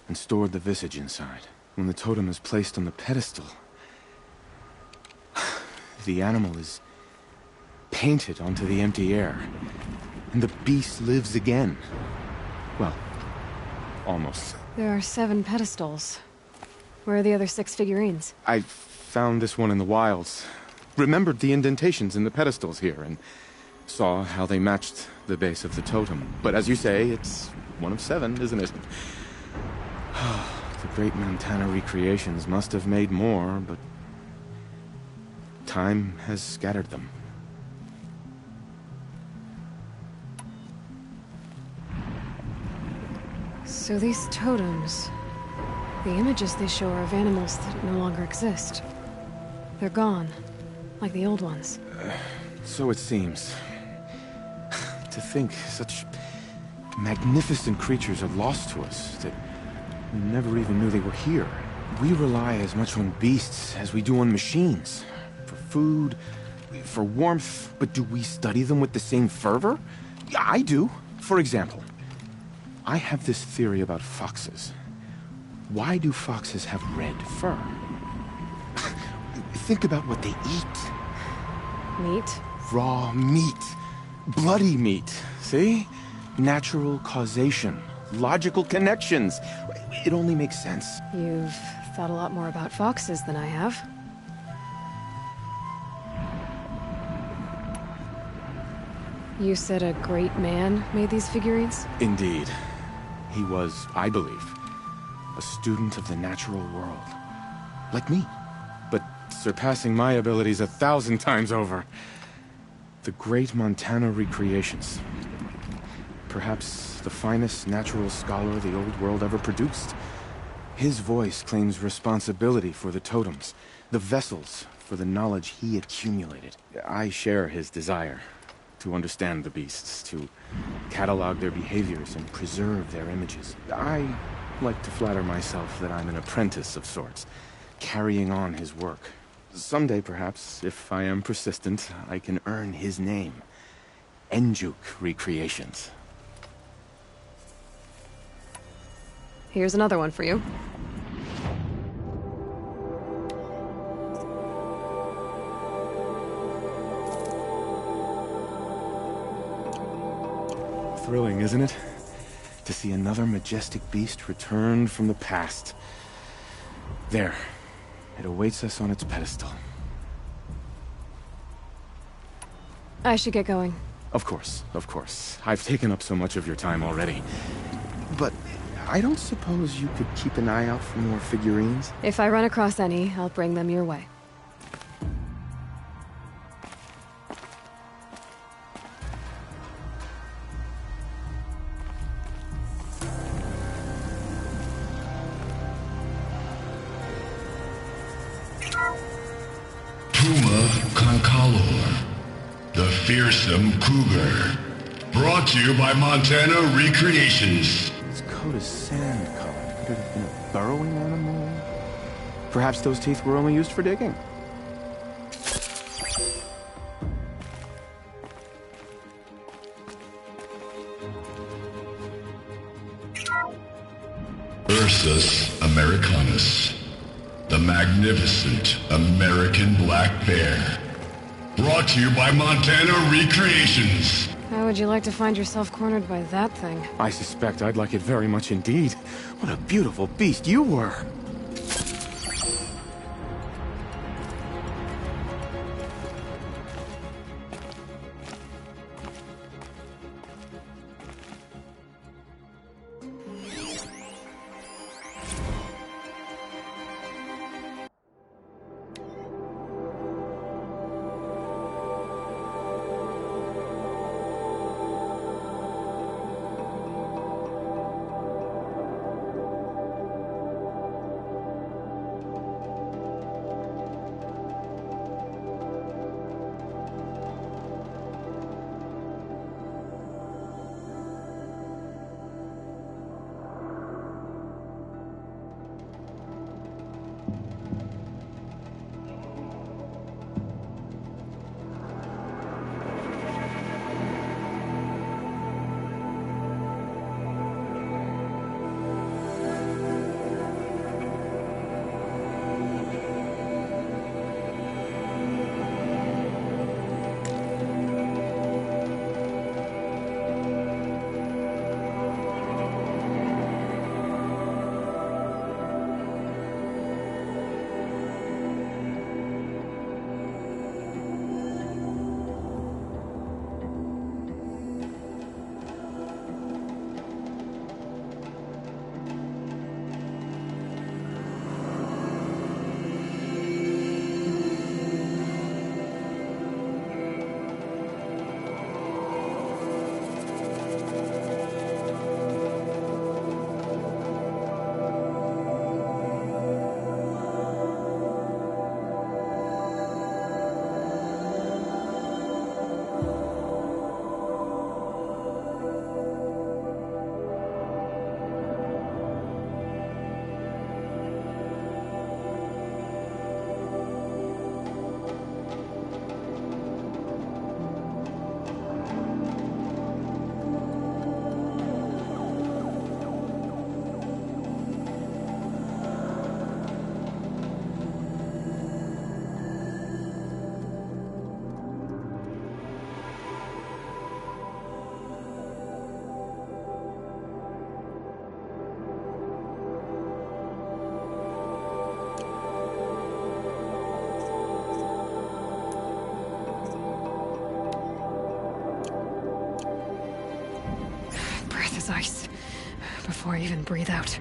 and stored the visage inside. When the totem is placed on the pedestal, the animal is painted onto the empty air, and the beast lives again. Well, almost. There are 7 pedestals. Where are the other 6 figurines? I found this one in the wilds. Remembered the indentations in the pedestals here, and saw how they matched the base of the totem. But as you say, it's one of 7, isn't it? The great Montana Recreations must have made more, but time has scattered them. So these totems, the images they show are of animals that no longer exist. They're gone, like the old ones. So it seems. To think such magnificent creatures are lost to us, that we never even knew they were here. We rely as much on beasts as we do on machines. For food, for warmth, but do we study them with the same fervor? Yeah, I do. For example, I have this theory about foxes. Why do foxes have red fur? Think about what they eat. Meat? Raw meat. Bloody meat. See? Natural causation. Logical connections. It only makes sense. You've thought a lot more about foxes than I have. You said a great man made these figurines? Indeed. He was, I believe, a student of the natural world. Like me. But surpassing my abilities 1,000 times over. The great Montana Recreations. Perhaps the finest natural scholar the old world ever produced. His voice claims responsibility for the totems, the vessels for the knowledge he accumulated. I share his desire to understand the beasts, to catalog their behaviors and preserve their images. I like to flatter myself that I'm an apprentice of sorts, carrying on his work. Someday, perhaps, if I am persistent, I can earn his name. Enjuk Recreations. Here's another one for you. Thrilling, isn't it? To see another majestic beast returned from the past. There. It awaits us on its pedestal. I should get going. Of course, of course. I've taken up so much of your time already. But I don't suppose you could keep an eye out for more figurines? If I run across any, I'll bring them your way. The fearsome cougar. Brought to you by Montana Recreations. Its coat is sand-colored. Could it have been a burrowing animal? Perhaps those teeth were only used for digging. Ursus Americanus. The magnificent American black bear. Brought to you by Montana Recreations. How would you like to find yourself cornered by that thing? I suspect I'd like it very much indeed. What a beautiful beast you were! breath is ice. Before I even breathe out.